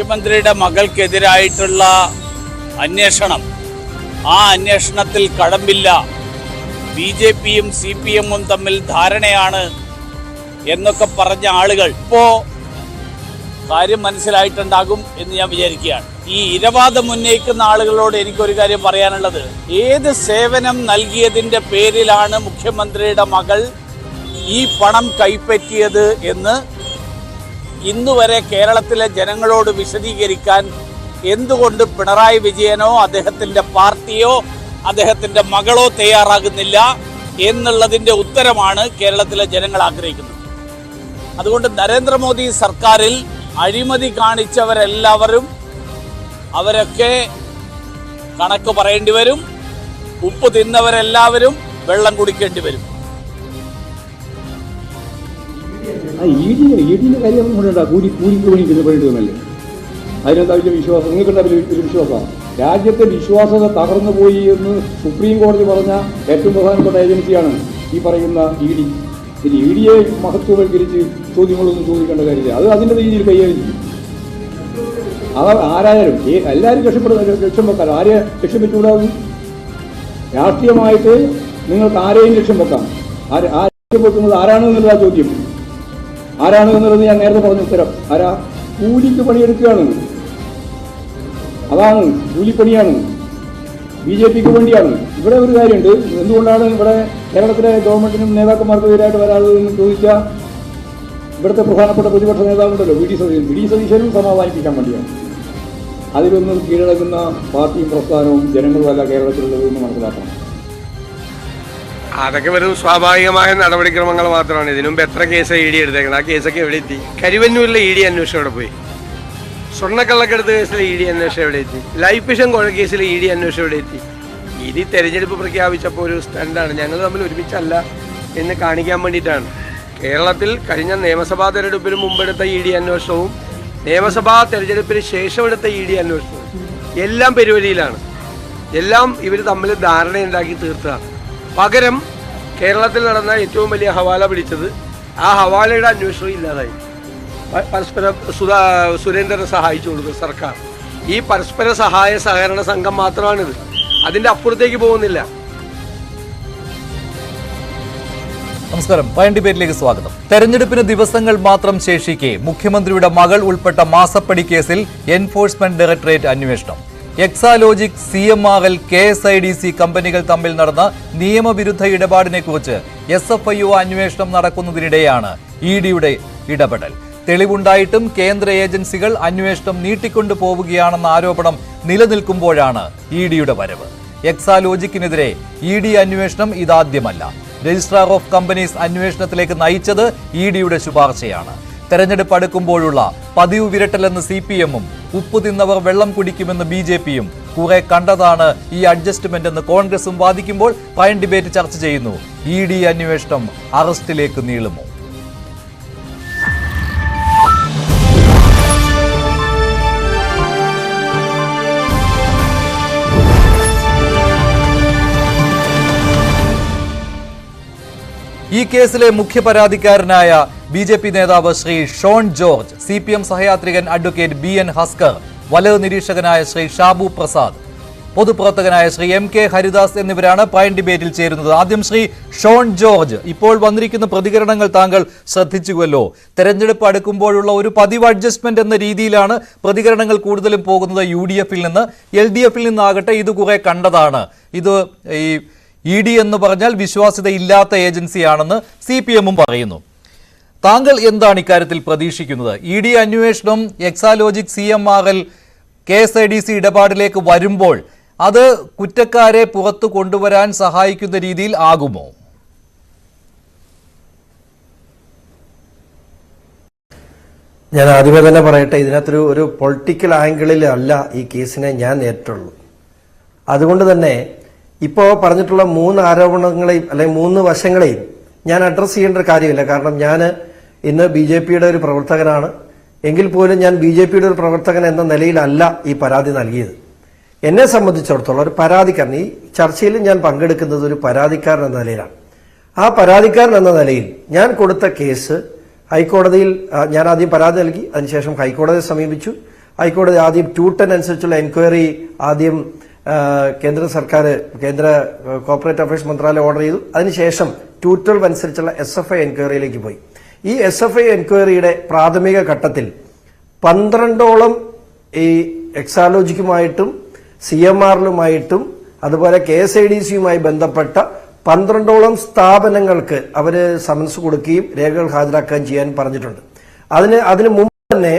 മുഖ്യമന്ത്രിയുടെ മകൾക്കെതിരായിട്ടുള്ള അന്വേഷണം, ആ അന്വേഷണത്തിൽ കഴമ്പില്ല, BJPയും CPMഉം തമ്മിൽ ധാരണയാണ് എന്നൊക്കെ പറഞ്ഞ ആളുകൾ ഇപ്പോൾ കാര്യം മനസ്സിലായിട്ടുണ്ടാകും എന്ന് ഞാൻ വിചാരിക്കുകയാണ്. ഈ ഇരവാദം ഉന്നയിക്കുന്ന ആളുകളോട് എനിക്കൊരു കാര്യം പറയാനുള്ളത്, ഏത് സേവനം നൽകിയതിൻ്റെ പേരിലാണ് മുഖ്യമന്ത്രിയുടെ മകൾ ഈ പണം കൈപ്പറ്റിയത് എന്ന് ഇന്നുവരെ കേരളത്തിലെ ജനങ്ങളോട് വിശദീകരിക്കാൻ എന്തുകൊണ്ട് പിണറായി വിജയനോ അദ്ദേഹത്തിൻ്റെ പാർട്ടിയോ അദ്ദേഹത്തിൻ്റെ മകളോ തയ്യാറാകുന്നില്ല എന്നുള്ളതിൻ്റെ ഉത്തരമാണ് കേരളത്തിലെ ജനങ്ങൾ ആഗ്രഹിക്കുന്നത്. അതുകൊണ്ട് നരേന്ദ്രമോദി സർക്കാരിൽ അഴിമതി കാണിച്ചവരെല്ലാവരും അവരൊക്കെ കണക്ക് പറയേണ്ടി വരും. ഉപ്പ് തിന്നവരെല്ലാവരും വെള്ളം കുടിക്കേണ്ടി വരും. കാര്യം കൂലിക്ക് പണിക്കുന്ന പണിയിടുന്നല്ലേ, അതിനെന്താ വിശ്വാസം? നിങ്ങൾക്കുണ്ടാവില്ല ഒരു വിശ്വാസമാണ്. രാജ്യത്തെ വിശ്വാസത തകർന്നു പോയി എന്ന് സുപ്രീം കോടതി പറഞ്ഞ ഏറ്റവും പ്രധാനപ്പെട്ട ഏജൻസിയാണ് ഈ പറയുന്ന ED. ഇനി EDയെ മഹത്വവൽക്കരിച്ച് ചോദ്യങ്ങളൊന്നും ചോദിക്കേണ്ട കാര്യമില്ല, അത് അതിൻ്റെ രീതിയിൽ കൈകാര്യം ചെയ്യും. അത് ആരായാലും എല്ലാവരും ലക്ഷ്യം വെക്കാം. ആരെ ലക്ഷ്യം വെച്ചുകൂടാകും? രാഷ്ട്രീയമായിട്ട് നിങ്ങൾക്ക് ആരെയും ലക്ഷ്യം വെക്കാം. ആ ലക്ഷ്യം വെക്കുന്നത് ആരാണ് എന്നുള്ള ചോദ്യം. ആരാണ് എന്നുള്ളത് ഞാൻ നേരത്തെ പറഞ്ഞ ഉത്തരം. ആരാ? കൂലിക്ക് പണിയെടുക്കുകയാണ്. അതാണ്, കൂലിപ്പണിയാണ്, BJPക്ക് വേണ്ടിയാണ്. ഇവിടെ ഒരു കാര്യമുണ്ട്, എന്തുകൊണ്ടാണ് ഇവിടെ കേരളത്തിലെ ഗവൺമെന്റിനും നേതാക്കന്മാർക്കും എതിരായിട്ട് വരാതെന്ന് ചോദിച്ചാൽ, ഇവിടുത്തെ പ്രധാനപ്പെട്ട പ്രതിപക്ഷ നേതാവുണ്ടല്ലോ VD സതീശനും സമാധാനിപ്പിക്കാൻ വേണ്ടിയാണ്. അതിലൊന്നും കീഴടങ്ങുന്ന പാർട്ടിയും പ്രസ്ഥാനവും ജനങ്ങളും അല്ല കേരളത്തിലുള്ളതെന്ന് മനസ്സിലാക്കണം. അതൊക്കെ വെറും സ്വാഭാവികമായ നടപടിക്രമങ്ങൾ മാത്രമാണ്. ഇതിനു മുമ്പ് എത്ര കേസ് ED എടുത്തേക്കണം? ആ കേസൊക്കെ എവിടെ എത്തി? കരുവന്നൂരിലെ ED അന്വേഷണം എവിടെ പോയി? സ്വർണ്ണക്കള്ളക്കെടുത്ത് കേസിലെ ED അന്വേഷണം എവിടെ എത്തി? ലൈഫ് മിഷൻ കൊലക്കേസിലെ ED അന്വേഷണം എവിടെ എത്തി? ED തെരഞ്ഞെടുപ്പ് പ്രഖ്യാപിച്ചപ്പോൾ ഒരു സ്റ്റണ്ടാണ്, ഞങ്ങൾ തമ്മിൽ ഒരുമിച്ചല്ല എന്ന് കാണിക്കാൻ വേണ്ടിയിട്ടാണ്. കേരളത്തിൽ കഴിഞ്ഞ നിയമസഭാ തെരഞ്ഞെടുപ്പിന് മുമ്പെടുത്ത ED അന്വേഷണവും നിയമസഭാ തെരഞ്ഞെടുപ്പിന് ശേഷം എടുത്ത ED അന്വേഷണവും എല്ലാം പെരുവഴിയിലാണ്. എല്ലാം ഇവർ തമ്മിൽ ധാരണയുണ്ടാക്കി തീർത്തതാണ്. പകരം കേരളത്തിൽ നടന്ന ഏറ്റവും വലിയ ഹവാല പിടിച്ചത്, ആ ഹവാലയുടെ അന്വേഷണം ഇല്ലാതായി. പരസ്പരം സുരേന്ദ്രനെ സഹായിച്ചു കൊടുക്കുക സർക്കാർ. ഈ പരസ്പര സഹായ സഹകരണ സംഘം മാത്രമാണിത്, അതിൻ്റെ അപ്പുറത്തേക്ക് പോകുന്നില്ല. നമസ്കാരം, പയൻ ഡിബേറ്റിലേക്ക് സ്വാഗതം. തെരഞ്ഞെടുപ്പിന് ദിവസങ്ങൾ മാത്രം ശേഷിക്കെ മുഖ്യമന്ത്രിയുടെ മകൾ ഉൾപ്പെട്ട മാസപ്പടി കേസിൽ എൻഫോഴ്സ്മെന്റ് ഡയറക്ടറേറ്റ് അന്വേഷണം. എക്സാലോജിക്, CMRL, KSIDC കമ്പനികൾ തമ്മിൽ നടന്ന നിയമവിരുദ്ധ ഇടപാടിനെക്കുറിച്ച് SFIO അന്വേഷണം നടക്കുന്നതിനിടെയാണ് EDയുടെ ഇടപെടൽ. തെളിവുണ്ടായിട്ടും കേന്ദ്ര ഏജൻസികൾ അന്വേഷണം നീട്ടിക്കൊണ്ടു പോവുകയാണെന്ന ആരോപണം നിലനിൽക്കുമ്പോഴാണ് EDയുടെ വരവ്. എക്സാലോജിക്കിനെതിരെ ED അന്വേഷണം ഇതാദ്യമല്ല. രജിസ്ട്രാർ ഓഫ് കമ്പനീസ് അന്വേഷണത്തിലേക്ക് നയിച്ചത് EDയുടെ ശുപാർശയാണ്. തെരഞ്ഞെടുപ്പ് അടുക്കുമ്പോഴുള്ള പതിവ് വിരട്ടലെന്ന് CPMഉം ഉപ്പ് തിന്നവർ വെള്ളം കുടിക്കുമെന്ന് BJPയും കുറെ കണ്ടതാണ് ഈ അഡ്ജസ്റ്റ്മെന്റ് എന്ന് കോൺഗ്രസും വാദിക്കുമ്പോൾ പയൻ ഡിബേറ്റ് ചർച്ച ചെയ്യുന്നു. ED അന്വേഷണം അറസ്റ്റിലേക്ക് നീളുമോ? ഈ കേസിലെ മുഖ്യ പരാതിക്കാരനായ BJP നേതാവ് ശ്രീ ഷോൺ ജോർജ്, CPM സഹയാത്രികൻ അഡ്വക്കേറ്റ് BN ഹസ്കർ, വലത് നിരീക്ഷകനായ ശ്രീ ഷാബു പ്രസാദ്, പൊതുപ്രവർത്തകനായ ശ്രീ MK ഹരിദാസ് എന്നിവരാണ് പയൻ ഡിബേറ്റിൽ ചേരുന്നത്. ആദ്യം ശ്രീ ഷോൺ ജോർജ്, ഇപ്പോൾ വന്നിരിക്കുന്ന പ്രതികരണങ്ങൾ താങ്കൾ ശ്രദ്ധിച്ചുവല്ലോ. തെരഞ്ഞെടുപ്പ് അടുക്കുമ്പോഴുള്ള ഒരു പതിവ് അഡ്ജസ്റ്റ്മെന്റ് എന്ന രീതിയിലാണ് പ്രതികരണങ്ങൾ കൂടുതലും പോകുന്നത്. UDFൽ നിന്ന്, LDFൽ നിന്നാകട്ടെ ഇത് കുറെ കണ്ടതാണ്. ഇത് ഈ ED എന്ന് പറഞ്ഞാൽ വിശ്വാസ്യതയില്ലാത്ത ഏജൻസിയാണെന്ന് CPMഉം പറയുന്നു. താങ്കൾ എന്താണ് ഇക്കാര്യത്തിൽ പ്രതീക്ഷിക്കുന്നത്? ED അന്വേഷണം എക്സാലോജിക്, CMRL, KSIDC ഇടപാടിലേക്ക് വരുമ്പോൾ അത് കുറ്റക്കാരെ പുറത്തു കൊണ്ടുവരാൻ സഹായിക്കുന്ന രീതിയിൽ ആകുമോ? ഞാൻ ആദ്യമേ തന്നെ പറയട്ടെ, ഇതിനകത്തൊരു പൊളിറ്റിക്കൽ ആംഗിളിൽ അല്ല ഈ കേസിനെ ഞാൻ നേരിട്ടുള്ളൂ. അതുകൊണ്ട് തന്നെ ഇപ്പോൾ പറഞ്ഞിട്ടുള്ള 3 ആരോപണങ്ങളെയും അല്ലെങ്കിൽ 3 വശങ്ങളെയും ഞാൻ അഡ്രസ്സ് ചെയ്യേണ്ട ഒരു കാര്യമില്ല. കാരണം ഞാൻ ഇന്ന് BJPയുടെ ഒരു പ്രവർത്തകനാണ്. എങ്കിൽ പോലും ഞാൻ BJPയുടെ ഒരു പ്രവർത്തകൻ എന്ന നിലയിലല്ല ഈ പരാതി നൽകിയത്. എന്നെ സംബന്ധിച്ചിടത്തോളം ഒരു പരാതിക്കാരൻ, ഈ ചർച്ചയിൽ ഞാൻ പങ്കെടുക്കുന്നത് ഒരു പരാതിക്കാരൻ എന്ന നിലയിലാണ്. ആ പരാതിക്കാരൻ എന്ന നിലയിൽ ഞാൻ കൊടുത്ത കേസ് ഹൈക്കോടതിയിൽ, ഞാൻ ആദ്യം പരാതി നൽകി, അതിനുശേഷം ഹൈക്കോടതിയെ സമീപിച്ചു. ഹൈക്കോടതി ആദ്യം 210 അനുസരിച്ചുള്ള എൻക്വയറി ആദ്യം കേന്ദ്ര കോർപ്പറേറ്റ് അഫയേഴ്സ് മന്ത്രാലയം ഓർഡർ ചെയ്തു. അതിനുശേഷം 212 അനുസരിച്ചുള്ള SFI എൻക്വയറിയിലേക്ക് പോയി. ഈ SFI എൻക്വയറിയുടെ പ്രാഥമിക ഘട്ടത്തിൽ 12ഓളം ഈ എക്സാലോജിക്കുമായിട്ടും CMRലുമായിട്ടും അതുപോലെ KSIDCയുമായി ബന്ധപ്പെട്ട 12ഓളം സ്ഥാപനങ്ങൾക്ക് അവര് സമൻസ് കൊടുക്കുകയും രേഖകൾ ഹാജരാക്കുകയും ചെയ്യാൻ പറഞ്ഞിട്ടുണ്ട്. അതിന് മുമ്പ് തന്നെ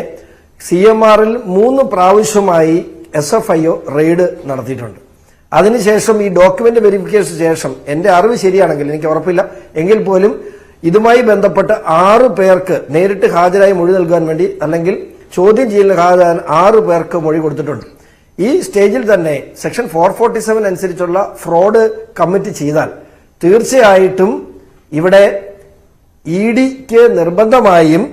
CMRൽ 3 പ്രാവശ്യമായി SFIO റെയ്ഡ് നടത്തിയിട്ടുണ്ട്. അതിനുശേഷം ഈ ഡോക്യുമെന്റ് വെരിഫിക്കേഷൻ ശേഷം എന്റെ അറിവ് ശരിയാണെങ്കിൽ, എനിക്ക് ഉറപ്പില്ല എങ്കിൽ പോലും, ഇതുമായി ബന്ധപ്പെട്ട് 6 പേർക്ക് നേരിട്ട് ഹാജരായി മൊഴി നൽകാൻ വേണ്ടി അല്ലെങ്കിൽ ചോദ്യം ചെയ്യലിന് ഹാജരാകാൻ 6 പേർക്ക് മൊഴി കൊടുത്തിട്ടുണ്ട്. ഈ സ്റ്റേജിൽ തന്നെ സെക്ഷൻ 447 അനുസരിച്ചുള്ള ഫ്രോഡ് കമ്മിറ്റ് ചെയ്താൽ തീർച്ചയായിട്ടും ഇവിടെ EDക്ക് നിർബന്ധമായും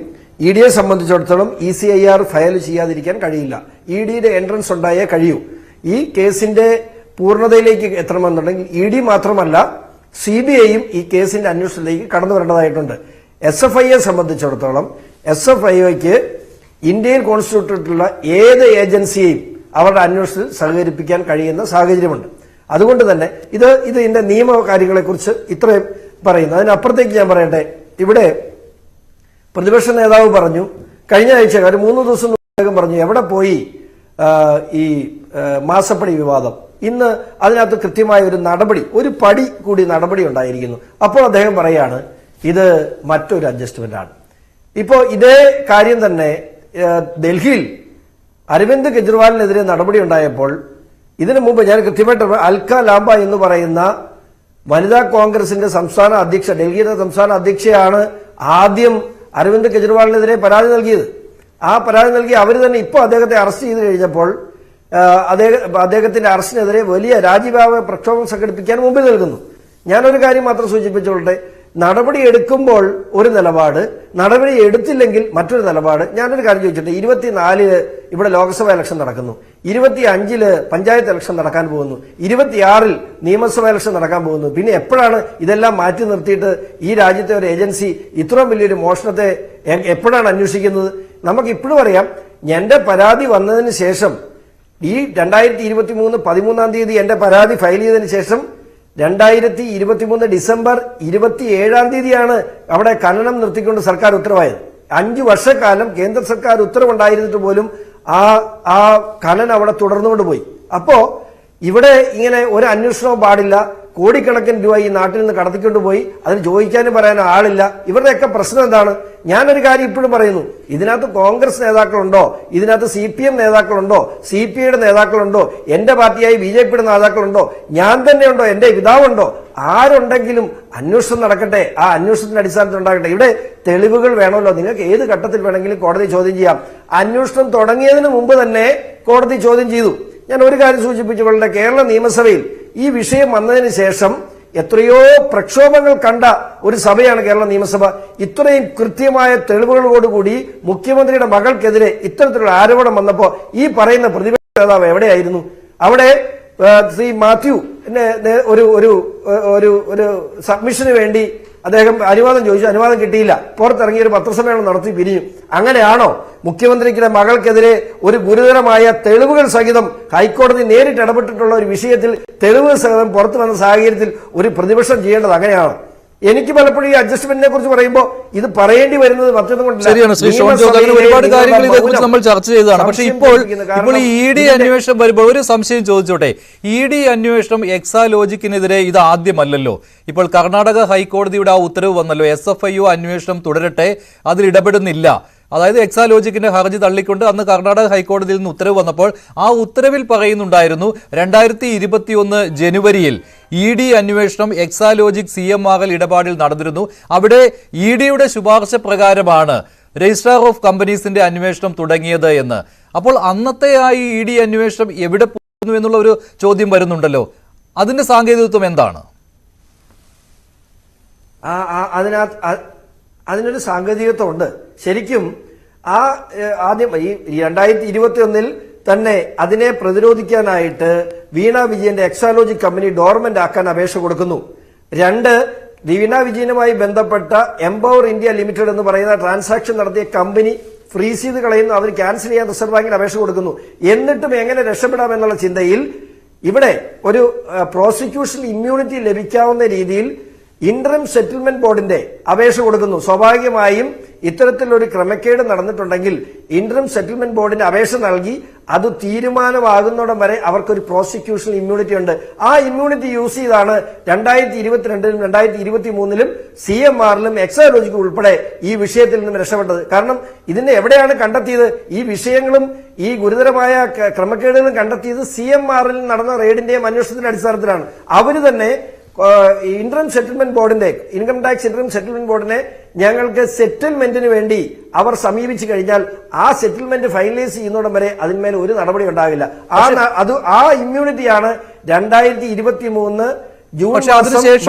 EDയെ സംബന്ധിച്ചിടത്തോളം ECIR ഫയൽ ചെയ്യാതിരിക്കാൻ കഴിയില്ല. EDയുടെ എൻട്രൻസ് ഉണ്ടായേ കഴിയൂ. ഈ കേസിന്റെ പൂർണ്ണതയിലേക്ക് എത്തണമെന്നുണ്ടെങ്കിൽ ED മാത്രമല്ല CBIയും ഈ കേസിന്റെ അന്വേഷണത്തിലേക്ക് കടന്നു വരേണ്ടതായിട്ടുണ്ട്. SFIയെ സംബന്ധിച്ചിടത്തോളം SFIക്ക് ഇന്ത്യയിൽ കോൺസ്റ്റിറ്റ്യൂട്ട് ചെയ്തിട്ടുള്ള ഏത് ഏജൻസിയെയും അവരുടെ അന്വേഷണത്തിൽ സഹകരിപ്പിക്കാൻ കഴിയുന്ന സാഹചര്യമുണ്ട്. അതുകൊണ്ട് തന്നെ ഇതിന്റെ നിയമ കാര്യങ്ങളെക്കുറിച്ച് ഇത്രയും പറയുന്നു. അതിനപ്പുറത്തേക്ക് ഞാൻ പറയട്ടെ, ഇവിടെ പ്രതിപക്ഷ നേതാവ് പറഞ്ഞു, കഴിഞ്ഞ ആഴ്ച 3 ദിവസം അദ്ദേഹം പറഞ്ഞു എവിടെ പോയി ഈ മാസപ്പടി വിവാദം. ഇന്ന് അതിനകത്ത് കൃത്യമായ ഒരു പടി കൂടി നടപടി ഉണ്ടായിരിക്കുന്നു. അപ്പോൾ അദ്ദേഹം പറയാണ് ഇത് മറ്റൊരു അഡ്ജസ്റ്റ്മെന്റ് ആണ്. ഇപ്പോ ഇതേ കാര്യം തന്നെ ഡൽഹിയിൽ അരവിന്ദ് കെജ്രിവാളിനെതിരെ നടപടി ഉണ്ടായപ്പോൾ ഇതിനു മുമ്പ് ഞാൻ കൃത്യമായിട്ട് അൽക്ക ലാംബ എന്ന് പറയുന്ന വനിതാ കോൺഗ്രസിന്റെ സംസ്ഥാന അധ്യക്ഷ, ഡൽഹിയുടെ സംസ്ഥാന അധ്യക്ഷയാണ് ആദ്യം അരവിന്ദ് കെജ്രിവാളിനെതിരെ പരാതി നൽകിയത്. ആ പരാതി നൽകി അവർ തന്നെ ഇപ്പോൾ അദ്ദേഹത്തെ അറസ്റ്റ് ചെയ്ത് കഴിഞ്ഞപ്പോൾ അദ്ദേഹത്തിന്റെ അറസ്റ്റിനെതിരെ വലിയ രാജ്യവ്യാപക പ്രക്ഷോഭം സംഘടിപ്പിക്കാൻ മുമ്പിൽ നൽകുന്നു. ഞാനൊരു കാര്യം മാത്രം സൂചിപ്പിച്ചോട്ടെ, നടപടി എടുക്കുമ്പോൾ ഒരു നിലപാട്, നടപടി എടുത്തില്ലെങ്കിൽ മറ്റൊരു നിലപാട്. ഞാനൊരു കാര്യം ചോദിച്ചിട്ട്, 24 ഇവിടെ ലോക്സഭ ഇലക്ഷൻ നടക്കുന്നു, 25 പഞ്ചായത്ത് ഇലക്ഷൻ നടക്കാൻ പോകുന്നു, 26 നിയമസഭ ഇലക്ഷൻ നടക്കാൻ പോകുന്നു. പിന്നെ എപ്പോഴാണ് ഇതെല്ലാം മാറ്റി നിർത്തിയിട്ട് ഈ രാജ്യത്തെ ഒരു ഏജൻസി ഇത്രയും വലിയൊരു മോഷണത്തെ എപ്പോഴാണ് അന്വേഷിക്കുന്നത്? നമുക്ക് ഇപ്പോഴും അറിയാം, എന്റെ പരാതി വന്നതിന് ശേഷം ഈ 2023 13-ാം തീയതി എന്റെ പരാതി ഫയൽ ചെയ്തതിന് ശേഷം 2023 ഡിസംബർ 27-ാം തീയതിയാണ് അവിടെ ഖനനം നിർത്തിക്കൊണ്ട് സർക്കാർ ഉത്തരവായത്. 5 വർഷക്കാലം കേന്ദ്ര സർക്കാർ ഉത്തരവുണ്ടായിരുന്നിട്ട് പോലും ആ ഖനനം അവിടെ തുടർന്നുകൊണ്ട് പോയി. അപ്പോ ഇവിടെ ഇങ്ങനെ ഒരു അന്വേഷണവും പാടില്ല. കോടിക്കണക്കിന് രൂപ ഈ നാട്ടിൽ നിന്ന് കടത്തിക്കൊണ്ടുപോയി, അതിന് ചോദിക്കാനും പറയാനും ആളില്ല. ഇവരുടെയൊക്കെ പ്രശ്നം എന്താണ്? ഞാനൊരു കാര്യം ഇപ്പോഴും പറയുന്നു, ഇതിനകത്ത് കോൺഗ്രസ് നേതാക്കളുണ്ടോ, ഇതിനകത്ത് CPM നേതാക്കളുണ്ടോ, CPIയുടെ നേതാക്കളുണ്ടോ, എന്റെ പാർട്ടിയായി BJPയുടെ നേതാക്കളുണ്ടോ, ഞാൻ തന്നെയുണ്ടോ, എന്റെ പിതാവുണ്ടോ, ആരുണ്ടെങ്കിലും അന്വേഷണം നടക്കട്ടെ. ആ അന്വേഷണത്തിന്റെ അടിസ്ഥാനത്തിൽ ഉണ്ടാകട്ടെ. ഇവിടെ തെളിവുകൾ വേണമല്ലോ. നിങ്ങൾക്ക് ഏത് ഘട്ടത്തിൽ വേണമെങ്കിലും കോടതി ചോദ്യം ചെയ്യാം. അന്വേഷണം തുടങ്ങിയതിന് മുമ്പ് തന്നെ കോടതി ചോദ്യം ചെയ്തു. ഞാൻ ഒരു കാര്യം സൂചിപ്പിച്ചുകൊള്ളട്ടെ, കേരള നിയമസഭയിൽ ഈ വിഷയം വന്നതിന് ശേഷം എത്രയോ പ്രക്ഷോഭങ്ങൾ കണ്ട ഒരു സഭയാണ് കേരള നിയമസഭ. ഇത്രയും കൃത്യമായ തെളിവുകളോടുകൂടി മുഖ്യമന്ത്രിയുടെ മകൾക്കെതിരെ ഇത്തരത്തിലുള്ള ആരോപണം വന്നപ്പോൾ ഈ പറയുന്ന പ്രതിപക്ഷ നേതാവ് എവിടെയായിരുന്നു? അവിടെ ശ്രീ മാത്യു ഒരു സബ്മിഷന് വേണ്ടി അദ്ദേഹം അനുവാദം ചോദിച്ചു, അനുവാദം കിട്ടിയില്ല, പുറത്തിറങ്ങി ഒരു പത്രസമ്മേളനം നടത്തി പിരിഞ്ഞു. അങ്ങനെയാണോ മുഖ്യമന്ത്രിയുടെ മകൾക്കെതിരെ ഒരു ഗുരുതരമായ തെളിവുകൾ സഹിതം ഹൈക്കോടതി നേരിട്ട് ഇടപെട്ടിട്ടുള്ള ഒരു വിഷയത്തിൽ തെളിവുകൾ സഹിതം പുറത്തു വന്ന സാഹചര്യത്തിൽ ഒരു പ്രതിപക്ഷം ചെയ്യേണ്ടത് അങ്ങനെയാണ്? എനിക്ക് പലപ്പോഴും ഈ അഡ്ജസ്റ്റ്മെന്റിനെ കുറിച്ച് പറയുമ്പോൾ ഇത് പറയേണ്ടി വരുന്നത് മറ്റൊന്നും കൊണ്ടില്ല. ശരിയാണ് ശ്രീ ഷോൺ ജോർജ്, അങ്ങനെ ഒരുപാട് കാര്യങ്ങൾ ഇതേക്കുറിച്ച് നമ്മൾ ചർച്ച ചെയ്തതാണ്. പക്ഷേ ഇപ്പോൾ ഈ ED അന്വേഷണം വരുമ്പോൾ ഒരു സംശയം ചോദിച്ചോട്ടെ. ED അന്വേഷണം എക്സാലോജിക്കിനെതിരെ ഇത് ആദ്യമല്ലല്ലോ. ഇപ്പോൾ കർണാടക ഹൈക്കോടതിയുടെ ആ ഉത്തരവ് വന്നല്ലോ, SFIO അന്വേഷണം തുടരട്ടെ, അതിൽ ഇടപെടുന്നില്ല. അതായത് എക്സാലോജിക്കിന്റെ ഹർജി തള്ളിക്കൊണ്ട് അന്ന് കർണാടക ഹൈക്കോടതിയിൽ നിന്ന് ഉത്തരവ് വന്നപ്പോൾ ആ ഉത്തരവിൽ പറയുന്നുണ്ടായിരുന്നു 2021 ജനുവരിയിൽ ED അന്വേഷണം എക്സാലോജിക് CMRL ഇടപാടിൽ നടന്നിരുന്നു. അവിടെ EDയുടെ ശുപാർശ പ്രകാരമാണ് രജിസ്ട്രാർ ഓഫ് കമ്പനീസിന്റെ അന്വേഷണം തുടങ്ങിയത് എന്ന്. അപ്പോൾ അന്നത്തെ ആ ED അന്വേഷണം എവിടെ പോകുന്നു എന്നുള്ള ഒരു ചോദ്യം വരുന്നുണ്ടല്ലോ. അതിന്റെ സാങ്കേതികത്വം എന്താണ്? അതിനൊരു സാങ്കേതികത്വം ഉണ്ട്. ശരിക്കും ആദ്യം ഈ 2021 തന്നെ അതിനെ പ്രതിരോധിക്കാനായിട്ട് വീണ വിജയന്റെ എക്സാലോജി കമ്പനി ഡോർമെന്റ് ആക്കാൻ അപേക്ഷ കൊടുക്കുന്നു. 2, വീണ വിജയനുമായി ബന്ധപ്പെട്ട എംപവർ ഇന്ത്യ ലിമിറ്റഡ് എന്ന് പറയുന്ന ട്രാൻസാക്ഷൻ നടത്തിയ കമ്പനി ഫ്രീസ് ചെയ്ത് കളയുന്നു, അവർ ക്യാൻസൽ ചെയ്യാൻ റിസർവ് ബാങ്കിൽ അപേക്ഷ കൊടുക്കുന്നു. എന്നിട്ടും എങ്ങനെ രക്ഷപ്പെടാമെന്നുള്ള ചിന്തയിൽ ഇവിടെ ഒരു പ്രോസിക്യൂഷൻ ഇമ്മ്യൂണിറ്റി ലഭിക്കാവുന്ന രീതിയിൽ ഇന്ററിം സെറ്റിൽമെന്റ് ബോർഡിന്റെ അപേക്ഷ കൊടുക്കുന്നു. സ്വാഭാവികമായും ഇത്തരത്തിലൊരു ക്രമക്കേട് നടന്നിട്ടുണ്ടെങ്കിൽ ഇന്ററിം സെറ്റിൽമെന്റ് ബോർഡിന്റെ അപേക്ഷ നൽകി അത് തീരുമാനമാകുന്നിടം വരെ അവർക്കൊരു പ്രോസിക്യൂഷൻ ഇമ്മ്യൂണിറ്റി ഉണ്ട്. ആ ഇമ്മ്യൂണിറ്റി യൂസ് ചെയ്താണ് 2022-ലും 2023-ലും CMR-ലും എക്സാലോജിക്കും ഉൾപ്പെടെ ഈ വിഷയത്തിൽ നിന്നും രക്ഷപ്പെട്ടത്. കാരണം ഇതിനെ എവിടെയാണ് കണ്ടെത്തിയത്? ഈ വിഷയങ്ങളും ഈ ഗുരുതരമായ ക്രമക്കേടുകളും കണ്ടെത്തിയത് CMR-ൽ നടന്ന റെയ്ഡിന്റെയും അന്വേഷണത്തിന്റെ അടിസ്ഥാനത്തിലാണ്. അവര് തന്നെ ഇന്ററിം സെറ്റിൽമെന്റ് ബോർഡിന്റെ ഇൻകം ടാക്സ് ഇന്ററിം സെറ്റിൽമെന്റ് ബോർഡിനെ ഞങ്ങൾക്ക് സെറ്റിൽമെന്റിന് വേണ്ടി അവർ സമീപിച്ചു കഴിഞ്ഞാൽ ആ സെറ്റിൽമെന്റ് ഫൈനലൈസ് ചെയ്യുന്നോടം വരെ അതിന്മേൽ ഒരു നടപടി ഉണ്ടാകില്ല. ആ ഇമ്മ്യൂണിറ്റിയാണ് 2023 ജൂൺ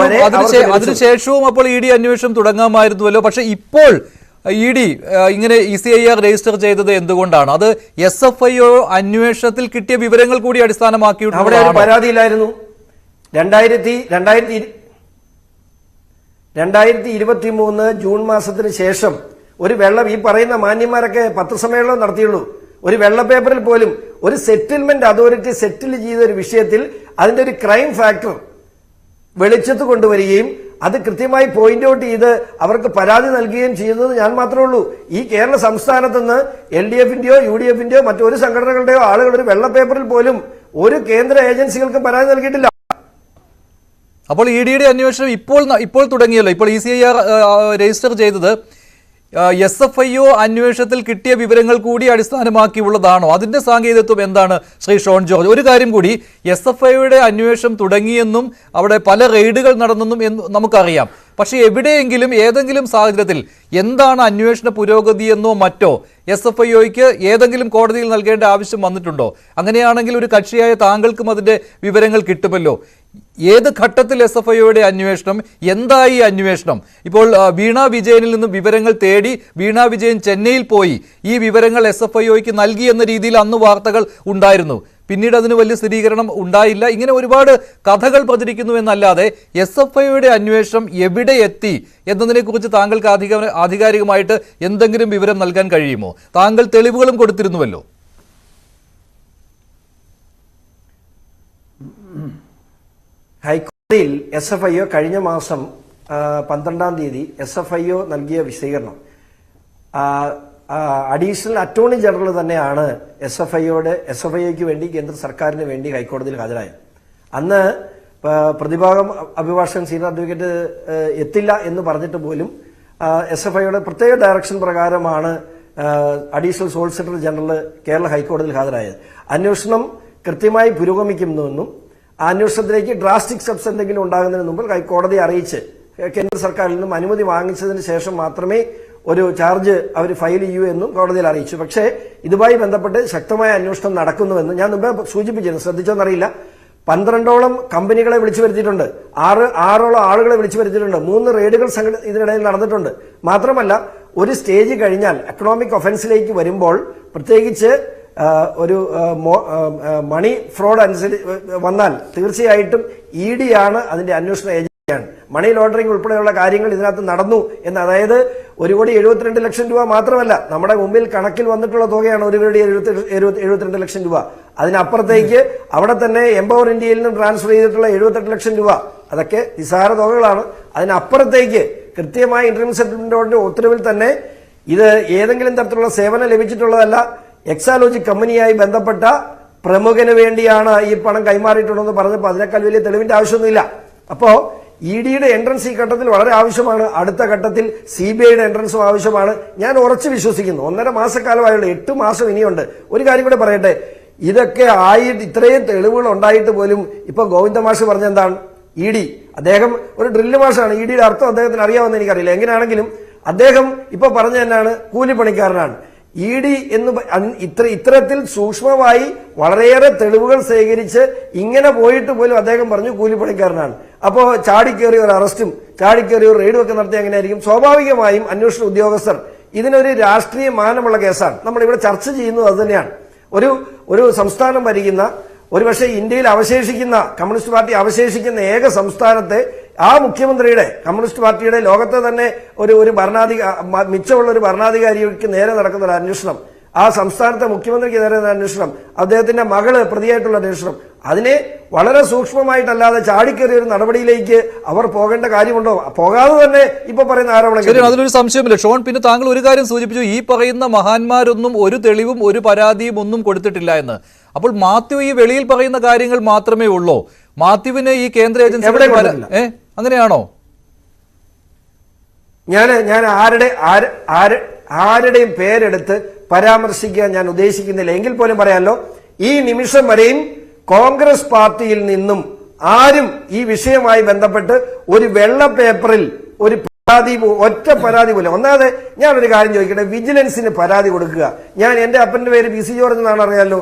അതിനുശേഷവും അപ്പോൾ ED അന്വേഷണം തുടങ്ങാമായിരുന്നുവല്ലോ. പക്ഷെ ഇപ്പോൾ ED ഇങ്ങനെ ECIR രജിസ്റ്റർ ചെയ്തത് എന്തുകൊണ്ടാണ്? അത് SFIO അന്വേഷണത്തിൽ കിട്ടിയ വിവരങ്ങൾ കൂടി അടിസ്ഥാനമാക്കിയിട്ട് അവിടെ ഒരു പരാതിയില്ലായിരുന്നു. 2023 ജൂൺ മാസത്തിന് ശേഷം ഒരു വെള്ളം, ഈ പറയുന്ന മാന്യന്മാരൊക്കെ പത്രസമ്മേളനം നടത്തിയുള്ളൂ. ഒരു വെള്ള പേപ്പറിൽ പോലും ഒരു സെറ്റിൽമെന്റ് അതോറിറ്റി സെറ്റിൽ ചെയ്ത ഒരു വിഷയത്തിൽ അതിന്റെ ഒരു ക്രൈം ഫാക്ടർ വെളിച്ചത്ത് കൊണ്ടുവരികയും അത് കൃത്യമായി പോയിന്റ് ഔട്ട് ചെയ്ത് അവർക്ക് പരാതി നൽകുകയും ചെയ്യുന്നത് ഞാൻ മാത്രമേ ഉള്ളൂ. ഈ കേരള സംസ്ഥാനത്ത് നിന്ന് LDF-ന്റെയോ UDF-ന്റെയോ മറ്റൊരു സംഘടനകളുടെയോ ആളുകൾ ഒരു വെള്ള പേപ്പറിൽ പോലും ഒരു കേന്ദ്ര ഏജൻസികൾക്കും പരാതി നൽകിയിട്ടില്ല. അപ്പോൾ EDയുടെ അന്വേഷണം ഇപ്പോൾ തുടങ്ങിയല്ലോ. ഇപ്പോൾ ECIR രജിസ്റ്റർ ചെയ്തത് SFIO അന്വേഷണത്തിൽ കിട്ടിയ വിവരങ്ങൾ കൂടി അടിസ്ഥാനമാക്കിയുള്ളതാണോ? അതിന്റെ സാങ്കേതികത്വം എന്താണ് ശ്രീ ഷോൺ ജോർജ്? ഒരു കാര്യം കൂടി, SFIOയുടെ അന്വേഷണം തുടങ്ങിയെന്നും അവിടെ പല റെയ്ഡുകൾ നടന്നെന്നും നമുക്കറിയാം. പക്ഷേ എവിടെയെങ്കിലും ഏതെങ്കിലും സാഹചര്യത്തിൽ എന്താണ് അന്വേഷണ പുരോഗതിയെന്നോ മറ്റോ SFIOയ്ക്ക് ഏതെങ്കിലും കോടതിയിൽ നൽകേണ്ട ആവശ്യം വന്നിട്ടുണ്ടോ? അങ്ങനെയാണെങ്കിൽ ഒരു കക്ഷിയായ താങ്കൾക്കും അതിന്റെ വിവരങ്ങൾ കിട്ടുമല്ലോ. ഏത് ഘട്ടത്തിൽ SFIOയുടെ അന്വേഷണം, എന്തായി അന്വേഷണം? ഇപ്പോൾ വീണ വിജയനിൽ നിന്നും വിവരങ്ങൾ തേടി വീണ വിജയൻ ചെന്നൈയിൽ പോയി ഈ വിവരങ്ങൾ SFIOയ്ക്ക് നൽകി എന്ന രീതിയിൽ അന്ന് വാർത്തകൾ ഉണ്ടായിരുന്നു. പിന്നീട് അതിന് വലിയ സ്ഥിരീകരണം ഉണ്ടായില്ല. ഇങ്ങനെ ഒരുപാട് കഥകൾ പ്രചരിക്കുന്നു എന്നല്ലാതെ SFIOയുടെ അന്വേഷണം എവിടെ എത്തി എന്നതിനെക്കുറിച്ച് താങ്കൾക്ക് ആധികാരികമായിട്ട് എന്തെങ്കിലും വിവരം നൽകാൻ കഴിയുമോ? താങ്കൾ തെളിവുകളും കൊടുത്തിരുന്നുവല്ലോ. ഹൈക്കോടതിയിൽ SFIO കഴിഞ്ഞ മാസം 12-ാം തീയതി SFIO നൽകിയ വിശദീകരണം, അഡീഷണൽ അറ്റോർണി ജനറൽ തന്നെയാണ് SFIOയ്ക്ക് വേണ്ടി കേന്ദ്ര സർക്കാരിന് വേണ്ടി ഹൈക്കോടതിയിൽ ഹാജരായത്. അന്ന് പ്രതിഭാഗം അഭിഭാഷകൻ സീനിയർ അഡ്വക്കേറ്റ് എത്തില്ല എന്ന് പറഞ്ഞിട്ട് പോലും SFIOയുടെ പ്രത്യേക ഡയറക്ഷൻ പ്രകാരമാണ് അഡീഷണൽ സോളിസിറ്റർ ജനറൽ കേരള ഹൈക്കോടതിയിൽ ഹാജരായത്. അന്വേഷണം കൃത്യമായി പുരോഗമിക്കുന്നുവെന്നും ആ അന്വേഷണത്തിലേക്ക് ഡ്രാസ്റ്റിക് സ്റ്റെപ്സ് എന്തെങ്കിലും ഉണ്ടാകുന്നതിന് മുമ്പ് ഹൈക്കോടതിയെ അറിയിച്ച് കേന്ദ്ര സർക്കാരിൽ നിന്നും അനുമതി വാങ്ങിച്ചതിന് ശേഷം മാത്രമേ ഒരു ചാർജ് അവർ ഫയൽ ചെയ്യൂ എന്നും കോടതിയിൽ അറിയിച്ചു. പക്ഷേ ഇതുമായി ബന്ധപ്പെട്ട് ശക്തമായ അന്വേഷണം നടക്കുന്നുവെന്ന് ഞാൻ മുമ്പേ സൂചിപ്പിച്ചിരുന്നു. ശ്രദ്ധിച്ചോന്നറിയില്ല, 12ഓളം കമ്പനികളെ വിളിച്ചു വരുത്തിയിട്ടുണ്ട്, 6ഓളം ആളുകളെ വിളിച്ചു വരുത്തിയിട്ടുണ്ട്, 3 റെയ്ഡുകൾ ഇതിനിടയിൽ നടന്നിട്ടുണ്ട്. മാത്രമല്ല ഒരു സ്റ്റേജ് കഴിഞ്ഞാൽ എക്കണോമിക് ഒഫൻസിലേക്ക് വരുമ്പോൾ, പ്രത്യേകിച്ച് ഒരു മണി ഫ്രോഡ് അനുസരിച്ച് വന്നാൽ തീർച്ചയായിട്ടും ED ആണ് അതിന്റെ അന്വേഷണ ഏജൻസിയാണ്. മണി ലോണ്ടറിംഗ് ഉൾപ്പെടെയുള്ള കാര്യങ്ങൾ ഇതിനകത്ത് നടന്നു എന്ന്, അതായത് 1,72 ലക്ഷം രൂപ മാത്രമല്ല, നമ്മുടെ മുമ്പിൽ കണക്കിൽ വന്നിട്ടുള്ള തുകയാണ് 1,72 ലക്ഷം രൂപ. അതിനപ്പുറത്തേക്ക് അവിടെ തന്നെ എംപവർ ഇന്ത്യയിൽ നിന്നും ട്രാൻസ്ഫർ ചെയ്തിട്ടുള്ള 78 ലക്ഷം രൂപ, അതൊക്കെ നിസ്സാര തുകകളാണ്. അതിനപ്പുറത്തേക്ക് കൃത്യമായ ഇന്ററിം സെറ്റിൽമെന്റ് ബോർഡിന്റെ ഉത്തരവിൽ തന്നെ ഇത് ഏതെങ്കിലും തരത്തിലുള്ള സേവനം ലഭിച്ചിട്ടുള്ളതല്ല, എക്സാലോജി കമ്പനിയായി ബന്ധപ്പെട്ട പ്രമുഖന് വേണ്ടിയാണ് ഈ പണം കൈമാറിയിട്ടുള്ളതെന്ന് പറഞ്ഞപ്പോൾ അതിനേക്കാൾ വലിയ തെളിവിന്റെ ആവശ്യമൊന്നുമില്ല. അപ്പോ EDയുടെ എൻട്രൻസ് ഈ ഘട്ടത്തിൽ വളരെ ആവശ്യമാണ്. അടുത്ത ഘട്ടത്തിൽ CBIയുടെ എൻട്രൻസും ആവശ്യമാണ്. ഞാൻ ഉറച്ചു വിശ്വസിക്കുന്നു. 1.5 മാസക്കാലമായുള്ള 8 മാസം ഇനിയുണ്ട്. ഒരു കാര്യം കൂടെ പറയട്ടെ, ഇതൊക്കെ ഇത്രയും തെളിവുകൾ ഉണ്ടായിട്ട് പോലും ഇപ്പൊ ഗോവിന്ദ മാഷ് പറഞ്ഞെന്താണ്? ED അദ്ദേഹം ഒരു ഡ്രില്ല് മാഷാണ്. EDയുടെ അർത്ഥം അദ്ദേഹത്തിന് അറിയാമെന്ന് എനിക്കറിയില്ല. എങ്ങനെയാണെങ്കിലും അദ്ദേഹം ഇപ്പൊ പറഞ്ഞു തന്നെയാണ് കൂലിപ്പണിക്കാരനാണ്. ED എന്ന് ഇത്തരത്തിൽ സൂക്ഷ്മമായി വളരെയേറെ തെളിവുകൾ ശേഖരിച്ച് ഇങ്ങനെ പോയിട്ട് പോലും അദ്ദേഹം പറഞ്ഞു കൂലിപ്പണിക്കാരനാണ്. അപ്പോ ചാടിക്കേറിയ ഒരു അറസ്റ്റും ചാടിക്കേറിയ ഒരു റെയ്ഡും ഒക്കെ നടത്തി എങ്ങനെയായിരിക്കും? സ്വാഭാവികമായും അന്വേഷണ ഉദ്യോഗസ്ഥർ ഇതിനൊരു രാഷ്ട്രീയ മാനമുള്ള കേസാണ്. നമ്മളിവിടെ ചർച്ച ചെയ്യുന്നത് അത് തന്നെയാണ്. ഒരു സംസ്ഥാനം ഭരിക്കുന്ന, ഒരുപക്ഷെ ഇന്ത്യയിൽ അവശേഷിക്കുന്ന, കമ്മ്യൂണിസ്റ്റ് പാർട്ടി അവശേഷിക്കുന്ന ഏക സംസ്ഥാനത്തെ ആ മുഖ്യമന്ത്രിയുടെ കമ്മ്യൂണിസ്റ്റ് പാർട്ടിയുടെ ലോകത്തെ തന്നെ ഒരു മിച്ചമുള്ള ഒരു ഭരണാധികാരിക്ക് നേരെ നടക്കുന്ന ഒരു അന്വേഷണം, ആ സംസ്ഥാനത്തെ മുഖ്യമന്ത്രിക്ക് നേരെ അന്വേഷണം, അദ്ദേഹത്തിന്റെ മകള് പ്രതിയായിട്ടുള്ള അന്വേഷണം, അതിനെ വളരെ സൂക്ഷ്മമായിട്ടല്ലാതെ ചാടിക്കേറിയ ഒരു നടപടിയിലേക്ക് അവർ പോകേണ്ട കാര്യമുണ്ടോ? പോകാതെ തന്നെ ഇപ്പൊ പറയുന്ന ആരോപണം. അതിലൊരു സംശയമില്ല ഷോൺ. പിന്നെ താങ്കൾ ഒരു കാര്യം സൂചിപ്പിച്ചു, ഈ പറയുന്ന മഹാന്മാരൊന്നും ഒരു തെളിവും ഒരു പരാതിയും ഒന്നും കൊടുത്തിട്ടില്ല എന്ന്. അപ്പോൾ മാത്യു ഈ വെളിയിൽ പറയുന്ന കാര്യങ്ങൾ മാത്രമേ ഉള്ളൂ? മാത്യുവിന് ഈ കേന്ദ്ര ഏജൻസി അങ്ങനെയാണോ? ഞാൻ ആരുടെയും പേരെടുത്ത് പരാമർശിക്കാൻ ഞാൻ ഉദ്ദേശിക്കുന്നില്ല. എങ്കിൽ പോലും പറയാമല്ലോ, ഈ നിമിഷം വരെയും കോൺഗ്രസ് പാർട്ടിയിൽ നിന്നും ആരും ഈ വിഷയവുമായി ബന്ധപ്പെട്ട് ഒരു വെള്ള പേപ്പറിൽ ഒരു ഒറ്റ പരാതി പോലും. ഒന്നാമത് ഞാനൊരു കാര്യം ചോദിക്കട്ടെ, വിജിലൻസിന് പരാതി കൊടുക്കുക. ഞാൻ എന്റെ അപ്പന്റെ പേര് പി സി ജോർജ് എന്നാണ് അറിയാലോ.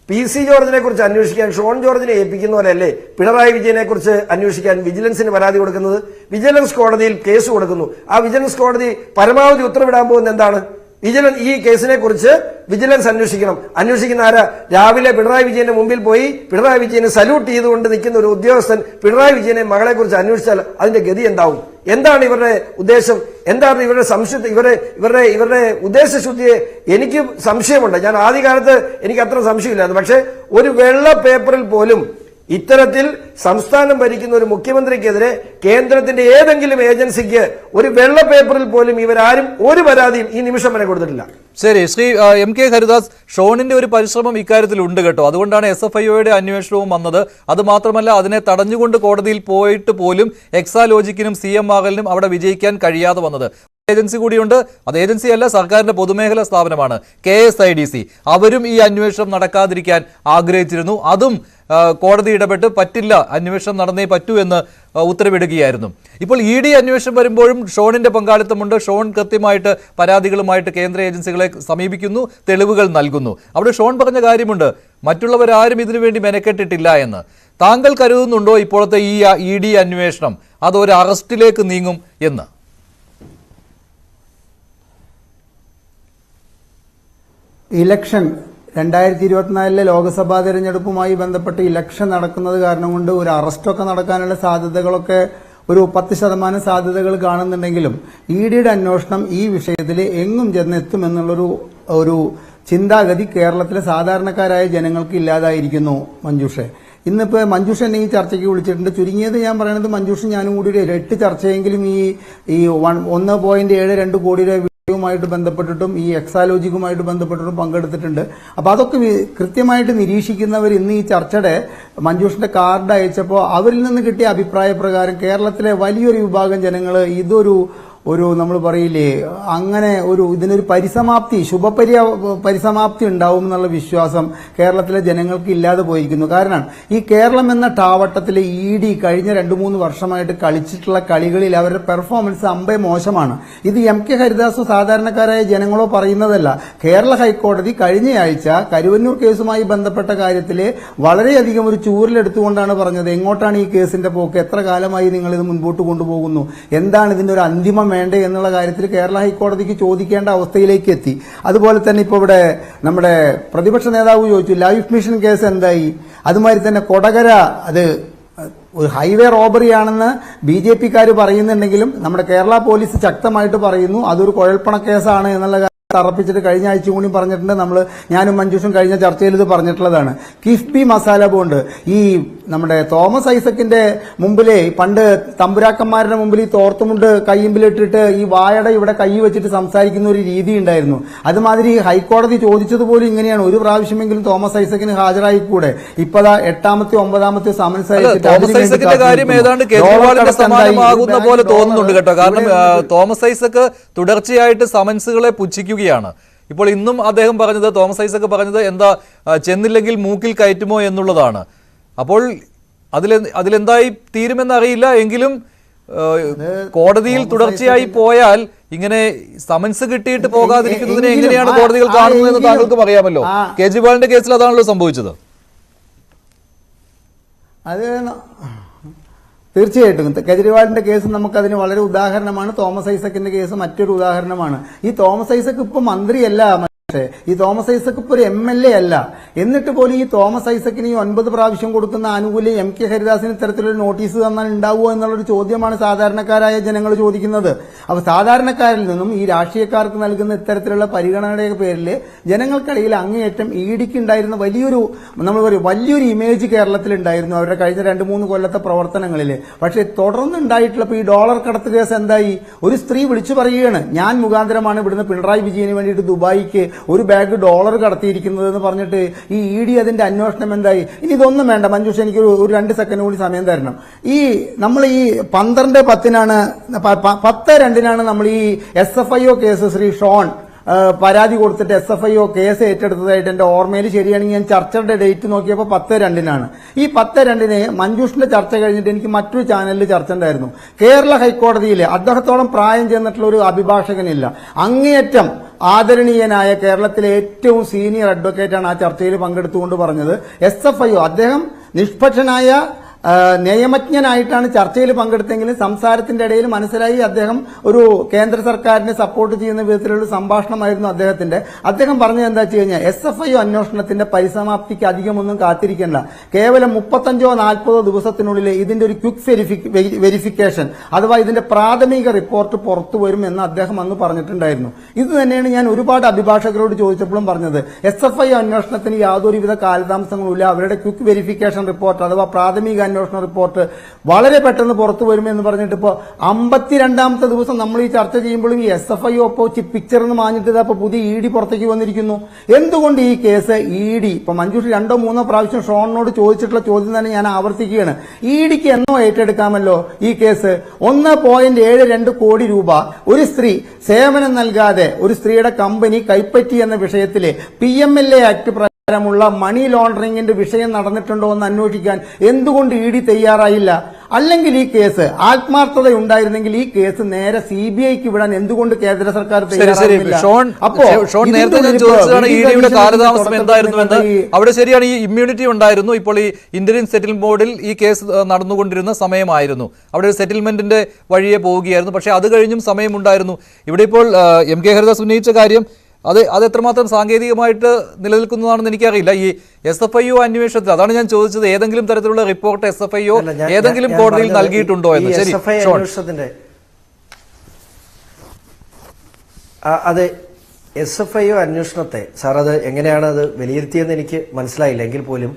പി സി ജോർജിനെ കുറിച്ച് അന്വേഷിക്കാൻ ഷോൺ ജോർജിനെ ഏൽപ്പിക്കുന്ന പോലെയല്ലേ പിണറായി വിജയനെ കുറിച്ച് അന്വേഷിക്കാൻ വിജിലൻസിന് പരാതി കൊടുക്കുന്നത്? വിജിലൻസ് കോടതിയിൽ കേസ് കൊടുക്കുന്നു. ആ വിജിലൻസ് കോടതി പരമാവധി ഉത്തരവിടാൻ പോകുന്നത് എന്താണ്? ഈ കേസിനെ കുറിച്ച് വിജിലൻസ് അന്വേഷിക്കണം. അന്വേഷിക്കുന്ന ആരാ? രാവിലെ പിണറായി വിജയന്റെ മുമ്പിൽ പോയി പിണറായി വിജയനെ സല്യൂട്ട് ചെയ്തുകൊണ്ട് നിൽക്കുന്ന ഒരു ഉദ്യോഗസ്ഥൻ പിണറായി വിജയനെ മകളെ കുറിച്ച് അന്വേഷിച്ചാൽ അതിന്റെ ഗതി എന്താവും? എന്താണ് ഇവരുടെ ഉദ്ദേശം? എന്താണ് ഇവരുടെ സംശയത്തെ ഇവരുടെ ഉദ്ദേശശുദ്ധിയെ എനിക്ക് സംശയമുണ്ട്. ഞാൻ ആദ്യകാലത്ത് എനിക്ക് അത്ര സംശയമില്ലായിരുന്നു. പക്ഷെ ഒരു വെള്ള പേപ്പറിൽ പോലും ഇത്തരത്തിൽ സംസ്ഥാനം ഭരിക്കുന്ന ഒരു മുഖ്യമന്ത്രിക്കെതിരെ കേന്ദ്രത്തിന്റെ ഏതെങ്കിലും ഏജൻസിക്ക് ഒരു വെള്ള പേപ്പറിൽ പോലും ഇവരാരും ഒരു പരാതിയും ഈ നിമിഷം വരെ കൊടുത്തിട്ടില്ല. ശരി, ശ്രീ എം കെ ഹരിദാസ്, ഷോണിന്റെ ഒരു പരിശ്രമം ഇക്കാര്യത്തിൽ ഉണ്ട് കേട്ടോ. അതുകൊണ്ടാണ് SFIOയുടെ അന്വേഷണവും വന്നത്. അത് മാത്രമല്ല, അതിനെ തടഞ്ഞുകൊണ്ട് കോടതിയിൽ പോയിട്ട് പോലും എക്സാലോജിക്കിനും CMRL-നും അവിടെ വിജയിക്കാൻ കഴിയാതെ വന്നത്. ഏജൻസി കൂടിയുണ്ട്. അത് ഏജൻസിയല്ല, സർക്കാരിന്റെ പൊതുമേഖലാ സ്ഥാപനമാണ് KSIDC. അവരും ഈ അന്വേഷണം നടക്കാതിരിക്കാൻ ആഗ്രഹിച്ചിരുന്നു. അതും കോടതി ഇടപെട്ട് പറ്റില്ല, അന്വേഷണം നടന്നേ പറ്റൂ എന്ന് ഉത്തരവിടുകയായിരുന്നു. ഇപ്പോൾ ED അന്വേഷണം വരുമ്പോഴും ഷോണിന്റെ പങ്കാളിത്തമുണ്ട്. ഷോൺ കൃത്യമായിട്ട് പരാതികളുമായിട്ട് കേന്ദ്ര ഏജൻസികളെ സമീപിക്കുന്നു, തെളിവുകൾ നൽകുന്നു. അവിടെ ഷോൺ പറഞ്ഞ കാര്യമുണ്ട്, മറ്റുള്ളവരാരും ഇതിനു വേണ്ടി മെനക്കെട്ടിട്ടില്ല എന്ന്. താങ്കൾ കരുതുന്നുണ്ടോ ഇപ്പോഴത്തെ ഈ ED അന്വേഷണം അതൊരു അറസ്റ്റിലേക്ക് നീങ്ങും എന്ന്? ഇലക്ഷൻ 2024 ലോക്സഭാ തെരഞ്ഞെടുപ്പുമായി ബന്ധപ്പെട്ട് ഇലക്ഷൻ നടക്കുന്നത് കാരണം കൊണ്ട് ഒരു അറസ്റ്റൊക്കെ നടക്കാനുള്ള സാധ്യതകളൊക്കെ ഒരു 10% സാധ്യതകൾ കാണുന്നുണ്ടെങ്കിലും EDയുടെ അന്വേഷണം ഈ വിഷയത്തിൽ എങ്ങും ചെന്നെത്തുമെന്നുള്ളൊരു ചിന്താഗതി കേരളത്തിലെ സാധാരണക്കാരായ ജനങ്ങൾക്ക് ഇല്ലാതായിരിക്കുന്നു. മഞ്ജുഷെ, ഇന്നിപ്പോ മഞ്ജുഷ എന്നെ ഈ ചർച്ചയ്ക്ക് വിളിച്ചിട്ടുണ്ട്. ചുരുങ്ങിയത് ഞാൻ പറയുന്നത് മഞ്ജുഷ ഞാനും കൂടി ഒരു 8 ചർച്ചയെങ്കിലും ഈ 1.72 കോടി രൂപ ുമായിട്ട് ബന്ധപ്പെട്ടിട്ടും ഈ എക്സാലോജിക്കുമായിട്ട് ബന്ധപ്പെട്ടിട്ടും പങ്കെടുത്തിട്ടുണ്ട്. അപ്പൊ അതൊക്കെ കൃത്യമായിട്ട് നിരീക്ഷിക്കുന്നവർ ഇന്ന് ഈ ചർച്ചയുടെ മഞ്ജുഷിന്റെ കാർഡ് അയച്ചപ്പോൾ അവരിൽ നിന്ന് കിട്ടിയ അഭിപ്രായ പ്രകാരം കേരളത്തിലെ വലിയൊരു വിഭാഗം ജനങ്ങൾ ഇതൊരു നമ്മൾ പറയില്ലേ, അങ്ങനെ ഇതിനൊരു പരിസമാപ്തി, പരിസമാപ്തി ഉണ്ടാവും എന്നുള്ള വിശ്വാസം കേരളത്തിലെ ജനങ്ങൾക്ക് ഇല്ലാതെ പോയിരിക്കുന്നു. കാരണം ഈ കേരളം എന്ന ടാവട്ടത്തിലെ ED കഴിഞ്ഞ 2-3 വർഷമായിട്ട് കളിച്ചിട്ടുള്ള കളികളിൽ അവരുടെ പെർഫോമൻസ് അമ്പേ മോശമാണ്. ഇത് MK ഹരിദാസോ സാധാരണക്കാരായ ജനങ്ങളോ പറയുന്നതല്ല. കേരള ഹൈക്കോടതി കഴിഞ്ഞയാഴ്ച കരുവന്നൂർ കേസുമായി ബന്ധപ്പെട്ട കാര്യത്തിൽ വളരെയധികം ഒരു ചൂരിലെടുത്തുകൊണ്ടാണ് പറഞ്ഞത്, എങ്ങോട്ടാണ് ഈ കേസിന്റെ പോക്ക്, എത്ര കാലമായി നിങ്ങൾ ഇത് മുൻപോട്ട് കൊണ്ടുപോകുന്നു, എന്താണ് ഇതിന്റെ ഒരു അന്തിമം വേണ്ടേ എന്നുള്ള കാര്യത്തിൽ കേരള ഹൈക്കോടതിക്ക് ചോദിക്കേണ്ട അവസ്ഥയിലേക്ക് എത്തി. അതുപോലെ തന്നെ ഇപ്പോൾ ഇവിടെ നമ്മുടെ പ്രതിപക്ഷ നേതാവ് ചോദിച്ചു ലൈഫ് മിഷൻ കേസ് എന്തായി. അതുമാതിരി തന്നെ കൊടകര അത് ഒരു ഹൈവേ റോബറിയാണെന്ന് BJP-ക്കാർ പറയുന്നുണ്ടെങ്കിലും നമ്മുടെ കേരള പോലീസ് ശക്തമായിട്ട് പറയുന്നു അതൊരു കുഴൽപ്പണ കേസാണ് എന്നുള്ള തറപ്പിച്ചിട്ട് കഴിഞ്ഞ ആഴ്ച കൂടി പറഞ്ഞിട്ടുണ്ട്. ഞാനും മഞ്ജുഷും കഴിഞ്ഞ ചർച്ചയിൽ ഇത് പറഞ്ഞിട്ടുള്ളതാണ്. കിഫ്ബി മസാല ബോണ്ട് ഈ നമ്മുടെ തോമസ് ഐസക്കിന്റെ മുമ്പിലെ പണ്ട് തമ്പുരാക്കന്മാരുടെ മുമ്പിൽ ഈ തോർത്തുമുണ്ട് കയ്യിമ്പിലിട്ടിട്ട് ഈ വായട ഇവിടെ കൈ വെച്ചിട്ട് സംസാരിക്കുന്ന ഒരു രീതി ഉണ്ടായിരുന്നു. അതുമാതിരി ഹൈക്കോടതി ചോദിച്ചതുപോലും ഇങ്ങനെയാണ്, ഒരു പ്രാവശ്യമെങ്കിലും തോമസ് ഐസക്കിന് ഹാജരായിക്കൂടെ. ഇപ്പതാ 8ാമത്തെ 9ാമത്തെ സമൻസ് തോമസ് ഐസക്കിന്റെ കാര്യം ഏതാണ്ട് കേജ്രിവാളിന്റെ സമാനമാകുന്ന പോലെ തോന്നുന്നുണ്ട് കേട്ടോ. കാരണം തോമസ് ഐസക്ക് തുടർച്ചയായിട്ട് സമൻസുകളെ പുച്ഛിക്കുകയാണ്. ഇപ്പോൾ ഇന്നും അദ്ദേഹം പറഞ്ഞത്, തോമസ് ഐസക്ക് പറഞ്ഞത് എന്താ, ചെന്നില്ലെങ്കിൽ മൂക്കിൽ കയറ്റുമോ എന്നുള്ളതാണ്. അപ്പോൾ അതിലെന്തായി തീരുമെന്നറിയില്ല. എങ്കിലും കോടതിയിൽ തുടർച്ചയായി പോയാൽ ഇങ്ങനെ സമൻസ് കിട്ടിയിട്ട് പോകാതിരിക്കുന്നതിനെ എങ്ങനെയാണ് കോടതികൾ കാണുന്നതെന്ന് താങ്കൾക്കും അറിയാമല്ലോ. കേജ്രിവാളിന്റെ കേസിൽ അതാണല്ലോ സംഭവിച്ചത്. അത് തീർച്ചയായിട്ടും കേജ്രിവാളിന്റെ കേസ് നമുക്കതിന് വളരെ ഉദാഹരണമാണ്. തോമസ് ഐസക്കിന്റെ കേസ് മറ്റൊരു ഉദാഹരണമാണ്. ഈ തോമസ് ഐസക്ക് ഇപ്പൊ മന്ത്രിയല്ല. ഈ തോമസ് ഐസക് ഇപ്പോൾ ഒരു MLA അല്ല. എന്നിട്ട് പോലും ഈ തോമസ് ഐസക്കിന് ഈ 9 പ്രാവശ്യം കൊടുക്കുന്ന ആനുകൂല്യം MK ഹരിദാസിന് ഇത്തരത്തിലൊരു നോട്ടീസ് തന്നാൽ ഉണ്ടാവുമോ എന്നുള്ളൊരു ചോദ്യമാണ് സാധാരണക്കാരായ ജനങ്ങൾ ചോദിക്കുന്നത്. അപ്പോൾ സാധാരണക്കാരിൽ നിന്നും ഈ രാഷ്ട്രീയക്കാർക്ക് നൽകുന്ന ഇത്തരത്തിലുള്ള പരിഗണനയുടെ പേരിൽ ജനങ്ങൾക്കിടയിൽ അങ്ങേയറ്റം ഇഡിക്ക് ഉണ്ടായിരുന്ന വലിയൊരു ഇമേജ് കേരളത്തിൽ ഉണ്ടായിരുന്നു അവരുടെ കഴിഞ്ഞ 2-3 കൊല്ലത്തെ പ്രവർത്തനങ്ങളിൽ. പക്ഷേ തുടർന്നുണ്ടായിട്ടുള്ള ഈ ഡോളർ കടത്ത് കേസ് എന്തായി? ഒരു സ്ത്രീ വിളിച്ചു പറയുകയാണ്, ഞാൻ മുഖാന്തരമാണ് ഇവിടുന്ന് പിണറായി വിജയന് വേണ്ടിയിട്ട് ദുബായിക്ക് ഒരു ബാഗ് ഡോളർ കടത്തിയിരിക്കുന്നത് എന്ന് പറഞ്ഞിട്ട് ഈ ഇഡി അതിന്റെ അന്വേഷണം എന്തായി? ഇനി ഇതൊന്നും വേണ്ട മഞ്ജുഷ, എനിക്ക് ഒരു 2 സെക്കൻഡ് കൂടി സമയം തരണം. നമ്മൾ ഈ 10/2 നമ്മൾ ഈ SFIO കേസ് ശ്രീ ഷോൺ പരാതി കൊടുത്തിട്ട് SFIO കേസ് ഏറ്റെടുത്തതായിട്ട് എന്റെ ഓർമ്മയിൽ ശരിയാണെങ്കിൽ ഞാൻ ചർച്ചയുടെ ഡേറ്റ് നോക്കിയപ്പോൾ 10/2 ഈ 10/2 മഞ്ജുഷിന്റെ ചർച്ച കഴിഞ്ഞിട്ട് എനിക്ക് മറ്റൊരു ചാനലിൽ ചർച്ച ഉണ്ടായിരുന്നു. കേരള ഹൈക്കോടതിയിൽ അദ്ദേഹത്തോളം പ്രായം ചെന്നിട്ടുള്ള ഒരു അഭിഭാഷകനില്ല. അങ്ങേയറ്റം ആദരണീയനായ കേരളത്തിലെ ഏറ്റവും സീനിയർ അഡ്വക്കേറ്റാണ് ആ ചർച്ചയിൽ പങ്കെടുത്തുകൊണ്ട് പറഞ്ഞത് SFIO അദ്ദേഹം നിഷ്പക്ഷനായ നിയമജ്ഞനായിട്ടാണ് ചർച്ചയിൽ പങ്കെടുത്തെങ്കിലും സംസാരത്തിന്റെ ഇടയിൽ മനസ്സിലായി അദ്ദേഹം ഒരു കേന്ദ്ര സർക്കാരിനെ സപ്പോർട്ട് ചെയ്യുന്ന വിധത്തിലുള്ള സംഭാഷണമായിരുന്നു അദ്ദേഹത്തിന്റെ. അദ്ദേഹം പറഞ്ഞത് എന്താ വെച്ച് കഴിഞ്ഞാൽ SFIO അന്വേഷണത്തിന്റെ പരിസമാപ്തിക്ക് അധികമൊന്നും കാത്തിരിക്കണ്ട, കേവലം 35-40 ദിവസത്തിനുള്ളിൽ ഇതിന്റെ ഒരു ക്വിക്ക് വെരിഫിക്കേഷൻ അഥവാ ഇതിന്റെ പ്രാഥമിക റിപ്പോർട്ട് പുറത്തു വരുമെന്ന് അദ്ദേഹം അന്ന് പറഞ്ഞിട്ടുണ്ടായിരുന്നു. ഇത് തന്നെയാണ് ഞാൻ ഒരുപാട് അഭിഭാഷകരോട് ചോദിച്ചപ്പോഴും പറഞ്ഞത്. SFIO അന്വേഷണത്തിന് യാതൊരുവിധ കാലതാമസങ്ങളുമില്ല. അവരുടെ ക്വിക്ക് വെരിഫിക്കേഷൻ റിപ്പോർട്ട് അഥവാ പ്രാഥമിക അന്വേഷണ റിപ്പോർട്ട് വളരെ പെട്ടെന്ന് പുറത്തു വരുമെന്ന് പറഞ്ഞിട്ട് ഇപ്പോൾ 52ാമത്തെ ദിവസം നമ്മൾ ഈ ചർച്ച ചെയ്യുമ്പോഴും ഈ SFIO പിക്ചർ എന്ന് മാഞ്ഞിട്ട് ഇപ്പൊ പുതിയ ED പുറത്തേക്ക് വന്നിരിക്കുന്നു. എന്തുകൊണ്ട് ഈ കേസ് ED ഇപ്പൊ മഞ്ജുഷ് 2-3 പ്രാവശ്യം ഷോണിനോട് ചോദിച്ചിട്ടുള്ള ചോദ്യം തന്നെ ഞാൻ ആവർത്തിക്കുകയാണ്. EDക്ക് എന്നോ ഏറ്റെടുക്കാമല്ലോ ഈ കേസ്. 1.72 കോടി രൂപ ഒരു സ്ത്രീ സേവനം നൽകാതെ ഒരു സ്ത്രീയുടെ കമ്പനി കൈപ്പറ്റി എന്ന വിഷയത്തില് PMLA ആക്ട് മുള്ള മണി ലോണ്ടറിംഗിന്റെ വിഷയം നടന്നിട്ടുണ്ടോ എന്ന് അന്വേഷിക്കാൻ എന്തുകൊണ്ട് ED തയ്യാറായില്ല? അല്ലെങ്കിൽ ഈ കേസ് ആത്മാർത്ഥത ഉണ്ടായിരുന്നെങ്കിൽ ഈ കേസ് നേരെ CBIക്ക് വിടാൻ എന്തുകൊണ്ട് കേന്ദ്ര സർക്കാർ തയ്യാറായില്ല? ഷോൺ നേരത്തെ ഞാൻ ചോദിച്ചതാണ് EDയുടെ കാലതാമസം എന്തായിരുന്നുവെന്ന്. അവിടെ ശരിയാണ്, ഈ ഇമ്മ്യൂണിറ്റി ഉണ്ടായിരുന്നു. ഇപ്പോൾ ഈ ഇന്ത്യൻ സെറ്റിൽമെന്റ് ബോർഡിൽ ഈ കേസ് നടന്നുകൊണ്ടിരുന്ന സമയമായിരുന്നു. അവിടെ ഒരു സെറ്റിൽമെന്റിന്റെ വഴിയെ പോവുകയായിരുന്നു. പക്ഷേ അത് കഴിഞ്ഞും സമയമുണ്ടായിരുന്നു. ഇവിടെ ഇപ്പോൾ MK ഹരിദാസ് ഉന്നയിച്ച കാര്യം അത് എത്രമാത്രം സാങ്കേതികമായിട്ട് നിലനിൽക്കുന്നതാണെന്ന് എനിക്കറിയില്ല. ഈ SFIO അന്വേഷണത്തിൽ അതാണ് ഞാൻ ചോദിച്ചത്, ഏതെങ്കിലും തരത്തിലുള്ള റിപ്പോർട്ട് SFIO ഏതെങ്കിലും കോടതിയിൽ നൽകിയിട്ടുണ്ടോ എന്ന്. ശരി, അതെ, SFIO അന്വേഷണത്തെ സാർ അത് എങ്ങനെയാണ് അത് വിലയിരുത്തിയെന്ന് എനിക്ക് മനസ്സിലായില്ല. എങ്കിൽ പോലും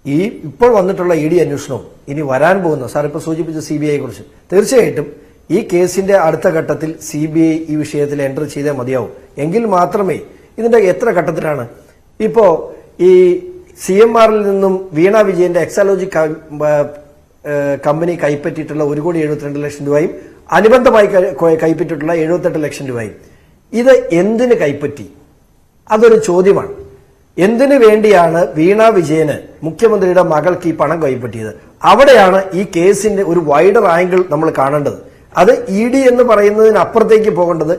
ഈ ഇപ്പോൾ വന്നിട്ടുള്ള ED അന്വേഷണവും ഇനി വരാൻ പോകുന്ന സാർ ഇപ്പോൾ സൂചിപ്പിച്ച CBIയെ കുറിച്ച് തീർച്ചയായിട്ടും ഈ കേസിന്റെ അടുത്ത ഘട്ടത്തിൽ CBI ഈ വിഷയത്തിൽ എൻറ്റർ ചെയ്തേ മതിയാവും. എങ്കിൽ മാത്രമേ ഇതിന്റെ എത്ര ഘട്ടത്തിലാണ് ഇപ്പോ ഈ CMRൽ നിന്നും വീണ വിജയന്റെ എക്സാലോജി കമ്പനി കൈപ്പറ്റിയിട്ടുള്ള 1,72 ലക്ഷം രൂപയും അനുബന്ധമായി കൈപ്പറ്റിയിട്ടുള്ള 78 ലക്ഷം രൂപയും ഇത് എന്തിന് കൈപ്പറ്റി? അതൊരു ചോദ്യമാണ്. എന്തിനു വേണ്ടിയാണ് വീണ വിജയന് മുഖ്യമന്ത്രിയുടെ മകൾക്ക് ഈ പണം കൈപ്പറ്റിയത്? അവിടെയാണ് ഈ കേസിന്റെ ഒരു വൈഡർ ആംഗിൾ നമ്മൾ കാണേണ്ടത്. അത് ED എന്ന് പറയുന്നതിനപ്പുറത്തേക്ക് പോകേണ്ടത്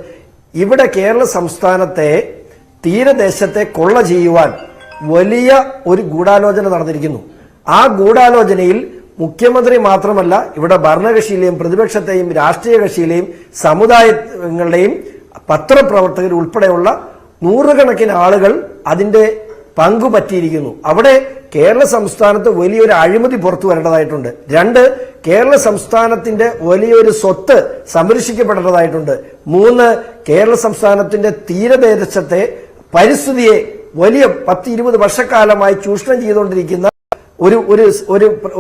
ഇവിടെ കേരള സംസ്ഥാനത്തെ തീരദേശത്തെ കൊള്ള ചെയ്യുവാൻ വലിയ ഒരു ഗൂഢാലോചന നടന്നിരിക്കുന്നു. ആ ഗൂഢാലോചനയിൽ മുഖ്യമന്ത്രി മാത്രമല്ല, ഇവിടെ ഭരണകക്ഷിയിലെയും പ്രതിപക്ഷത്തെയും രാഷ്ട്രീയ കക്ഷിയിലെയും സമുദായങ്ങളുടെയും പത്രപ്രവർത്തകർ ഉൾപ്പെടെയുള്ള നൂറുകണക്കിന് ആളുകൾ അതിന്റെ പങ്കുപറ്റിയിരിക്കുന്നു. അവിടെ കേരള സംസ്ഥാനത്ത് വലിയൊരു അഴിമതി പുറത്തു വരേണ്ടതായിട്ടുണ്ട്. 2, കേരള സംസ്ഥാനത്തിന്റെ വലിയൊരു സ്വത്ത് സംരക്ഷിക്കപ്പെടേണ്ടതായിട്ടുണ്ട്. 3, കേരള സംസ്ഥാനത്തിന്റെ തീരദേശത്തെ പരിസ്ഥിതിയെ വലിയ 10-20 വർഷക്കാലമായി ചൂഷണം ചെയ്തുകൊണ്ടിരിക്കുന്ന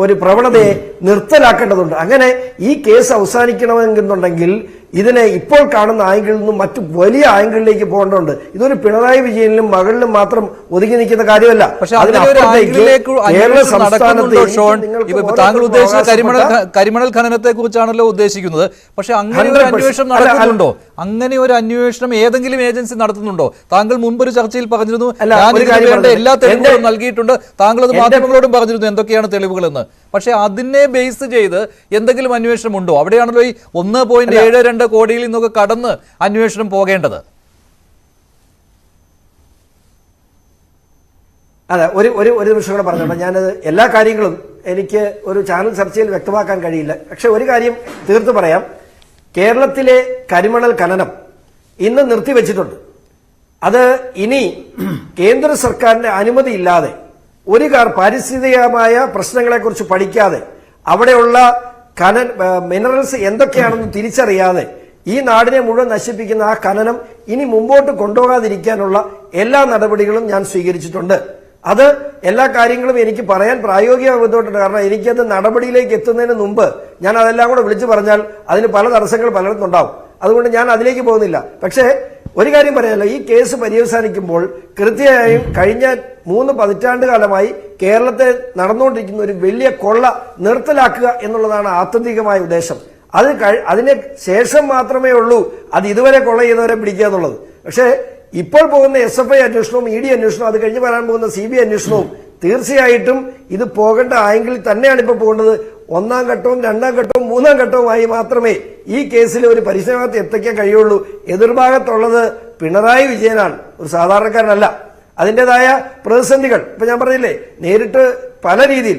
ഒരു പ്രവണതയെ നിർത്തലാക്കേണ്ടതുണ്ട്. അങ്ങനെ ഈ കേസ് അവസാനിക്കണമെന്നുണ്ടെങ്കിൽ ഇതിനെ ഇപ്പോൾ കാണുന്ന ആംഗിളിൽ നിന്നും മറ്റു വലിയ ആംഗിളിലേക്ക് പോകേണ്ടതുണ്ട്. ഇതൊരു പിണറായി വിജയനിലും മകളിലും മാത്രം ഒതുങ്ങി നിൽക്കുന്ന കാര്യമല്ല. താങ്കൾ ഉദ്ദേശിച്ച കരിമണൽ ഖനനത്തെ കുറിച്ചാണല്ലോ ഉദ്ദേശിക്കുന്നത്. പക്ഷെ അങ്ങനെ ഒരു അന്വേഷണം നടക്കുന്നുണ്ടോ? അങ്ങനെ ഒരു അന്വേഷണം ഏതെങ്കിലും ഏജൻസി നടത്തുന്നുണ്ടോ? താങ്കൾ മുൻപൊരു ചർച്ചയിൽ പറഞ്ഞിരുന്നു വേണ്ട എല്ലാ തെളിവുകളും നൽകിയിട്ടുണ്ട്. താങ്കൾ അത് മാധ്യമങ്ങളോടും പറഞ്ഞിരുന്നു എന്തൊക്കെയാണ് തെളിവുകളെന്ന്. പക്ഷെ അതിനെ ബേസ് ചെയ്ത് എന്തെങ്കിലും അന്വേഷണം ഉണ്ടോ? അവിടെയാണല്ലോ ഈ 1.72 കോടിയിൽ നിന്നൊക്കെ കടന്ന് അന്വേഷണം പോകേണ്ടത്. അതെ, ഒരു നിമിഷം കൂടെ പറഞ്ഞോട്ടെ. ഞാനത് എല്ലാ കാര്യങ്ങളും എനിക്ക് ഒരു ചാനൽ ചർച്ചയിൽ വ്യക്തമാക്കാൻ കഴിയില്ല. പക്ഷെ ഒരു കാര്യം തീർത്തു പറയാം. കേരളത്തിലെ കരിമണൽ ഖനനം ഇന്ന് നിർത്തിവെച്ചിട്ടുണ്ട്. അത് ഇനി കേന്ദ്ര സർക്കാരിന്റെ അനുമതി ഇല്ലാതെ ഒരു പാരിസ്ഥിതികമായ പ്രശ്നങ്ങളെക്കുറിച്ച് പഠിക്കാതെ അവിടെയുള്ള മിനറൽസ് എന്തൊക്കെയാണെന്ന് തിരിച്ചറിയാതെ ഈ നാടിനെ മുഴുവൻ നശിപ്പിക്കുന്ന ആ ഖനനം ഇനി മുമ്പോട്ട് കൊണ്ടുപോകാതിരിക്കാനുള്ള എല്ലാ നടപടികളും ഞാൻ സ്വീകരിച്ചിട്ടുണ്ട്. അത് എല്ലാ കാര്യങ്ങളും എനിക്ക് പറയാൻ പ്രായോഗിക ബുദ്ധിമുട്ടുണ്ട്. കാരണം എനിക്കത് നടപടിയിലേക്ക് എത്തുന്നതിന് മുമ്പ് ഞാൻ അതെല്ലാം കൂടെ വിളിച്ചു പറഞ്ഞാൽ അതിന് പല തടസ്സങ്ങൾ പലയിടത്തുണ്ടാവും. അതുകൊണ്ട് ഞാൻ അതിലേക്ക് പോകുന്നില്ല. പക്ഷേ ഒരു കാര്യം പറയാമല്ലോ, ഈ കേസ് പര്യവസാനിക്കുമ്പോൾ കൃത്യമായും കഴിഞ്ഞ 3 പതിറ്റാണ്ട് കാലമായി കേരളത്തെ നടന്നുകൊണ്ടിരിക്കുന്ന ഒരു വലിയ കൊള്ള നിർത്തലാക്കുക എന്നുള്ളതാണ് ആത്യന്തികമായ ഉദ്ദേശം. അതിന് ശേഷം മാത്രമേ ഉള്ളൂ അത് ഇതുവരെ കൊള്ള ചെയ്തവരെ പിടിക്കുക എന്നുള്ളത്. പക്ഷേ ഇപ്പോൾ പോകുന്ന SFI അന്വേഷണവും ED അന്വേഷണവും അത് കഴിഞ്ഞ് വരാൻ പോകുന്ന CBI അന്വേഷണവും തീർച്ചയായിട്ടും ഇത് പോകേണ്ട ആയെങ്കിൽ തന്നെയാണ് ഇപ്പോൾ പോകേണ്ടത്. 1ാം ഘട്ടവും 2ാം ഘട്ടവും 3ാം ഘട്ടവുമായി മാത്രമേ ഈ കേസിൽ ഒരു പരിശോധനത്ത് എത്തിക്കാൻ കഴിയുള്ളൂ. എതിർഭാഗത്തുള്ളത് പിണറായി വിജയനാണ്, ഒരു സാധാരണക്കാരനല്ല. അതിൻ്റെതായ പ്രതിസന്ധികൾ ഇപ്പൊ ഞാൻ പറഞ്ഞില്ലേ, നേരിട്ട് പല രീതിയിൽ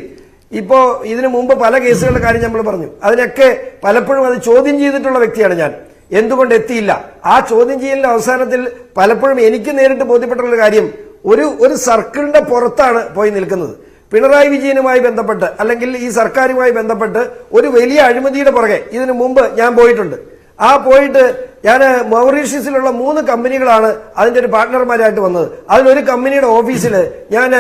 ഇപ്പോ ഇതിനു മുമ്പ് പല കേസുകളുടെ കാര്യം നമ്മൾ പറഞ്ഞു. അതിനൊക്കെ പലപ്പോഴും അത് ചോദ്യം ചെയ്തിട്ടുള്ള വ്യക്തിയാണ് ഞാൻ. എന്തുകൊണ്ട് എത്തിയില്ല? ആ ചോദ്യം ചെയ്യലിന്റെ അവസാനത്തിൽ പലപ്പോഴും എനിക്ക് നേരിട്ട് ബോധ്യപ്പെട്ടുള്ള കാര്യം ഒരു സർക്കിളിന്റെ പുറത്താണ് പോയി നിൽക്കുന്നത്. പിണറായി വിജയനുമായി ബന്ധപ്പെട്ട് അല്ലെങ്കിൽ ഈ സർക്കാരുമായി ബന്ധപ്പെട്ട് ഒരു വലിയ അഴിമതിയുടെ പുറകെ ഇതിനു മുമ്പ് ഞാൻ പോയിട്ടുണ്ട്. പോയിട്ട് ഞാൻ മൗറീഷ്യസിലുള്ള 3 കമ്പനികളാണ് അതിന്റെ ഒരു പാർട്ട്ണർമാരായിട്ട് വന്നത്. അതിലൊരു കമ്പനിയുടെ ഓഫീസിൽ ഞാൻ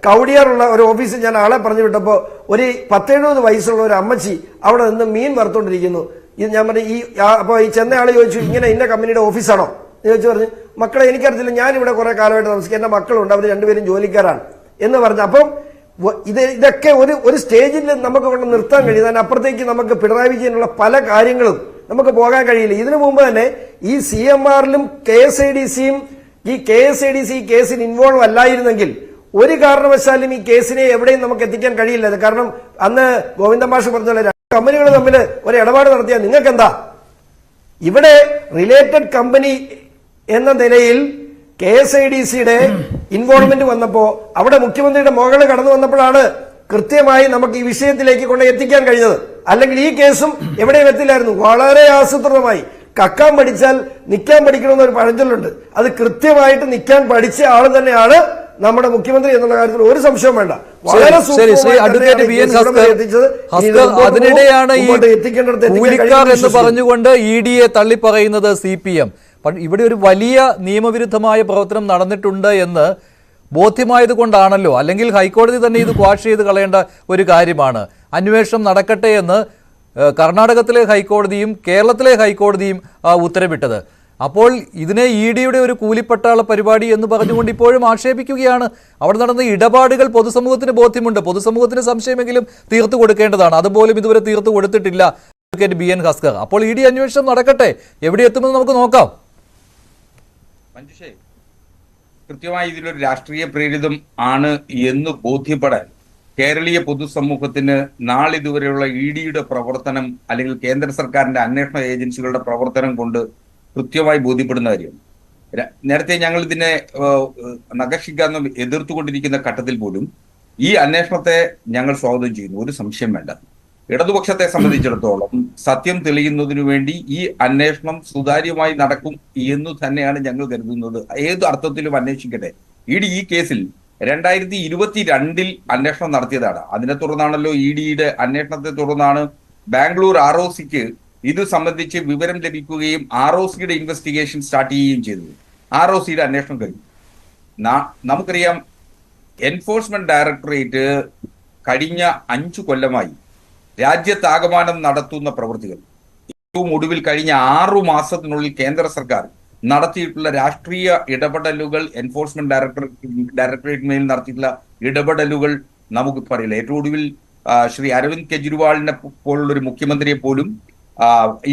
കൗടിയാറുള്ള ഒരു ഓഫീസിൽ ഞാൻ ആളെ പറഞ്ഞു വിട്ടപ്പോ ഒരു 10-70 വയസ്സുള്ള ഒരു അമ്മച്ചി അവിടെ നിന്ന് മീൻ വറുത്തോണ്ടിരിക്കുന്നു. ഇത് ഞാൻ പറഞ്ഞു അപ്പൊ ഈ ചെന്ന ആള് ചോദിച്ചു, ഇങ്ങനെ ഇന്ന കമ്പനിയുടെ ഓഫീസാണോ ചോദിച്ചു. പറഞ്ഞു, മക്കളെ എനിക്കറിയത്തില്ല, ഞാൻ ഇവിടെ കുറെ കാലമായിട്ട് താമസിക്കും, എന്റെ മക്കളുണ്ട്, അവർ രണ്ടുപേരും ജോലിക്കാരാണ് എന്ന് പറഞ്ഞു. അപ്പം ഇതൊക്കെ ഒരു സ്റ്റേജിൽ നമുക്ക് കൊണ്ട് നിർത്താൻ കഴിയും. അതിനപ്പുറത്തേക്ക് നമുക്ക് പിണറായി വിജയനുള്ള പല കാര്യങ്ങളും നമുക്ക് പോകാൻ കഴിയില്ല. ഇതിനു മുമ്പ് തന്നെ ഈ CMRലും KSIDCയും ഈ കേസിൽ ഇൻവോൾവ് അല്ലായിരുന്നെങ്കിൽ ഒരു കാരണവശാലും ഈ കേസിനെ എവിടെയും നമുക്ക് എത്തിക്കാൻ കഴിയില്ല. കാരണം അന്ന് ഗോവിന്ദൻ മാഷ് പറഞ്ഞ കമ്പനികൾ തമ്മിൽ ഒരു ഇടപാട് നടത്തിയാൽ നിങ്ങൾക്ക് എന്താ? ഇവിടെ റിലേറ്റഡ് കമ്പനി എന്ന നിലയിൽ KSIDCയുടെ ഇൻവോൾവ്മെന്റ് വന്നപ്പോ അവിടെ മുഖ്യമന്ത്രിയുടെ മകൾ കടന്നു വന്നപ്പോഴാണ് കൃത്യമായി നമുക്ക് ഈ വിഷയത്തിലേക്ക് കൊണ്ട് എത്തിക്കാൻ കഴിഞ്ഞത്. അല്ലെങ്കിൽ ഈ കേസും എവിടെയും എത്തില്ലായിരുന്നു. വളരെ ആസൂത്രിതമായി കക്കാൻ പഠിച്ചാൽ നിൽക്കാൻ പഠിക്കണമെന്ന് ഒരു പഴഞ്ചൊല്ലുണ്ട്. അത് കൃത്യമായിട്ട് നിൽക്കാൻ പഠിച്ച ആള് തന്നെയാണ് നമ്മുടെ മുഖ്യമന്ത്രി എന്നുള്ള കാര്യത്തിൽ ഒരു സംശയവും വേണ്ട. വളരെ അതിനിടെയാണ് ഈ കൂലിക്കാർ എന്ന് പറഞ്ഞുകൊണ്ട് EDയെ തള്ളിപ്പറയുന്നത് CPM. ഇവിടെ ഒരു വലിയ നിയമവിരുദ്ധമായ പ്രവർത്തനം നടന്നിട്ടുണ്ട് എന്ന് ബോധ്യമായത് കൊണ്ടാണല്ലോ, അല്ലെങ്കിൽ ഹൈക്കോടതി തന്നെ ഇത് ക്വാഷ് ചെയ്ത് കളയേണ്ട ഒരു കാര്യമാണ്. അന്വേഷണം നടക്കട്ടെ എന്ന് കർണാടകത്തിലെ ഹൈക്കോടതിയും കേരളത്തിലെ ഹൈക്കോടതിയും ഉത്തരവിട്ടത്. അപ്പോൾ ഇതിനെ EDയുടെ ഒരു കൂലിപ്പട്ടാള പരിപാടി എന്ന് പറഞ്ഞുകൊണ്ട് ഇപ്പോഴും ആക്ഷേപിക്കുകയാണ്. അവിടെ നടന്ന ഇടപാടുകൾ പൊതുസമൂഹത്തിന് ബോധ്യമുണ്ട്. പൊതുസമൂഹത്തിന് സംശയമെങ്കിലും തീർത്തു കൊടുക്കേണ്ടതാണ്. അതുപോലും ഇതുവരെ തീർത്തു കൊടുത്തിട്ടില്ല BN ഹസ്കർ. അപ്പോൾ ED അന്വേഷണം നടക്കട്ടെ, എവിടെ എത്തുമെന്ന് നമുക്ക് നോക്കാം. മഞ്ജുഷേ, കൃത്യമായി ഇതിലൊരു രാഷ്ട്രീയ പ്രേരിതം ആണ് എന്ന് ബോധ്യപ്പെടാൻ കേരളീയ പൊതുസമൂഹത്തിന് നാളിതുവരെയുള്ള EDയുടെ പ്രവർത്തനം അല്ലെങ്കിൽ കേന്ദ്ര സർക്കാരിന്റെ അന്വേഷണ ഏജൻസികളുടെ പ്രവർത്തനം കൊണ്ട് കൃത്യമായി ബോധ്യപ്പെടുന്ന കാര്യമാണ്. നേരത്തെ ഞങ്ങൾ ഇതിനെ നഖശിക്കാന്ന് എതിർത്തുകൊണ്ടിരിക്കുന്ന ഘട്ടത്തിൽ പോലും ഈ അന്വേഷണത്തെ ഞങ്ങൾ സ്വാഗതം ചെയ്യുന്നു, ഒരു സംശയം വേണ്ട. ഇടതുപക്ഷത്തെ സംബന്ധിച്ചിടത്തോളം സത്യം തെളിയുന്നതിനു വേണ്ടി ഈ അന്വേഷണം സുതാര്യമായി നടക്കും എന്ന് തന്നെയാണ് ഞങ്ങൾ കരുതുന്നത്. ഏത് അർത്ഥത്തിലും അന്വേഷിക്കട്ടെ. ED ഈ കേസിൽ 2022 അന്വേഷണം നടത്തിയതാണ്. അതിനെ തുടർന്നാണല്ലോ EDയുടെ അന്വേഷണത്തെ തുടർന്നാണ് ബാംഗ്ലൂർ ROCക്ക് ഇത് സംബന്ധിച്ച് വിവരം ലഭിക്കുകയും ROCയുടെ ഇൻവെസ്റ്റിഗേഷൻ സ്റ്റാർട്ട് ചെയ്യുകയും ചെയ്തത്. ROCയുടെ അന്വേഷണം കഴിഞ്ഞു. നമുക്കറിയാം, എൻഫോഴ്സ്മെന്റ് ഡയറക്ടറേറ്റ് കഴിഞ്ഞ 5 കൊല്ലമായി രാജ്യത്താകമാനം നടത്തുന്ന പ്രവൃത്തികൾ, ഏറ്റവും ഒടുവിൽ കഴിഞ്ഞ 6 മാസത്തിനുള്ളിൽ കേന്ദ്ര സർക്കാർ നടത്തിയിട്ടുള്ള രാഷ്ട്രീയ ഇടപെടലുകൾ, എൻഫോഴ്സ്മെന്റ് ഡയറക്ടറേറ്റിന്മേൽ നടത്തിയിട്ടുള്ള ഇടപെടലുകൾ നമുക്ക് പറയില്ല. ഏറ്റവും ഒടുവിൽ ശ്രീ അരവിന്ദ് കെജ്രിവാളിനെ പോലുള്ള ഒരു മുഖ്യമന്ത്രിയെ പോലും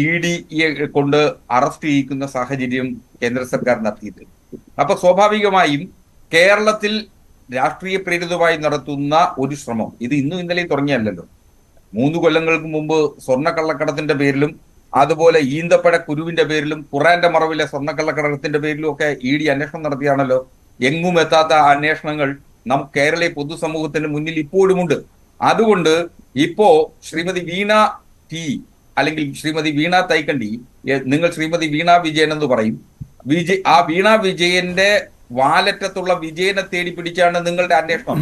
EDയെ കൊണ്ട് അറസ്റ്റ് ചെയ്യിക്കുന്ന സാഹചര്യം കേന്ദ്ര സർക്കാർ നടത്തിയിട്ടുണ്ട്. അപ്പൊ സ്വാഭാവികമായും കേരളത്തിൽ രാഷ്ട്രീയ പ്രേരിതമായി നടത്തുന്ന ഒരു ശ്രമം ഇത് ഇന്നും ഇന്നലെയും തുടങ്ങിയല്ലോ. 3 കൊല്ലങ്ങൾക്ക് മുമ്പ് സ്വർണ്ണക്കള്ളക്കടത്തിന്റെ പേരിലും അതുപോലെ ഈന്തപ്പഴ കുരുവിന്റെ പേരിലും ഖുറാന്റെ മറവിലെ സ്വർണ്ണക്കള്ളക്കടത്തിന്റെ പേരിലും ഒക്കെ ED അന്വേഷണം നടത്തിയാണല്ലോ. എങ്ങും എത്താത്ത അന്വേഷണങ്ങൾ നമുക്ക് കേരളീയ പൊതുസമൂഹത്തിന് മുന്നിൽ ഇപ്പോഴുമുണ്ട്. അതുകൊണ്ട് ഇപ്പോ ശ്രീമതി വീണ T അല്ലെങ്കിൽ ശ്രീമതി വീണ തൈക്കണ്ടി, നിങ്ങൾ ശ്രീമതി വീണ വിജയൻ എന്ന് പറയും, ആ വീണ വിജയന്റെ വാലറ്റത്തുള്ള വിജയനെ തേടി പിടിച്ചാണ് നിങ്ങളുടെ അന്വേഷണം.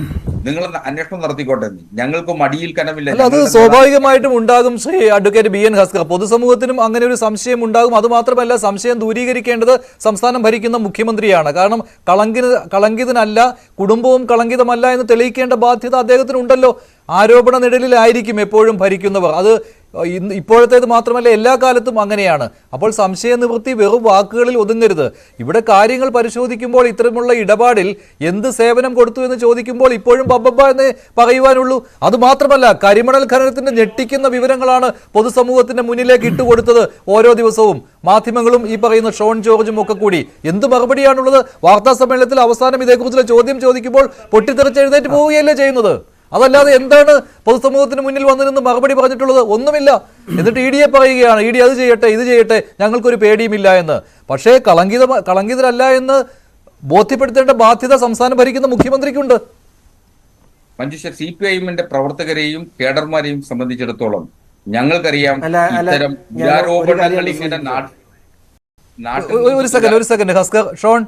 നിങ്ങൾ അന്വേഷണം നടത്തിക്കോട്ടെ, ഞങ്ങൾക്ക് മടിയിൽ കനമില്ല. അല്ല, അത് സ്വാഭാവികമായിട്ടും ഉണ്ടാകും ശ്രീ അഡ്വക്കേറ്റ് BN ഹസ്കർ. പൊതുസമൂഹത്തിനും അങ്ങനെ ഒരു സംശയം ഉണ്ടാകും. അതുമാത്രമല്ല, സംശയം ദൂരീകരിക്കേണ്ടത് സംസ്ഥാനം ഭരിക്കുന്ന മുഖ്യമന്ത്രിയാണ്. കാരണം കളങ്കിതനല്ല, കുടുംബവും കളങ്കിതമല്ല എന്ന് തെളിയിക്കേണ്ട ബാധ്യത അദ്ദേഹത്തിനുണ്ടല്ലോ. ആരോപണ നിഴലിലായിരിക്കും എപ്പോഴും ഭരിക്കുന്നവർ. അത് ഇപ്പോഴത്തേത് മാത്രമല്ല, എല്ലാ കാലത്തും അങ്ങനെയാണ്. അപ്പോൾ സംശയ നിവൃത്തി വെറും വാക്കുകളിൽ ഒതുങ്ങരുത്. ഇവിടെ കാര്യങ്ങൾ പരിശോധിക്കുമ്പോൾ ഇത്തരമുള്ള ഇടപാടിൽ എന്ത് സേവനം കൊടുത്തു എന്ന് ചോദിക്കുമ്പോൾ ഇപ്പോഴും ബബ്ബ എന്നേ പറയുവാനുള്ളൂ. അതുമാത്രമല്ല, കരിമണൽ ഖനനത്തിന്റെ ഞെട്ടിക്കുന്ന വിവരങ്ങളാണ് പൊതുസമൂഹത്തിന്റെ മുന്നിലേക്ക് ഇട്ടുകൊടുത്തത് ഓരോ ദിവസവും. മാധ്യമങ്ങളും ഈ പറയുന്ന ഷോൺ ജോർജും ഒക്കെ കൂടി എന്ത് മറുപടിയാണുള്ളത്? വാർത്താ സമ്മേളനത്തിൽ അവസാനം ഇതേക്കുറിച്ചുള്ള ചോദ്യം ചോദിക്കുമ്പോൾ പൊട്ടിത്തെറിച്ച് എഴുന്നേറ്റ് പോവുകയല്ലേ ചെയ്യുന്നത്. അതല്ലാതെ എന്താണ് പൊതുസമൂഹത്തിന് മുന്നിൽ വന്നു നിന്ന് മറുപടി പറഞ്ഞിട്ടുള്ളത്? ഒന്നുമില്ല. എന്നിട്ട് ED പറയുകയാണ്, ED അത് ചെയ്യട്ടെ, ഇത് ചെയ്യട്ടെ, ഞങ്ങൾക്കൊരു പേടിയുമില്ല എന്ന്. പക്ഷേ കളങ്കിതരല്ല എന്ന് ബോധ്യപ്പെടുത്തേണ്ട ബാധ്യത സംസ്ഥാനം ഭരിക്കുന്ന മുഖ്യമന്ത്രിക്കുണ്ട്. മഞ്ജുഷ, CPIM-ന്റെ പ്രവർത്തകരെയും കേഡർമാരെയും സംബന്ധിച്ചിടത്തോളം ഞങ്ങൾക്കറിയാം ഇത്തരം ആരോപണങ്ങൾ ഇങ്ങനെ ഒരു സെക്കൻഡ് ഹസ്കർ, ഷോൺ.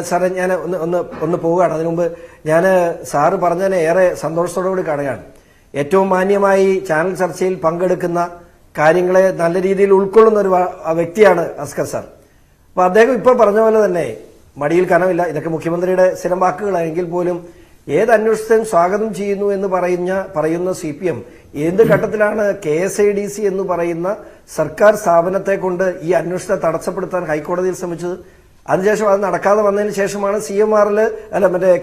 സാറേ, ഞാൻ ഒന്ന് പോവുകയാണ്. അതിനു മുമ്പ് ഞാൻ സാറ് പറഞ്ഞതിന് ഏറെ സന്തോഷത്തോടു കൂടി കാണുകയാണ്. ഏറ്റവും മാന്യമായി ചാനൽ ചർച്ചയിൽ പങ്കെടുക്കുന്ന, കാര്യങ്ങളെ നല്ല രീതിയിൽ ഉൾക്കൊള്ളുന്ന ഒരു വ്യക്തിയാണ് അസ്കർ സാർ. അപ്പൊ അദ്ദേഹം ഇപ്പോൾ പറഞ്ഞ പോലെ തന്നെ മടിയിൽ കനമില്ല. ഇതൊക്കെ മുഖ്യമന്ത്രിയുടെ സ്ഥിരം വാക്കുകളാണെങ്കിൽ പോലും ഏത് അന്വേഷണത്തെയും സ്വാഗതം ചെയ്യുന്നു എന്ന് പറയുന്ന CPM ഏത് ഘട്ടത്തിലാണ് KSIDC എന്ന് പറയുന്ന സർക്കാർ സ്ഥാപനത്തെ കൊണ്ട് ഈ അന്വേഷണത്തെ തടസ്സപ്പെടുത്താൻ ഹൈക്കോടതിയിൽ ശ്രമിച്ചത്? അതിനുശേഷം അത് നടക്കാതെ വന്നതിന് ശേഷമാണ് CMRL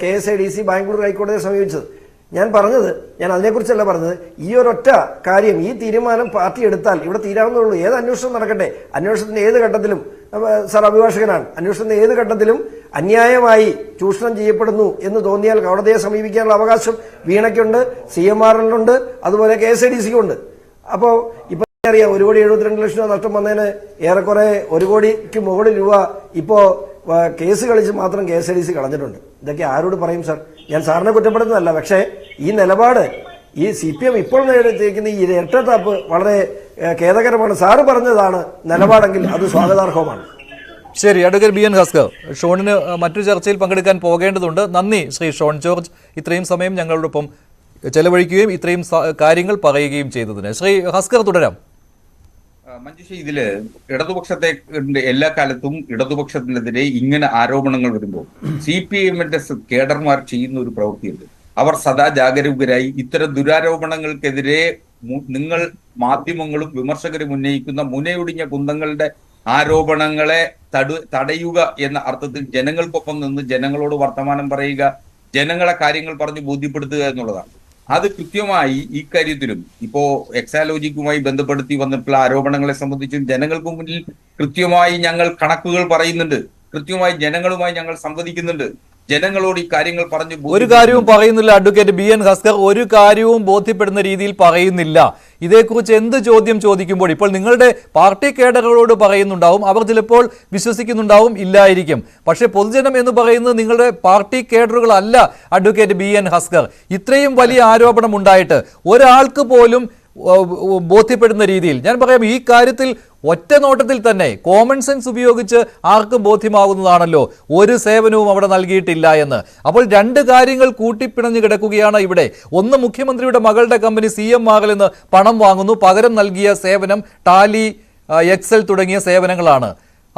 KSIDC ബാംഗ്ലൂർ ഹൈക്കോടതിയെ സമീപിച്ചത്. ഞാൻ അതിനെക്കുറിച്ചല്ല പറഞ്ഞത്. ഈ ഒരൊറ്റ കാര്യം, ഈ തീരുമാനം പാർട്ടി എടുത്താൽ ഇവിടെ തീരാവുന്നതുള്ളൂ. ഏത് അന്വേഷണം നടക്കട്ടെ, അന്വേഷണത്തിന്റെ ഏത് ഘട്ടത്തിലും, സാർ അഭിഭാഷകനാണ്, അന്വേഷണത്തിന്റെ ഏത് ഘട്ടത്തിലും അന്യായമായി ചൂഷണം ചെയ്യപ്പെടുന്നു എന്ന് തോന്നിയാൽ കോടതിയെ സമീപിക്കാനുള്ള അവകാശം വീണയ്ക്കുണ്ട്, CMRL-നുണ്ട്, അതുപോലെ KSIDC-ക്കുണ്ട്. അപ്പോൾ ഇപ്പൊ അറിയാം, 1,72 ലക്ഷം രൂപ നഷ്ടം വന്നതിന് ഏറെക്കുറെ 1 കോടിക്ക് മുകളിൽ രൂപ ഇപ്പോ കേസ് കളിച്ച് മാത്രം KSIDC കളഞ്ഞിട്ടുണ്ട്. ഇതൊക്കെ ആരോട് പറയും സാർ? ഞാൻ സാറിനെ കുറ്റപ്പെടുന്നതല്ല, പക്ഷേ ഈ നിലപാട് ഈ CPM ഇപ്പോൾ നേടിയിരിക്കുന്ന ഈ ഇരട്ടത്താപ്പ് വളരെ ഖേദകരമാണ്. സാറ് പറഞ്ഞതാണ് നിലപാടെങ്കിൽ അത് സ്വാഗതാർഹവുമാണ്. ശരി, അഡ്വക്കേറ്റ് BN ഹസ്കർ, ഷോണിന് മറ്റൊരു ചർച്ചയിൽ പങ്കെടുക്കാൻ പോകേണ്ടതുണ്ട്. നന്ദി ശ്രീ ഷോൺ ജോർജ്, ഇത്രയും സമയം ഞങ്ങളോടൊപ്പം ചെലവഴിക്കുകയും ഇത്രയും കാര്യങ്ങൾ പറയുകയും ചെയ്തതിന്. ശ്രീ ഹസ്കർ, തുടരാം. മഞ്ജുഷ, ഇതില് ഇടതുപക്ഷത്തെ എല്ലാ കാലത്തും ഇടതുപക്ഷത്തിനെതിരെ ഇങ്ങനെ ആരോപണങ്ങൾ വരുമ്പോൾ CPM-ന്റെ കേഡർമാർ ചെയ്യുന്ന ഒരു പ്രവൃത്തിയുണ്ട്. അവർ സദാ ജാഗരൂകരായി ഇത്തരം ദുരാരോപണങ്ങൾക്കെതിരെ നിങ്ങൾ മാധ്യമങ്ങളും വിമർശകരും ഉന്നയിക്കുന്ന മുനയൊടിഞ്ഞ കുന്തങ്ങളുടെ ആരോപണങ്ങളെ തടയുക എന്ന അർത്ഥത്തിൽ ജനങ്ങൾക്കൊപ്പം നിന്ന് ജനങ്ങളോട് വർത്തമാനം പറയുക, ജനങ്ങളെ കാര്യങ്ങൾ പറഞ്ഞ് ബോധ്യപ്പെടുത്തുക എന്നുള്ളതാണ്. അത് കൃത്യമായി ഇക്കാര്യത്തിലും ഇപ്പോ എക്സാലോജിക്കുമായി ബന്ധപ്പെടുത്തി വന്നിട്ടുള്ള ആരോപണങ്ങളെ സംബന്ധിച്ചും ജനങ്ങൾക്ക് മുന്നിൽ കൃത്യമായി ഞങ്ങൾ കണക്കുകൾ പറയുന്നുണ്ട്, കൃത്യമായി ജനങ്ങളുമായി ഞങ്ങൾ സംവദിക്കുന്നുണ്ട്. ജനങ്ങളോട് ഈ കാര്യങ്ങൾ പറഞ്ഞു ഒരു കാര്യവും പറയുന്നില്ല. അഡ്വക്കേറ്റ് BN ഹസ്കർ ഒരു കാര്യവും ബോധ്യപ്പെടുന്ന രീതിയിൽ പറയുന്നില്ല. ഇതേക്കുറിച്ച് എന്ത് ചോദ്യം ചോദിക്കുമ്പോൾ ഇപ്പോൾ നിങ്ങളുടെ പാർട്ടി കേഡറുകളോട് പറയുന്നുണ്ടാവും, അവർ ചിലപ്പോൾ വിശ്വസിക്കുന്നുണ്ടാവും, ഇല്ലായിരിക്കും. പക്ഷേ പൊതുജനം എന്ന് പറയുന്നത് നിങ്ങളുടെ പാർട്ടി കേഡറുകളല്ല. അഡ്വക്കേറ്റ് BN ഹസ്കർ, ഇത്രയും വലിയ ആരോപണം ഉണ്ടായിട്ട് ഒരാൾക്ക് പോലും ബോധ്യപ്പെടുന്ന രീതിയിൽ, ഞാൻ പറയാം, ഈ കാര്യത്തിൽ ഒറ്റ നോട്ടത്തിൽ തന്നെ കോമൺ സെൻസ് ഉപയോഗിച്ച് ആർക്കും ബോധ്യമാകുന്നതാണല്ലോ ഒരു സേവനവും അവിടെ നൽകിയിട്ടില്ല എന്ന്. അപ്പോൾ രണ്ട് കാര്യങ്ങൾ കൂട്ടിപ്പിണഞ്ഞു കിടക്കുകയാണ് ഇവിടെ. ഒന്ന്, മുഖ്യമന്ത്രിയുടെ മകളുടെ കമ്പനി CMRL നിന്ന് പണം വാങ്ങുന്നു, പകരം നൽകിയ സേവനം ടാലി, എക്സൽ തുടങ്ങിയ സേവനങ്ങളാണ്.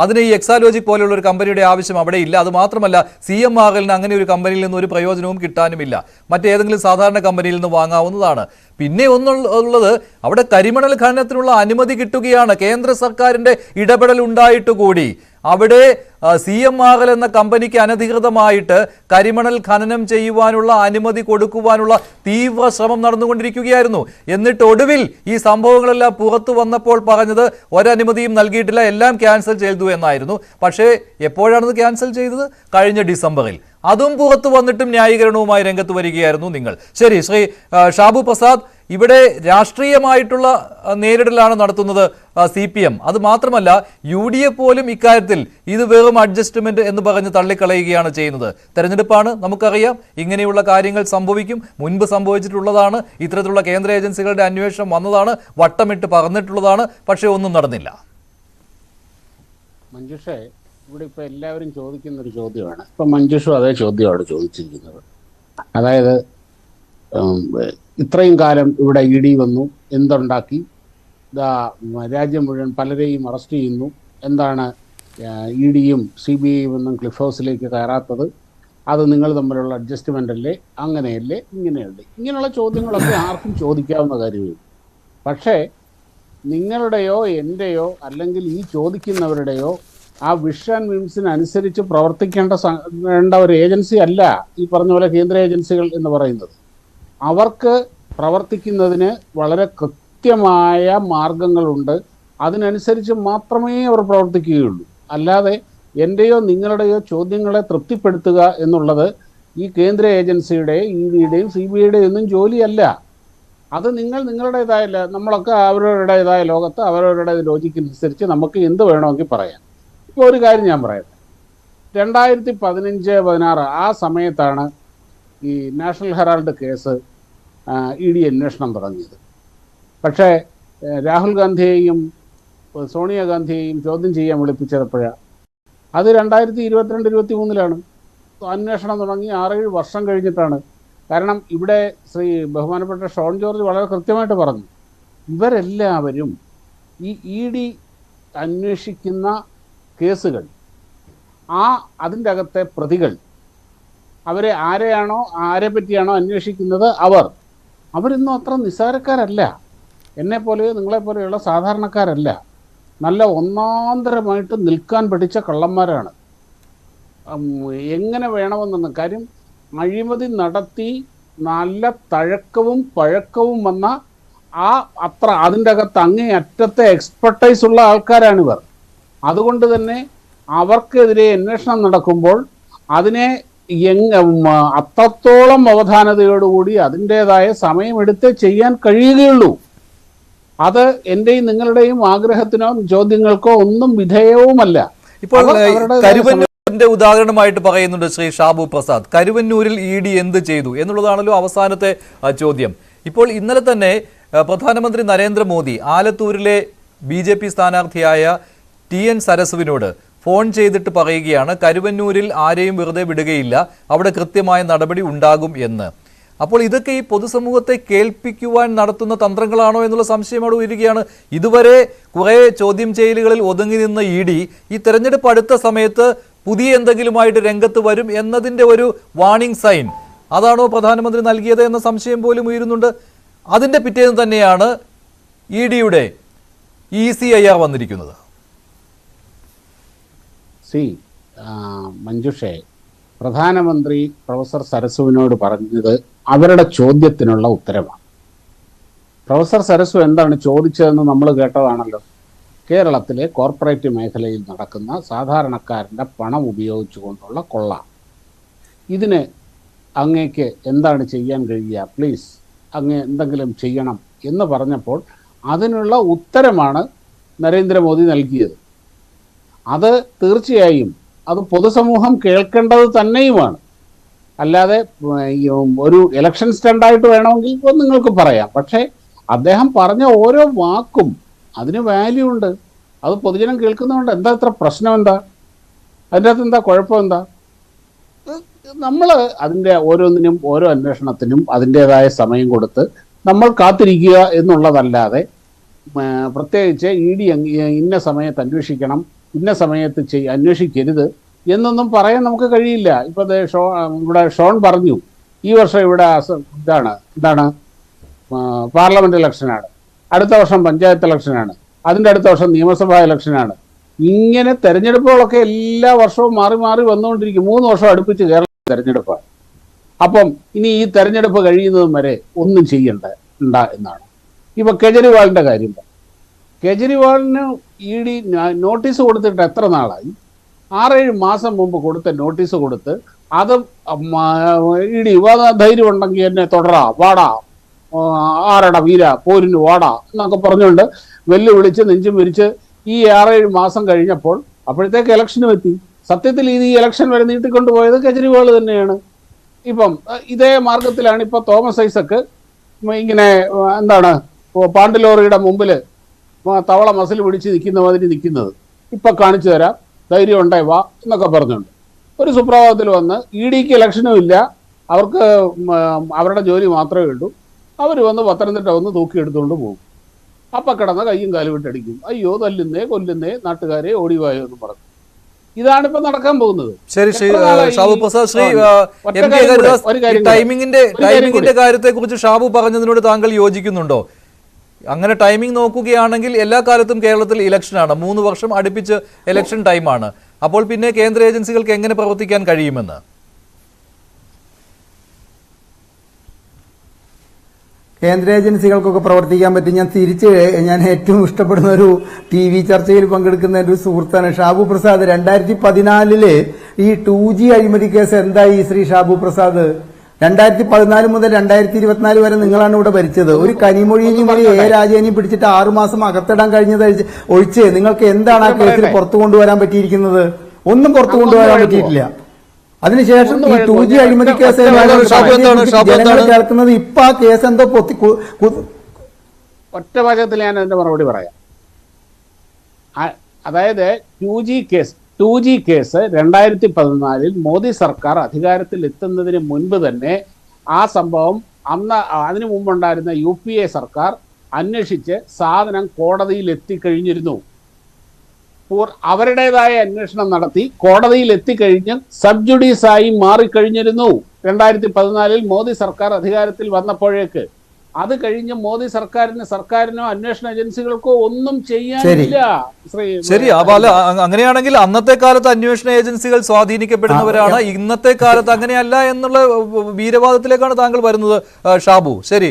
അതിന് ഈ എക്സാലോജിക് പോലെയുള്ള ഒരു കമ്പനിയുടെ ആവശ്യം അവിടെ ഇല്ല. അത് മാത്രമല്ല, CMRL-ന് അങ്ങനെ ഒരു കമ്പനിയിൽ നിന്ന് ഒരു പ്രയോജനവും കിട്ടാനുമില്ല. മറ്റേതെങ്കിലും സാധാരണ കമ്പനിയിൽ നിന്ന് വാങ്ങാവുന്നതാണ്. പിന്നെ ഒന്നുള്ളത്, അവിടെ കരിമണൽ ഖനനത്തിനുള്ള അനുമതി കിട്ടുകയാണ്. കേന്ദ്ര സർക്കാരിൻ്റെ ഇടപെടൽ ഉണ്ടായിട്ടുകൂടി അവിടെ CMRL എന്ന കമ്പനിക്ക് അനധികൃതമായിട്ട് കരിമണൽ ഖനനം ചെയ്യുവാനുള്ള അനുമതി കൊടുക്കുവാനുള്ള തീവ്ര ശ്രമം നടന്നുകൊണ്ടിരിക്കുകയായിരുന്നു. എന്നിട്ട് ഒടുവിൽ ഈ സംഭവങ്ങളെല്ലാം പുറത്തു വന്നപ്പോൾ പറഞ്ഞത് ഒരനുമതിയും നൽകിയിട്ടില്ല, എല്ലാം ക്യാൻസൽ ചെയ്തു എന്നായിരുന്നു. പക്ഷേ എപ്പോഴാണത് ക്യാൻസൽ ചെയ്തത്? കഴിഞ്ഞ ഡിസംബറിൽ. അതും പുറത്തു വന്നിട്ടും ന്യായീകരണവുമായി രംഗത്ത് വരികയായിരുന്നു നിങ്ങൾ. ശരി, ശ്രീ ഷാബു പ്രസാദ്, ഇവിടെ രാഷ്ട്രീയമായിട്ടുള്ള നേരിടലാണ് നടത്തുന്നത് CPM. അത് മാത്രമല്ല UDF പോലും ഇക്കാര്യത്തിൽ ഇത് വെറും അഡ്ജസ്റ്റ്മെന്റ് എന്ന് പറഞ്ഞ് തള്ളിക്കളയുകയാണ് ചെയ്യുന്നത്. തെരഞ്ഞെടുപ്പാണ്, നമുക്കറിയാം ഇങ്ങനെയുള്ള കാര്യങ്ങൾ സംഭവിക്കും, മുൻപ് സംഭവിച്ചിട്ടുള്ളതാണ്, ഇത്തരത്തിലുള്ള കേന്ദ്ര ഏജൻസികളുടെ അന്വേഷണം വന്നതാണ്, വട്ടമിട്ട് പറഞ്ഞിട്ടുള്ളതാണ്, പക്ഷേ ഒന്നും നടന്നില്ല. മഞ്ജുഷേ, ഇവിടെ ഇപ്പോൾ എല്ലാവരും ചോദിക്കുന്ന ഒരു ചോദ്യമാണ്. ഇപ്പം മഞ്ജുഷും അതേ ചോദ്യമാണ് ചോദിച്ചിരിക്കുന്നത്. അതായത് ഇത്രയും കാലം ഇവിടെ ED വന്നു, എന്തുണ്ടാക്കി, രാജ്യം മുഴുവൻ പലരെയും അറസ്റ്റ് ചെയ്യുന്നു, എന്താണ് EDയും CBIയും ഒന്നും ക്ലിഫ് ഹൗസിലേക്ക് കയറാത്തത്, അത് നിങ്ങൾ തമ്മിലുള്ള അഡ്ജസ്റ്റ്മെൻ്റ് അല്ലേ, അങ്ങനെയല്ലേ, ഇങ്ങനെയല്ലേ, ഇങ്ങനെയുള്ള ചോദ്യങ്ങളൊക്കെ ആർക്കും ചോദിക്കാവുന്ന കാര്യമേ. പക്ഷേ നിങ്ങളുടെയോ എൻ്റെയോ അല്ലെങ്കിൽ ഈ ചോദിക്കുന്നവരുടെയോ ആ വിഷൻ ആൻഡ് വിംസിനനുസരിച്ച് പ്രവർത്തിക്കേണ്ട ഒരു ഏജൻസി അല്ല ഈ പറഞ്ഞ പോലെ കേന്ദ്ര ഏജൻസികൾ എന്ന് പറയുന്നത്. അവർക്ക് പ്രവർത്തിക്കുന്നതിന് വളരെ കൃത്യമായ മാർഗങ്ങളുണ്ട്. അതിനനുസരിച്ച് മാത്രമേ അവർ പ്രവർത്തിക്കുകയുള്ളൂ. അല്ലാതെ എൻ്റെയോ നിങ്ങളുടെയോ ചോദ്യങ്ങളെ തൃപ്തിപ്പെടുത്തുക എന്നുള്ളത് ഈ കേന്ദ്ര ഏജൻസിയുടെയും EDയുടെയും CBIയുടെയും ഒന്നും ജോലിയല്ല. അത് നിങ്ങളുടേതായ, നമ്മളൊക്കെ അവരവരുടേതായ ലോകത്ത് അവരവരുടെ ലോജിക്കനുസരിച്ച് നമുക്ക് എന്ത് വേണമെങ്കിൽ പറയാം. ഇപ്പോൾ ഒരു കാര്യം ഞാൻ പറയാം. 2015-16 ആ സമയത്താണ് ഈ നാഷണൽ ഹെറാൾഡ് കേസ് ED അന്വേഷണം തുടങ്ങിയത്. പക്ഷേ രാഹുൽ ഗാന്ധിയെയും സോണിയാഗാന്ധിയെയും ചോദ്യം ചെയ്യാൻ വിളിപ്പിച്ചപ്പോഴാണ് അത് 2022-23 അന്വേഷണം തുടങ്ങി 6-7 വർഷം കഴിഞ്ഞിട്ടാണ്. കാരണം ഇവിടെ ബഹുമാനപ്പെട്ട ഷോൺ ജോർജ് വളരെ കൃത്യമായിട്ട് പറഞ്ഞു, ഇവരെല്ലാവരും ഈ ED അന്വേഷിക്കുന്ന കേസുകൾ, അതിൻ്റെ അകത്തെ പ്രതികൾ, ആരെ പറ്റിയാണോ അന്വേഷിക്കുന്നത് അവരിന്നും അത്ര നിസ്സാരക്കാരല്ല. എന്നെപ്പോലെയോ നിങ്ങളെപ്പോലെയുള്ള സാധാരണക്കാരല്ല. നല്ല ഒന്നാന്തരമായിട്ട് നിൽക്കാൻ പഠിച്ച കള്ളന്മാരാണ്. എങ്ങനെ വേണമെന്ന കാര്യം, അഴിമതി നടത്തി നല്ല തഴക്കവും പഴക്കവും വന്ന അതിൻ്റെ അകത്ത് അങ്ങേയറ്റത്തെ എക്സ്പെർട്ടൈസ് ഉള്ള ആൾക്കാരാണിവർ. അതുകൊണ്ട് തന്നെ അവർക്കെതിരെ അന്വേഷണം നടക്കുമ്പോൾ അതിനെ അത്രത്തോളം അവധാനതയോടുകൂടി അതിൻ്റെതായ സമയമെടുത്ത് ചെയ്യാൻ കഴിയുകയുള്ളൂ. അത് എൻ്റെയും നിങ്ങളുടെയും ആഗ്രഹത്തിനോ ചോദ്യങ്ങൾക്കോ ഒന്നും വിധേയവുമല്ല. ഇപ്പോൾ കരുവന്നൂരിന്റെ ഉദാഹരണമായിട്ട് പറയുന്നുണ്ട് ശ്രീ ഷാബു പ്രസാദ്. കരുവന്നൂരിൽ ED എന്ത് ചെയ്തു എന്നുള്ളതാണല്ലോ അവസാനത്തെ ചോദ്യം. ഇപ്പോൾ ഇന്നലെ തന്നെ പ്രധാനമന്ത്രി നരേന്ദ്രമോദി ആലത്തൂരിലെ BJP സ്ഥാനാർത്ഥിയായ TN സരസുവിനോട് ഫോൺ ചെയ്തിട്ട് പറയുകയാണ്, കരുവന്നൂരിൽ ആരെയും വെറുതെ വിടുകയില്ല, അവിടെ കൃത്യമായ നടപടി ഉണ്ടാകും എന്ന്. അപ്പോൾ ഇതൊക്കെ ഈ പൊതുസമൂഹത്തെ കേൾപ്പിക്കുവാൻ നടത്തുന്ന തന്ത്രങ്ങളാണോ എന്നുള്ള സംശയം അവിടെ ഉയരുകയാണ്. ഇതുവരെ കുറേ ചോദ്യം ചെയ്യലുകളിൽ ഒതുങ്ങി നിന്ന ED ഈ തെരഞ്ഞെടുപ്പ് അടുത്ത സമയത്ത് പുതിയ എന്തെങ്കിലുമായിട്ട് രംഗത്ത് വരും എന്നതിൻ്റെ ഒരു വാർണിംഗ് സൈൻ അതാണോ പ്രധാനമന്ത്രി നൽകിയത് എന്ന സംശയം പോലും ഉയരുന്നുണ്ട്. അതിൻ്റെ പിറ്റേന്ന് തന്നെയാണ് EDയുടെ ECIR വന്നിരിക്കുന്നത്. മഞ്ജുഷേ, പ്രധാനമന്ത്രി പ്രൊഫസർ സരസുവിനോട് പറഞ്ഞത് അവരുടെ ചോദ്യത്തിനുള്ള ഉത്തരവാണ്. പ്രൊഫസർ സരസു എന്താണ് ചോദിച്ചതെന്ന് നമ്മൾ കേട്ടതാണല്ലോ. കേരളത്തിലെ കോർപ്പറേറ്റ് മേഖലയിൽ നടക്കുന്ന സാധാരണക്കാരൻ്റെ പണം ഉപയോഗിച്ചുകൊണ്ടുള്ള കൊള്ള, ഇതിന് അങ്ങേക്ക് എന്താണ് ചെയ്യാൻ കഴിയുക, പ്ലീസ് അങ്ങ് എന്തെങ്കിലും ചെയ്യണം എന്ന് പറഞ്ഞപ്പോൾ അതിനുള്ള ഉത്തരമാണ് നരേന്ദ്രമോദി നൽകിയത്. അത് തീർച്ചയായും അത് പൊതുസമൂഹം കേൾക്കേണ്ടത് തന്നെയുമാണ്. അല്ലാതെ ഒരു ഇലക്ഷൻ സ്റ്റണ്ടായിട്ട് വേണമെങ്കിൽ ഇപ്പോൾ നിങ്ങൾക്ക് പറയാം. പക്ഷേ അദ്ദേഹം പറഞ്ഞ ഓരോ വാക്കും അതിന് വാല്യൂ ഉണ്ട്. അത് പൊതുജനം കേൾക്കുന്നതുകൊണ്ട് എന്താ ഇത്ര പ്രശ്നം, എന്താ അതിൻ്റെ അകത്ത് എന്താ കുഴപ്പം, എന്താ? നമ്മൾ അതിൻ്റെ ഓരോന്നിനും ഓരോ അന്വേഷണത്തിനും അതിൻ്റേതായ സമയം കൊടുത്ത് നമ്മൾ കാത്തിരിക്കുക എന്നുള്ളതല്ലാതെ പ്രത്യേകിച്ച് ED ഇന്ന സമയത്ത് അന്വേഷിക്കണം, ഇന്ന സമയത്ത് അന്വേഷിക്കരുത് എന്നൊന്നും പറയാൻ നമുക്ക് കഴിയില്ല. ഇപ്പോൾ ഇവിടെ ഷോൺ പറഞ്ഞു, ഈ വർഷം ഇവിടെ എന്താണ് പാർലമെന്റ് ഇലക്ഷനാണ്, അടുത്ത വർഷം പഞ്ചായത്ത് ഇലക്ഷനാണ്, അതിൻ്റെ അടുത്ത വർഷം നിയമസഭാ ഇലക്ഷനാണ്. ഇങ്ങനെ തെരഞ്ഞെടുപ്പുകളൊക്കെ എല്ലാ വർഷവും മാറി മാറി വന്നുകൊണ്ടിരിക്കും. 3 വർഷം അടുപ്പിച്ച് കേരള തെരഞ്ഞെടുപ്പാണ്. അപ്പം ഇനി ഈ തെരഞ്ഞെടുപ്പ് കഴിയുന്നതും വരെ ഒന്നും ചെയ്യണ്ട എന്നാണ്. ഇപ്പൊ കേജ്രിവാളിന്റെ കാര്യം, കേജ്രിവാളിന് ED നോട്ടീസ് കൊടുത്തിട്ട് എത്ര നാളായി? 6-7 മാസം മുമ്പ് കൊടുത്ത നോട്ടീസ് കൊടുത്ത് അത് ED ധൈര്യം ഉണ്ടെങ്കിൽ എന്നെ തുടരാ വാടാ ആരട വീര പോരിന് ഓടാ എന്നൊക്കെ പറഞ്ഞുകൊണ്ട് വെല്ലുവിളിച്ച് നെഞ്ചും വിരിച്ച് ഈ 6-7 മാസം കഴിഞ്ഞപ്പോൾ അപ്പോഴത്തേക്ക് ഇലക്ഷനും എത്തി. സത്യത്തിൽ ഈ ഇലക്ഷൻ വരെ നീട്ടിക്കൊണ്ടുപോയത് കെജ്രിവാൾ തന്നെയാണ്. ഇപ്പം ഇതേ മാർഗത്തിലാണ് ഇപ്പൊ തോമസ് ഐസക്ക് ഇങ്ങനെ എന്താണ് പാണ്ടിലോറിയുടെ മുമ്പിൽ തവള മസിൽ പിടിച്ച് നിൽക്കുന്ന മാതിരി നിൽക്കുന്നത്. ഇപ്പൊ കാണിച്ചു തരാം, ധൈര്യം ഉണ്ടേ വാ എന്നൊക്കെ പറഞ്ഞുണ്ട്. ഒരു സുപ്രഭാതത്തിൽ വന്ന് EDക്ക് ഇലക്ഷനും ഇല്ല, അവർക്ക് അവരുടെ ജോലി മാത്രമേ ഉള്ളൂ. അവർ വന്ന് പത്തനംതിട്ട വന്ന് തൂക്കിയെടുത്തുകൊണ്ട് പോകും. അപ്പം കിടന്ന കയ്യും കാലും വിട്ടടിക്കും. അയ്യോ തല്ലുന്നേ കൊല്ലുന്നേ നാട്ടുകാരെ ഓടിവായോ എന്ന് പറഞ്ഞു. ഇതാണ് ഇപ്പൊ നടക്കാൻ പോകുന്നത്. ശരി ഷാബു പ്രസാദ്, ശ്രീ ടൈമിങ്ങിന്റെ കാര്യത്തെ കുറിച്ച് ഷാബു പറഞ്ഞതിനോട് താങ്കൾ യോജിക്കുന്നുണ്ടോ? അങ്ങനെ ടൈമിംഗ് നോക്കുകയാണെങ്കിൽ എല്ലാ കാലത്തും കേരളത്തിൽ ഇലക്ഷനാണ്, 3 വർഷം അടുപ്പിച്ച് ഇലക്ഷൻ ടൈമാണ്. അപ്പോൾ പിന്നെ കേന്ദ്ര ഏജൻസികൾക്ക് എങ്ങനെ പ്രവർത്തിക്കാൻ കഴിയുമെന്ന്? കേന്ദ്ര ഏജൻസികൾക്കൊക്കെ പ്രവർത്തിക്കാൻ പറ്റും. ഞാൻ ഏറ്റവും ഇഷ്ടപ്പെടുന്ന ഒരു TV ചർച്ചയിൽ പങ്കെടുക്കുന്ന ഒരു സുഹൃത്താണ് ഷാബു പ്രസാദ്. 2014 ഈ 2G അഴിമതി കേസ് എന്തായി ശ്രീ ഷാബു പ്രസാദ്? 2014 മുതൽ 2024 വരെ നിങ്ങളാണ് ഇവിടെ ഭരിച്ചത്. ഒരു കനിമൊഴിയും A രാജേനെയും പിടിച്ചിട്ട് 6 മാസം അകത്തിടാൻ കഴിഞ്ഞത് ഒഴിച്ച് നിങ്ങൾക്ക് എന്താണ് ആ കേസിൽ പുറത്തു കൊണ്ടുവരാൻ പറ്റിയിരിക്കുന്നത്? ഒന്നും പുറത്തു കൊണ്ടുവരാൻ പറ്റിയിട്ടില്ല. അതിനുശേഷം ഈ 2G അഴിമതി കേസ് ജനങ്ങൾ കേൾക്കുന്നത് ഇപ്പൊ ആ കേസ് എന്തോ ഒറ്റ വാചകത്തിൽ ഞാൻ അതിന്റെ മറുപടി പറയാം. അതായത് 2G കേസ് 2014 മോദി സർക്കാർ അധികാരത്തിൽ എത്തുന്നതിന് മുൻപ് തന്നെ ആ സംഭവം അതിനു മുമ്പുണ്ടായിരുന്ന UPA സർക്കാർ അന്വേഷിച്ച് സാധനം കോടതിയിൽ എത്തിക്കഴിഞ്ഞിരുന്നു. അവരുടേതായ അന്വേഷണം നടത്തി കോടതിയിൽ എത്തിക്കഴിഞ്ഞ് സബ് ജുഡീസായി മാറിക്കഴിഞ്ഞിരുന്നു 2014 മോദി സർക്കാർ അധികാരത്തിൽ വന്നപ്പോഴേക്ക്. അത് കഴിഞ്ഞ് മോദി സർക്കാരിനോ അന്വേഷണ ഏജൻസികൾക്കോ ഒന്നും ചെയ്യാനില്ല. ശരി, അങ്ങനെയാണെങ്കിൽ അന്നത്തെ കാലത്ത് അന്വേഷണ ഏജൻസികൾ സ്വാധീനിക്കപ്പെടുന്നവരാണ്, ഇന്നത്തെ കാലത്ത് അങ്ങനെയല്ല എന്നുള്ള വീരവാദത്തിലേക്കാണ് താങ്കൾ വരുന്നത് ഷാബു. ശരി,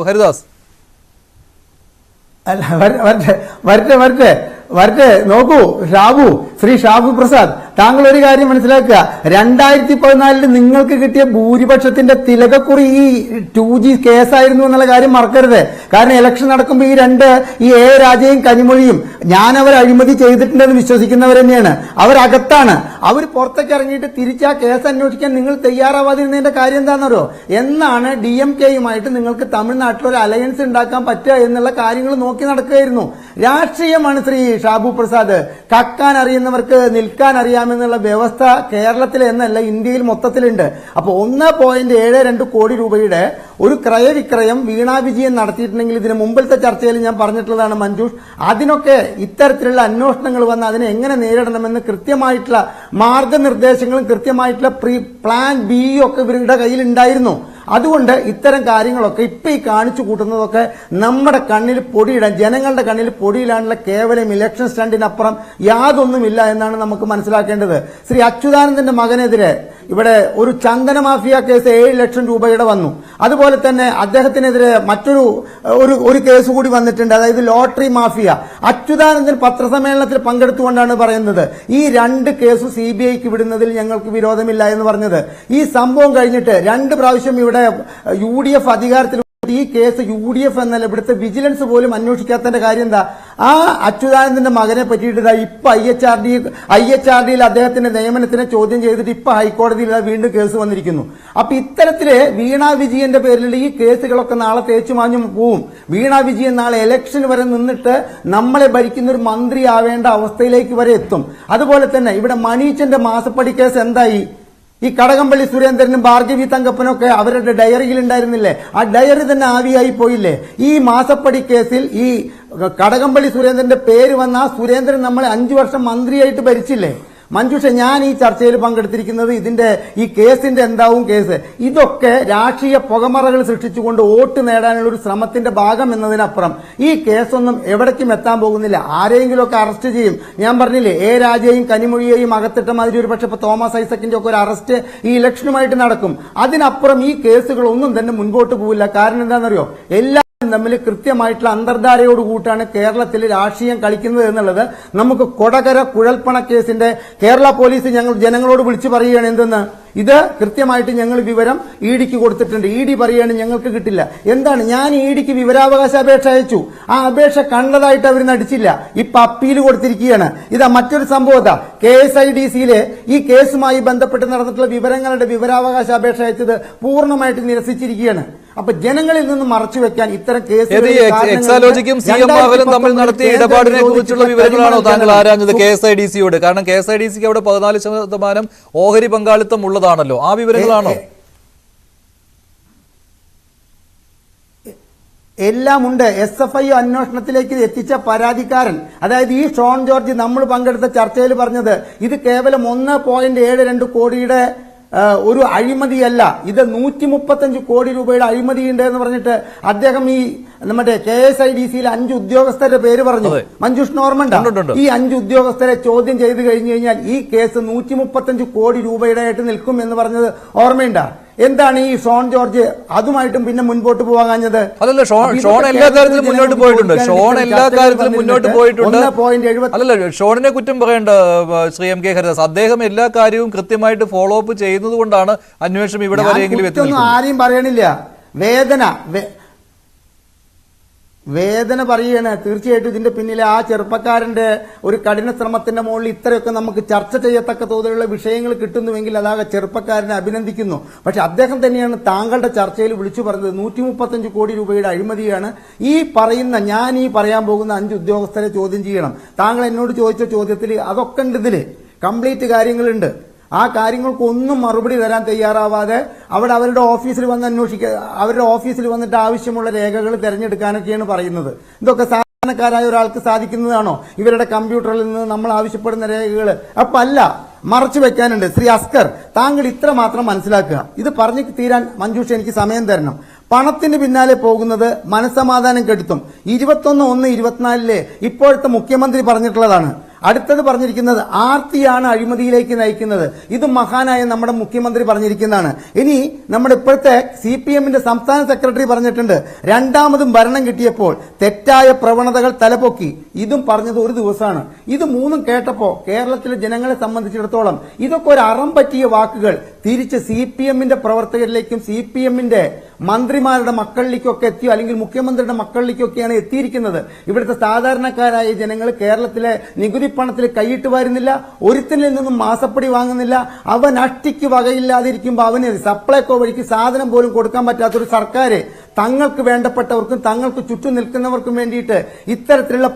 ഹരിദാസ്. വരട്ടെ നോക്കൂ ശ്രീ ഷാബു പ്രസാദ്, താങ്കൾ ഒരു കാര്യം മനസ്സിലാക്കുക. 2014 നിങ്ങൾക്ക് കിട്ടിയ ഭൂരിപക്ഷത്തിന്റെ തിലകക്കുറി ഈ 2G കേസായിരുന്നു എന്നുള്ള കാര്യം മറക്കരുത്. കാരണം ഇലക്ഷൻ നടക്കുമ്പോൾ ഈ A രാജയും കനിമൊഴിയും അവർ അഴിമതി ചെയ്തിട്ടുണ്ടെന്ന് വിശ്വസിക്കുന്നവർ തന്നെയാണ്. അവരകത്താണ്. അവർ പുറത്തേക്ക് ഇറങ്ങിയിട്ട് തിരിച്ച് ആ കേസ് അന്വേഷിക്കാൻ നിങ്ങൾ തയ്യാറാവാതിരുന്നതിന്റെ കാര്യം എന്താണെന്നറിയോ? എന്നാണ് DMK-യുമായിട്ട് നിങ്ങൾക്ക് തമിഴ്നാട്ടിൽ ഒരു അലയൻസ് ഉണ്ടാക്കാൻ പറ്റുക എന്നുള്ള കാര്യങ്ങൾ നോക്കി നടക്കുകയായിരുന്നു. രാഷ്ട്രീയമാണ് ശ്രീ ഷാബു പ്രസാദ്. കക്കാൻ അറിയുന്നവർക്ക് നിൽക്കാൻ അറിയാമെന്നുള്ള വ്യവസ്ഥ കേരളത്തിൽ എന്നല്ല ഇന്ത്യയിൽ മൊത്തത്തിലുണ്ട്. അപ്പോൾ 1.72 കോടി രൂപയുടെ ഒരു ക്രയവിക്രയം വീണാ വിജയൻ നടത്തിയിട്ടുണ്ടെങ്കിൽ ഇതിന് മുമ്പിലത്തെ ചർച്ചയിൽ ഞാൻ പറഞ്ഞിട്ടുള്ളതാണ് മഞ്ജുഷ്. അതിനൊക്കെ ഇത്തരത്തിലുള്ള അന്വേഷണങ്ങൾ വന്ന് അതിനെ എങ്ങനെ നേരിടണമെന്ന് കൃത്യമായിട്ടുള്ള മാർഗനിർദ്ദേശങ്ങളും കൃത്യമായിട്ടുള്ള പ്ലാൻ B ഒക്കെ ഇവരുടെ കയ്യിൽ ഉണ്ടായിരുന്നു. അതുകൊണ്ട് ഇത്തരം കാര്യങ്ങളൊക്കെ ഇപ്പൊ ഈ കാണിച്ചു കൂട്ടുന്നതൊക്കെ നമ്മുടെ കണ്ണിൽ പൊടിയിടാൻ, ജനങ്ങളുടെ കണ്ണിൽ പൊടിയിടാനുള്ള കേവലം ഇലക്ഷൻ സ്റ്റണ്ടിനപ്പുറം യാതൊന്നുമില്ല എന്നാണ് നമുക്ക് മനസ്സിലാക്കേണ്ടത്. ശ്രീ അച്യുതാനന്ദന്റെ മകനെതിരെ ഇവിടെ ഒരു ചന്ദന മാഫിയ കേസ് 7 ലക്ഷം രൂപയുടെ വന്നു. അതുപോലെ തന്നെ അദ്ദേഹത്തിനെതിരെ മറ്റൊരു കേസ് കൂടി വന്നിട്ടുണ്ട്, അതായത് ലോട്ടറി മാഫിയ. അച്യുതാനന്ദൻ പത്രസമ്മേളനത്തിൽ പങ്കെടുത്തുകൊണ്ടാണ് പറയുന്നത് ഈ 2 കേസ് CBIക്ക് വിടുന്നതിൽ ഞങ്ങൾക്ക് വിരോധമില്ല എന്ന് പറഞ്ഞത്. ഈ സംഭവം കഴിഞ്ഞിട്ട് 2 പ്രാവശ്യം ഇവിടെ UDF അധികാരത്തിൽ ഈ കേസ് UDF എന്നല്ല ഇവിടുത്തെ വിജിലൻസ് പോലും അന്വേഷിക്കാത്തതിന്റെ കാര്യം എന്താ? ആ അച്യുതാനന്ദന്റെ മകനെ പറ്റിയിട്ട് ഇപ്പൊ IHRDയിൽ അദ്ദേഹത്തിന്റെ നിയമനത്തിനെ ചോദ്യം ചെയ്തിട്ട് ഇപ്പൊ ഹൈക്കോടതിയിൽ വീണ്ടും കേസ് വന്നിരിക്കുന്നു. അപ്പൊ ഇത്തരത്തില് വീണാ വിജയന്റെ പേരിലുള്ള ഈ കേസുകളൊക്കെ നാളെ തേച്ചു മാഞ്ഞു പോവും. വീണാ വിജയൻ നാളെ ഇലക്ഷൻ വരെ നിന്നിട്ട് നമ്മളെ ഭരിക്കുന്ന ഒരു മന്ത്രി ആവേണ്ട അവസ്ഥയിലേക്ക് വരെ എത്തും. അതുപോലെ തന്നെ ഇവിടെ മണീച്ചന്റെ മാസപ്പടി കേസ് എന്തായി? ഈ കടകംപള്ളി സുരേന്ദ്രനും ഭാർഗവി തങ്കപ്പനൊക്കെ അവരുടെ ഡയറിയിൽ ഉണ്ടായിരുന്നില്ലേ? ആ ഡയറി തന്നെ ആവിയായി പോയില്ലേ? ഈ മാസപ്പടി കേസിൽ ഈ കടകംപള്ളി സുരേന്ദ്രന്റെ പേര് വന്ന ആ സുരേന്ദ്രൻ നമ്മളെ 5 വർഷം മന്ത്രിയായിട്ട് ഭരിച്ചില്ലേ? മഞ്ജുഷ, ഞാൻ ഈ ചർച്ചയിൽ പങ്കെടുത്തിരിക്കുന്നത് ഈ കേസിന്റെ എന്താവും കേസ്, ഇതൊക്കെ രാഷ്ട്രീയ പുകമറകൾ സൃഷ്ടിച്ചുകൊണ്ട് വോട്ട് നേടാനുള്ള ഒരു ശ്രമത്തിന്റെ ഭാഗം എന്നതിനപ്പുറം ഈ കേസൊന്നും എവിടേക്കും എത്താൻ പോകുന്നില്ല. ആരെങ്കിലുമൊക്കെ അറസ്റ്റ് ചെയ്യും. ഞാൻ പറഞ്ഞില്ലേ, A രാജയെയും കനിമൊഴിയെയും അകത്തിട്ട മാതിരി ഒരു പക്ഷെ ഇപ്പൊ തോമസ് ഐസക്കിന്റെ ഒക്കെ ഒരു അറസ്റ്റ് ഈ ഇലക്ഷനുമായിട്ട് നടക്കും. അതിനപ്പുറം ഈ കേസുകളൊന്നും തന്നെ മുൻപോട്ട് പോവില്ല. കാരണം എന്താണെന്നറിയോ? തമ്മിൽ കൃത്യമായിട്ടുള്ള അന്തർധാരയോട് കൂട്ടാണ് കേരളത്തിൽ രാഷ്ട്രീയം കളിക്കുന്നത് എന്നുള്ളത് നമുക്ക് കൊടകര കുഴൽപ്പണ കേസിന്റെ കേരള പോലീസ് ജനങ്ങളോട് വിളിച്ചു പറയുകയാണ്. എന്തെന്ന് ഇത് കൃത്യമായിട്ട് ഞങ്ങൾ വിവരം ഇ ഡിക്ക് കൊടുത്തിട്ടുണ്ട്. ഇ ഡി പറയാണ് ഞങ്ങൾക്ക് കിട്ടില്ല. എന്താണ്, ഞാൻ ഇ ഡിക്ക് വിവരാവകാശ അപേക്ഷ അയച്ചു, ആ അപേക്ഷ കണ്ടതായിട്ട് അവർ നടിച്ചില്ല, ഇപ്പൊ അപ്പീൽ കൊടുത്തിരിക്കുകയാണ്. ഇതാ മറ്റൊരു സംഭവം, KSIDCയിലെ ഈ കേസുമായി ബന്ധപ്പെട്ട് നടന്നിട്ടുള്ള വിവരങ്ങളുടെ വിവരാവകാശ അപേക്ഷ അയച്ചത് പൂർണ്ണമായിട്ട് നിരസിച്ചിരിക്കുകയാണ്. അപ്പൊ ജനങ്ങളിൽ നിന്ന് മറച്ചു വെക്കാൻ ഇത്തരം എക്സാലോജിക്കും CMRലും തമ്മിൽ നടത്തിയ ഇടപാടിനെ കുറിച്ചുള്ള വിവരങ്ങളാണോ താങ്കൾ ആരാഞ്ഞത് KSIDCയോട്? കാരണം KSIDCക്ക് അവിടെ 14% ഓഹരി പങ്കാളിത്തം ഉള്ളതാണല്ലോ, ആ വിവരങ്ങളാണോ? എല്ലാം ഉണ്ട്. SFI അന്വേഷണത്തിലേക്ക് എത്തിച്ച പരാതിക്കാരൻ, അതായത് ഈ ഷോൺ ജോർജ് നമ്മൾ പങ്കെടുത്ത ചർച്ചയിൽ പറഞ്ഞത് ഇത് കേവലം 1.72 കോടിയുടെ ഒരു അഴിമതിയല്ല, ഇത് 135 കോടി രൂപയുടെ അഴിമതിയുണ്ട് എന്ന് പറഞ്ഞിട്ട് അദ്ദേഹം ഈ നമ്മുടെ KSIDCയിലെ 5 ഉദ്യോഗസ്ഥരുടെ പേര് പറഞ്ഞു. മഞ്ജുഷ് ഓർമ്മണ്ട? ഈ 5 ഉദ്യോഗസ്ഥരെ ചോദ്യം ചെയ്ത് കഴിഞ്ഞു കഴിഞ്ഞാൽ ഈ കേസ് 135 കോടി രൂപയുടെ ആയിട്ട് നിൽക്കും എന്ന് പറഞ്ഞത് ഓർമ്മയുണ്ട? എന്താണ് ഈ ഷോൺ ജോർജ് അതുമായിട്ടും പിന്നെ മുൻപോട്ട് പോകാഞ്ഞത്? അല്ലല്ല, ഷോൺ എല്ലാ കാര്യത്തിലും മുന്നോട്ട് പോയിട്ടുണ്ട്. ഷോൺ എല്ലാ കാര്യത്തിലും മുന്നോട്ട് പോയിട്ടുണ്ട്. അല്ലല്ല, ഷോണിനെ കുറ്റം പറയേണ്ട ശ്രീ MK ഹരിദാസ്. അദ്ദേഹം എല്ലാ കാര്യവും കൃത്യമായിട്ട് ഫോളോ അപ്പ് ചെയ്യുന്നത് കൊണ്ടാണ് അന്വേഷണം ഇവിടെ വരെയെങ്കിലും എത്തുന്നത്. ആരെയും പറയണില്ല. വേദന പറയാണ്. തീർച്ചയായിട്ടും ഇതിന്റെ പിന്നിലെ ആ ചെറുപ്പക്കാരന്റെ ഒരു കഠിന ശ്രമത്തിന്റെ മുകളിൽ ഇത്രയൊക്കെ നമുക്ക് ചർച്ച ചെയ്യത്തക്ക തോതിലുള്ള വിഷയങ്ങൾ കിട്ടുന്നുവെങ്കിൽ അതാകെ ചെറുപ്പക്കാരനെ അഭിനന്ദിക്കുന്നു. പക്ഷെ അദ്ദേഹം തന്നെയാണ് താങ്കളുടെ ചർച്ചയിൽ വിളിച്ചു പറഞ്ഞത് 135 കോടി രൂപയുടെ അഴിമതിയാണ് ഈ പറയാൻ പോകുന്ന 5 ഉദ്യോഗസ്ഥരെ ചോദ്യം ചെയ്യണം. താങ്കൾ എന്നോട് ചോദിച്ച ചോദ്യത്തിൽ അതൊക്കെ ഉണ്ട്, ഇതില് കംപ്ലീറ്റ് കാര്യങ്ങളുണ്ട്. ആ കാര്യങ്ങൾക്കൊന്നും മറുപടി തരാൻ തയ്യാറാവാതെ അവരുടെ ഓഫീസിൽ വന്ന് അവരുടെ ഓഫീസിൽ വന്നിട്ട് ആവശ്യമുള്ള രേഖകൾ തിരഞ്ഞെടുക്കാനൊക്കെയാണ് പറയുന്നത്. ഇതൊക്കെ സാധാരണക്കാരായ ഒരാൾക്ക് സാധിക്കുന്നതാണോ? ഇവരുടെ കമ്പ്യൂട്ടറിൽ നിന്ന് നമ്മൾ ആവശ്യപ്പെടുന്ന രേഖകൾ അപ്പൊ അല്ല, മറച്ചു വെക്കാനുണ്ട്. ശ്രീ അസ്കർ, താങ്കൾ ഇത്ര മാത്രം മനസ്സിലാക്കുക. ഇത് പറഞ്ഞു തീരാൻ മഞ്ജുഷ എനിക്ക് സമയം തരണം. പണത്തിന് പിന്നാലെ പോകുന്നത് മനസ്സമാധാനം കെടുത്തും. 21/1/24 ഇപ്പോഴത്തെ മുഖ്യമന്ത്രി പറഞ്ഞിട്ടുള്ളതാണ്. അടുത്തത് പറഞ്ഞിരിക്കുന്നത് ആർത്തിയാണ് അഴിമതിയിലേക്ക് നയിക്കുന്നത്. ഇത് മഹാനായ നമ്മുടെ മുഖ്യമന്ത്രി പറഞ്ഞിരിക്കുന്നതാണ്. ഇനി നമ്മുടെ ഇപ്പോഴത്തെ CPMന്റെ സംസ്ഥാന സെക്രട്ടറി പറഞ്ഞിട്ടുണ്ട്, രണ്ടാമതും ഭരണം കിട്ടിയപ്പോൾ തെറ്റായ പ്രവണതകൾ തലപൊക്കി. ഇതും പറഞ്ഞത് ഒരു ദിവസമാണ്. ഇത് മൂന്നും കേട്ടപ്പോ കേരളത്തിലെ ജനങ്ങളെ സംബന്ധിച്ചിടത്തോളം ഇതൊക്കെ ഒരു അറം പറ്റിയ വാക്കുകൾ തിരിച്ച് CPMന്റെ പ്രവർത്തകരിലേക്കും CPMന്റെ മന്ത്രിമാരുടെ മക്കളിലേക്കൊക്കെ എത്തിയോ അല്ലെങ്കിൽ മുഖ്യമന്ത്രിയുടെ മക്കളിലേക്കൊക്കെയാണ് എത്തിയിരിക്കുന്നത്. ഇവിടുത്തെ സാധാരണക്കാരായ ജനങ്ങൾ കേരളത്തിലെ നികുതി പണത്തിൽ കൈയിട്ട് വരുന്നില്ല, ഒരുത്തനിൽ നിന്നും മാസപ്പടി വാങ്ങുന്നില്ല. അവൻ അഷ്ടിക്ക് വകയില്ലാതിരിക്കുമ്പോൾ അവന് സപ്ലൈകോ വഴിക്ക് സാധനം പോലും കൊടുക്കാൻ പറ്റാത്തൊരു സർക്കാർ തങ്ങൾക്ക് വേണ്ടപ്പെട്ടവർക്കും തങ്ങൾക്ക് ചുറ്റും നിൽക്കുന്നവർക്കും വേണ്ടിയിട്ട് ഇത്തരത്തിലുള്ള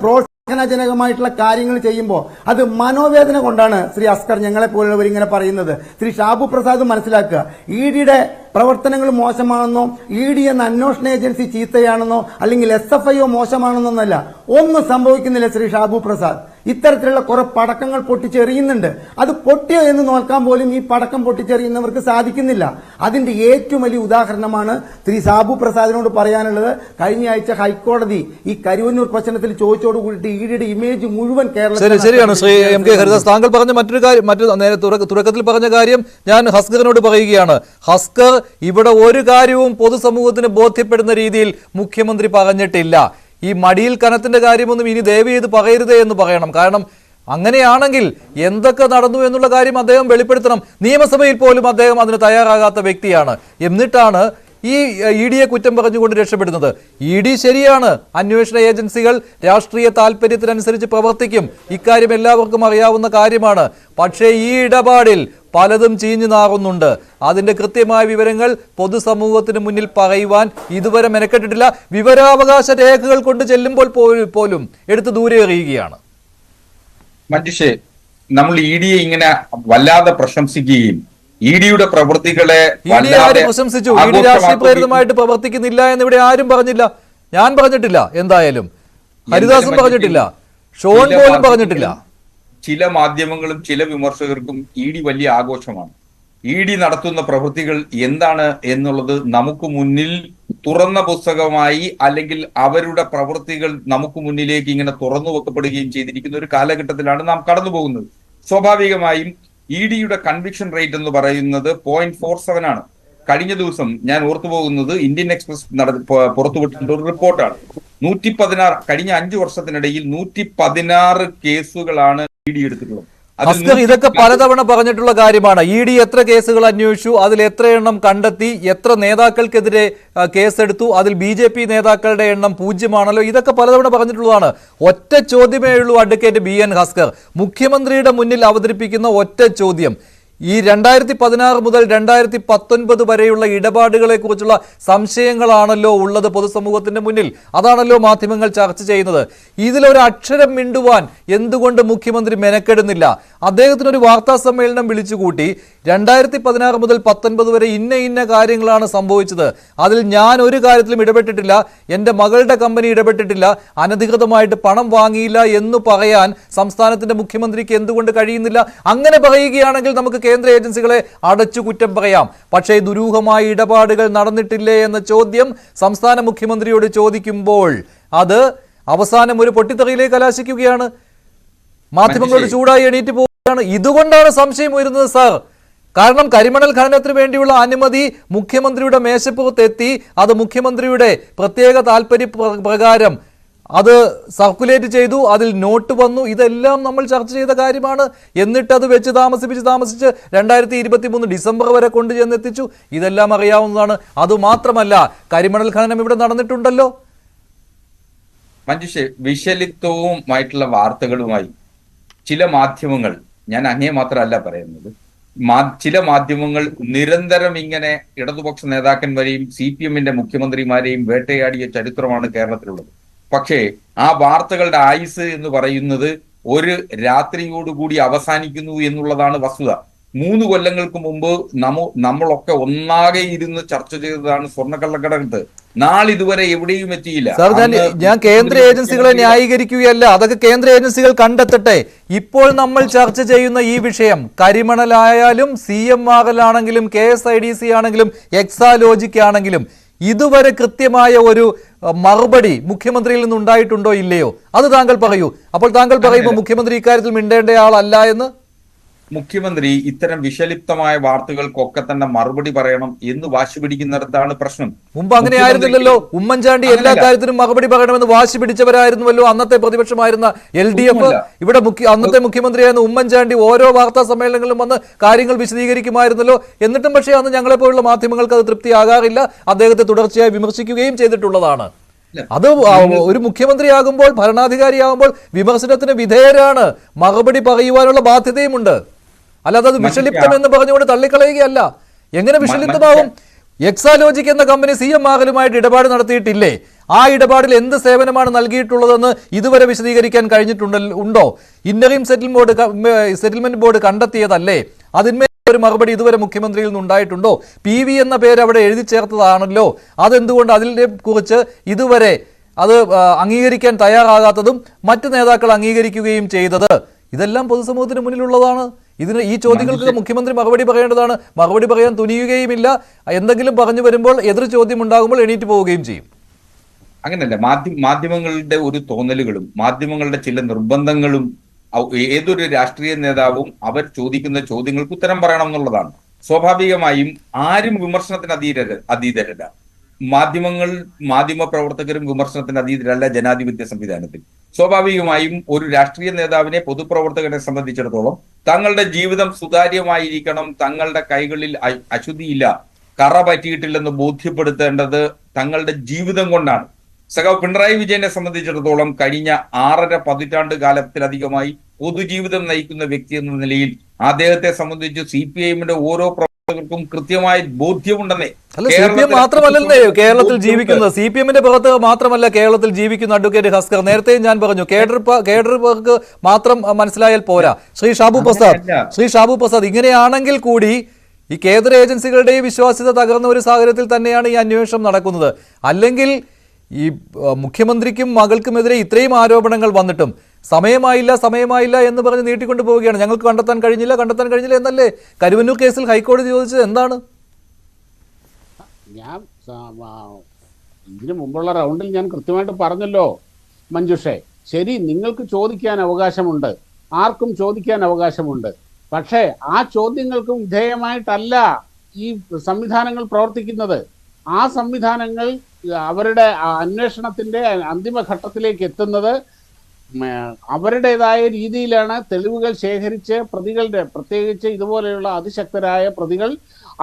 ജനകമായിട്ടുള്ള കാര്യങ്ങൾ ചെയ്യുമ്പോൾ അത് മനോവേദന കൊണ്ടാണ് ശ്രീ അസ്കർ ഞങ്ങളെ പോലുള്ളവർ ഇങ്ങനെ പറയുന്നത്. ശ്രീ ഷാബു പ്രസാദ് മനസ്സിലാക്കുക, EDയുടെ പ്രവർത്തനങ്ങൾ മോശമാണെന്നോ ED എന്ന അന്വേഷണ ഏജൻസി ചീത്തയാണെന്നോ അല്ലെങ്കിൽ SFIO മോശമാണെന്നൊന്നല്ല, ഒന്നും സംഭവിക്കുന്നില്ല. ശ്രീ ഷാബു പ്രസാദ് ഇത്തരത്തിലുള്ള കുറെ പടക്കങ്ങൾ പൊട്ടിച്ചെറിയുന്നുണ്ട്. അത് പൊട്ടിയോ എന്ന് നോക്കാൻ പോലും ഈ പടക്കം പൊട്ടിച്ചെറിയുന്നവർക്ക് സാധിക്കുന്നില്ല. അതിന്റെ ഏറ്റവും വലിയ ഉദാഹരണമാണ് ശ്രീ ഷാബു പ്രസാദിനോട് പറയാനുള്ളത്. കഴിഞ്ഞ ആഴ്ച ഹൈക്കോടതി ഈ കരുവന്നൂർ പ്രശ്നത്തിൽ ചോദിച്ചോട് കൂടിയിട്ട് EDയുടെ ഇമേജ് മുഴുവൻ കേരളത്തിൽ. ശരിയാണ് ശ്രീ MK ഹരിദാസ്, താങ്കൾ പറഞ്ഞ മറ്റൊരു കാര്യം, തുടക്കത്തിൽ പറഞ്ഞ കാര്യം ഞാൻ ഹസ്കറിനോട് പറയുകയാണ്. ഹസ്കർ, ഇവിടെ ഒരു കാര്യവും പൊതുസമൂഹത്തിന് ബോധ്യപ്പെടുന്ന രീതിയിൽ മുഖ്യമന്ത്രി പറഞ്ഞിട്ടില്ല. ഈ മടിയിൽ കനത്തിന്റെ കാര്യമൊന്നും ഇനി ദയവ് ചെയ്ത് പറയരുതേ എന്ന് പറയണം. കാരണം അങ്ങനെയാണെങ്കിൽ എന്തൊക്കെ നടന്നു എന്നുള്ള കാര്യം അദ്ദേഹം വെളിപ്പെടുത്തണം. നിയമസഭയിൽ പോലും അദ്ദേഹം അതിന് തയ്യാറാകാത്ത വ്യക്തിയാണ്. എന്നിട്ടാണ് ഈ EDയെ കുറ്റം പറഞ്ഞുകൊണ്ട് രക്ഷപ്പെടുന്നത്. ED ശരിയാണ്, അന്വേഷണ ഏജൻസികൾ രാഷ്ട്രീയ താല്പര്യത്തിനനുസരിച്ച് പ്രവർത്തിക്കും, ഇക്കാര്യം എല്ലാവർക്കും അറിയാവുന്ന കാര്യമാണ്. പക്ഷേ ഈ ഇടപാടിൽ പലതും ചീഞ്ഞു നാറുന്നുണ്ട്. അതിന്റെ കൃത്യമായ വിവരങ്ങൾ പൊതുസമൂഹത്തിന് മുന്നിൽ പറയുവാൻ ഇതുവരെ മെനക്കെട്ടിട്ടില്ല. വിവരാവകാശ രേഖകൾ കൊണ്ട് ചെല്ലുമ്പോൾ പോലും എടുത്ത് ദൂരെ എറിയുകയാണ്. മഞ്ജുഷേ, നമ്മൾ EDയെ ഇങ്ങനെ വല്ലാതെ പ്രശംസിക്കുകയും EDയുടെ പ്രവൃത്തികളെ പ്രശംസിച്ചു. ED രാഷ്ട്രീയ പ്രേരിതമായിട്ട് പ്രവർത്തിക്കുന്നില്ല എന്ന് ഇവിടെ ആരും പറഞ്ഞില്ല. ഞാൻ പറഞ്ഞിട്ടില്ല, എന്തായാലും ഹരിദാസും പറഞ്ഞിട്ടില്ല, ഷോൺ പോലും പറഞ്ഞിട്ടില്ല. ചില മാധ്യമങ്ങളും ചില വിമർശകർക്കും ED വലിയ ആഘോഷമാണ്. ED നടത്തുന്ന പ്രവൃത്തികൾ എന്താണ് എന്നുള്ളത് നമുക്ക് മുന്നിൽ തുറന്ന പുസ്തകമായി അല്ലെങ്കിൽ അവരുടെ പ്രവൃത്തികൾ നമുക്ക് മുന്നിലേക്ക് ഇങ്ങനെ തുറന്നു വെക്കപ്പെടുകയും ചെയ്തിരിക്കുന്ന ഒരു കാലഘട്ടത്തിലാണ് നാം കടന്നു പോകുന്നത്. സ്വാഭാവികമായും EDയുടെ കൺവിക്ഷൻ റേറ്റ് എന്ന് പറയുന്നത് 0.47 ആണ്. കഴിഞ്ഞ ദിവസം ഞാൻ ഓർത്തുപോകുന്നത് ഇന്ത്യൻ എക്സ്പ്രസ് പുറത്തുവിട്ടിട്ടുള്ള ഒരു റിപ്പോർട്ടാണ്. 116 കഴിഞ്ഞ 5 വർഷത്തിനിടയിൽ 116 കേസുകളാണ് ED എടുത്തിട്ടുള്ളത്. അസ്കർ, ഇതൊക്കെ പലതവണ പറഞ്ഞിട്ടുള്ള കാര്യമാണ്. ഇ ഡി എത്ര കേസുകൾ അന്വേഷിച്ചു, അതിൽ എത്ര എണ്ണം കണ്ടെത്തി, എത്ര നേതാക്കൾക്കെതിരെ കേസെടുത്തു, അതിൽ BJP നേതാക്കളുടെ എണ്ണം 0 ഇതൊക്കെ പലതവണ പറഞ്ഞിട്ടുള്ളതാണ്. ഒറ്റ ചോദ്യമേ ഉള്ളൂ അഡ്വക്കേറ്റ് BN ഹസ്കർ. മുഖ്യമന്ത്രിയുടെ മുന്നിൽ അവതരിപ്പിക്കുന്ന ഒറ്റ ചോദ്യം, ഈ 2016 മുതൽ 2019 വരെയുള്ള ഇടപാടുകളെ കുറിച്ചുള്ള സംശയങ്ങളാണല്ലോ ഉള്ളത് പൊതുസമൂഹത്തിന്റെ മുന്നിൽ. അതാണല്ലോ മാധ്യമങ്ങൾ ചർച്ച ചെയ്യുന്നത്. ഇതിലൊരു അക്ഷരം മിണ്ടുവാൻ എന്തുകൊണ്ട് മുഖ്യമന്ത്രി മെനക്കെടുന്നില്ല? അദ്ദേഹത്തിനൊരു വാർത്താ സമ്മേളനം വിളിച്ചുകൂട്ടി 2016 മുതൽ 19 വരെ ഇന്ന കാര്യങ്ങളാണ് സംഭവിച്ചത്, അതിൽ ഞാൻ ഒരു കാര്യത്തിലും ഇടപെട്ടിട്ടില്ല, എൻ്റെ മകളുടെ കമ്പനി ഇടപെട്ടിട്ടില്ല, അനധികൃതമായിട്ട് പണം വാങ്ങിയില്ല എന്ന് പറയാൻ സംസ്ഥാനത്തിന്റെ മുഖ്യമന്ത്രിക്ക് എന്തുകൊണ്ട് കഴിയുന്നില്ല? അങ്ങനെ പറയുകയാണെങ്കിൽ നമുക്ക് കേന്ദ്ര ഏജൻസികളെ അടച്ചു കുറ്റം പറയാം. പക്ഷേ ദുരൂഹമായ ഇടപാടുകൾ നടന്നിട്ടില്ലേ എന്ന ചോദ്യം സംസ്ഥാന മുഖ്യമന്ത്രിയോട് ചോദിക്കുമ്പോൾ അത് അവസാനം ഒരു പൊട്ടിത്തെറിയിലേക്ക് കലാശിക്കുകയാണ്. മാധ്യമങ്ങളോട് ചൂടായി എണീറ്റ് പോവുകയാണ്. ഇതുകൊണ്ടാണ് സംശയം വരുന്നത് സാർ. കാരണം കരിമണൽ ഖനനത്തിന് വേണ്ടിയുള്ള അനുമതി മുഖ്യമന്ത്രിയുടെ മേശപ്പുറത്ത് എത്തി, അത് മുഖ്യമന്ത്രിയുടെ പ്രത്യേക താല്പര്യ പ്രകാരം അത് സർക്കുലേറ്റ് ചെയ്തു, അതിൽ നോട്ട് വന്നു. ഇതെല്ലാം നമ്മൾ ചർച്ച ചെയ്ത കാര്യമാണ്. എന്നിട്ട് അത് വെച്ച് താമസിച്ച് 2023 ഡിസംബർ വരെ കൊണ്ടുചെന്നെത്തിച്ചു. ഇതെല്ലാം അറിയാവുന്നതാണ്. അതുമാത്രമല്ല, കരിമണൽ ഖനനം ഇവിടെ നടന്നിട്ടുണ്ടല്ലോ. മഞ്ജുഷേ, വിഷലിപ്തവുമായിട്ടുള്ള വാർത്തകളുമായി ചില മാധ്യമങ്ങൾ, ഞാൻ അങ്ങേ മാത്രമല്ല പറയുന്നത്, ചില മാധ്യമങ്ങൾ നിരന്തരം ഇങ്ങനെ ഇടതുപക്ഷ നേതാക്കന്മാരെയും CPM-ന്റെ മുഖ്യമന്ത്രിമാരെയും വേട്ടയാടിയ ചരിത്രമാണ് കേരളത്തിലുള്ളത്. പക്ഷേ ആ വാർത്തകളുടെ ആയുസ് എന്ന് പറയുന്നത് ഒരു രാത്രിയോടുകൂടി അവസാനിക്കുന്നു എന്നുള്ളതാണ് വസ്തുത. 3 കൊല്ലങ്ങൾക്ക് മുമ്പ് നമ്മളൊക്കെ ഒന്നാകെ ഇരുന്ന് ചർച്ച ചെയ്തതാണ് സ്വർണ്ണക്കള്ളക്കടത്ത്. നാളിതുവരെ എവിടെയും എത്തിയില്ല. സാർ, ഞാൻ കേന്ദ്ര ഏജൻസികളെ ന്യായീകരിക്കുകയല്ല, അതൊക്കെ കേന്ദ്ര ഏജൻസികൾ കണ്ടെത്തട്ടെ. ഇപ്പോൾ നമ്മൾ ചർച്ച ചെയ്യുന്ന ഈ വിഷയം കരിമണലായാലും CMRL ആണെങ്കിലും KSIDC ആണെങ്കിലും എക്സാലോജിക് ആണെങ്കിലും ഇതുവരെ കൃത്യമായ ഒരു മറുപടി മുഖ്യമന്ത്രിയിൽ നിന്നുണ്ടായിട്ടുണ്ടോ ഇല്ലയോ? അത് താങ്കൾ പറയൂ. അപ്പോൾ താങ്കൾ പറയുമ്പോൾ മുഖ്യമന്ത്രി ഇക്കാര്യത്തിൽ മിണ്ടേണ്ട ആളല്ല എന്ന്. മുഖ്യമന്ത്രി ഇത്തരം വിഷലിപ്തമായ വാർത്തകൾക്കൊക്കെ തന്നെ മറുപടി പറയണം എന്ന് വാശി പിടിക്കുന്നിടത്താണ് പ്രശ്നം. മുമ്പ് അങ്ങനെ ആയിരുന്നില്ലല്ലോ. ഉമ്മൻചാണ്ടി എല്ലാ കാര്യത്തിനും മറുപടി പറയണമെന്ന് വാശി പിടിച്ചവരായിരുന്നുവല്ലോ അന്നത്തെ പ്രതിപക്ഷമായിരുന്ന LDF. ഇവിടെ അന്നത്തെ മുഖ്യമന്ത്രിയായിരുന്ന ഉമ്മൻചാണ്ടി ഓരോ വാർത്താ സമ്മേളനങ്ങളിലും വന്ന് കാര്യങ്ങൾ വിശദീകരിക്കുമായിരുന്നല്ലോ. എന്നിട്ടും പക്ഷേ അന്ന് ഞങ്ങളെപ്പോലുള്ള മാധ്യമങ്ങൾക്ക് അത് തൃപ്തിയാകാറില്ല. അദ്ദേഹത്തെ തുടർച്ചയായി വിമർശിക്കുകയും ചെയ്തിട്ടുള്ളതാണ്. അത് ഒരു മുഖ്യമന്ത്രിയാകുമ്പോൾ, ഭരണാധികാരിയാകുമ്പോൾ വിമർശനത്തിന് വിധേയരാണ്. മറുപടി പറയുവാനുള്ള ബാധ്യതയുമുണ്ട്. അല്ലാതെ അത് വിഷലിപ്തം എന്ന് പറഞ്ഞുകൊണ്ട് തള്ളിക്കളയുകയല്ല. എങ്ങനെ വിഷലിപ്തമാവും? എക്സാലോജിക് എന്ന കമ്പനി CMRL-ഉമായിട്ട് ഇടപാട് നടത്തിയിട്ടില്ലേ? ആ ഇടപാടിൽ എന്ത് സേവനമാണ് നൽകിയിട്ടുള്ളതെന്ന് ഇതുവരെ വിശദീകരിക്കാൻ കഴിഞ്ഞിട്ടുണ്ടോ? ഇന്ററിം സെറ്റിൽമെന്റ് ബോർഡ് കണ്ടെത്തിയതല്ലേ? അതിന്മേൽ ഒരു മറുപടി ഇതുവരെ മുഖ്യമന്ത്രിയിൽ നിന്നുണ്ടായിട്ടുണ്ടോ? PV എന്ന പേര് അവിടെ എഴുതി ചേർത്തതാണല്ലോ. അതെന്തുകൊണ്ട് അതിനെ കുറിച്ച് ഇതുവരെ അത് അംഗീകരിക്കാൻ തയ്യാറാകാത്തതും മറ്റ് നേതാക്കൾ അംഗീകരിക്കുകയും ചെയ്തത്? ഇതെല്ലാം പൊതുസമൂഹത്തിന് മുന്നിലുള്ളതാണ്. ഈ ചോദ്യങ്ങൾക്ക് മുഖ്യമന്ത്രി മറുപടി പറയേണ്ടതാണ്. മറുപടി പറയാൻ തുനിയുകയുമില്ല. എന്തെങ്കിലും പറഞ്ഞു വരുമ്പോൾ എതിർ ചോദ്യം ഉണ്ടാകുമ്പോൾ എണീറ്റ് പോവുകയും ചെയ്യും. അങ്ങനല്ല, മാധ്യമങ്ങളുടെ ഒരു തോന്നലുകളും മാധ്യമങ്ങളുടെ ചില നിർബന്ധങ്ങളും ഏതൊരു രാഷ്ട്രീയ നേതാവും അവർ ചോദിക്കുന്ന ചോദ്യങ്ങൾക്ക് ഉത്തരം പറയണം എന്നുള്ളതാണ്. സ്വാഭാവികമായും ആരും വിമർശനത്തിന് അതീതരല്ല. മാധ്യമ പ്രവർത്തകരും വിമർശനത്തിന് അതീതരല്ല ജനാധിപത്യ സംവിധാനത്തിൽ. സ്വാഭാവികമായും ഒരു രാഷ്ട്രീയ നേതാവിനെ, പൊതുപ്രവർത്തകനെ സംബന്ധിച്ചിടത്തോളം തങ്ങളുടെ ജീവിതം സുതാര്യമായിരിക്കണം, തങ്ങളുടെ കൈകളിൽ അശുദ്ധിയില്ല, കറ പറ്റിയിട്ടില്ലെന്ന് ബോധ്യപ്പെടുത്തേണ്ടത് തങ്ങളുടെ ജീവിതം കൊണ്ടാണ്. സഖാവ് പിണറായി വിജയനെ സംബന്ധിച്ചിടത്തോളം കഴിഞ്ഞ 6.5 പതിറ്റാണ്ട് കാലത്തിലധികമായി പൊതുജീവിതം നയിക്കുന്ന വ്യക്തി എന്ന നിലയിൽ അദ്ദേഹത്തെ സംബന്ധിച്ച് CPI-ന്റെ ഓരോ പ്രവർത്തകർക്കും കൃത്യമായ ബോധ്യമുണ്ടെന്നേ. അല്ല, CPM മാത്രമല്ലേ കേരളത്തിൽ ജീവിക്കുന്നത്? CPM-ന്റെ പ്രവർത്തകർ മാത്രമല്ല കേരളത്തിൽ ജീവിക്കുന്ന അഡ്വക്കേറ്റ് ഹസ്കർ. നേരത്തെയും ഞാൻ പറഞ്ഞു, കേഡർക്ക് മാത്രം മനസ്സിലായാൽ പോരാ. ശ്രീ ഷാബു പ്രസാദ്, ഇങ്ങനെയാണെങ്കിൽ കൂടി ഈ കേന്ദ്ര ഏജൻസികളുടെയും വിശ്വാസ്യത തകർന്ന ഒരു സാഹചര്യത്തിൽ തന്നെയാണ് ഈ അന്വേഷണം നടക്കുന്നത്. അല്ലെങ്കിൽ ഈ മുഖ്യമന്ത്രിക്കും മകൾക്കുമെതിരെ ഇത്രയും ആരോപണങ്ങൾ വന്നിട്ടും സമയമായില്ല എന്ന് പറഞ്ഞ് നീട്ടിക്കൊണ്ടു പോവുകയാണ്. ഞങ്ങൾക്ക് കണ്ടെത്താൻ കഴിഞ്ഞില്ല എന്നല്ലേ കരുവന്നൂർ കേസിൽ ഹൈക്കോടതി ചോദിച്ചത്? എന്താണ്? ഞാൻ ഇതിനു മുമ്പുള്ള റൗണ്ടിൽ ഞാൻ കൃത്യമായിട്ട് പറഞ്ഞല്ലോ മഞ്ജുഷേ, ശരി, നിങ്ങൾക്ക് ചോദിക്കാൻ അവകാശമുണ്ട്, ആർക്കും ചോദിക്കാൻ അവകാശമുണ്ട്. പക്ഷേ ആ ചോദ്യങ്ങൾക്ക് വിധേയമായിട്ടല്ല ഈ സംവിധാനങ്ങൾ പ്രവർത്തിക്കുന്നത്. ആ സംവിധാനങ്ങൾ അവരുടെ അന്വേഷണത്തിന്റെ അന്തിമഘട്ടത്തിലേക്ക് എത്തുന്നത് അവരുടേതായ രീതിയിലാണ് തെളിവുകൾ ശേഖരിച്ച് പ്രതികളുടെ, പ്രത്യേകിച്ച് ഇതുപോലെയുള്ള അതിശക്തരായ പ്രതികൾ,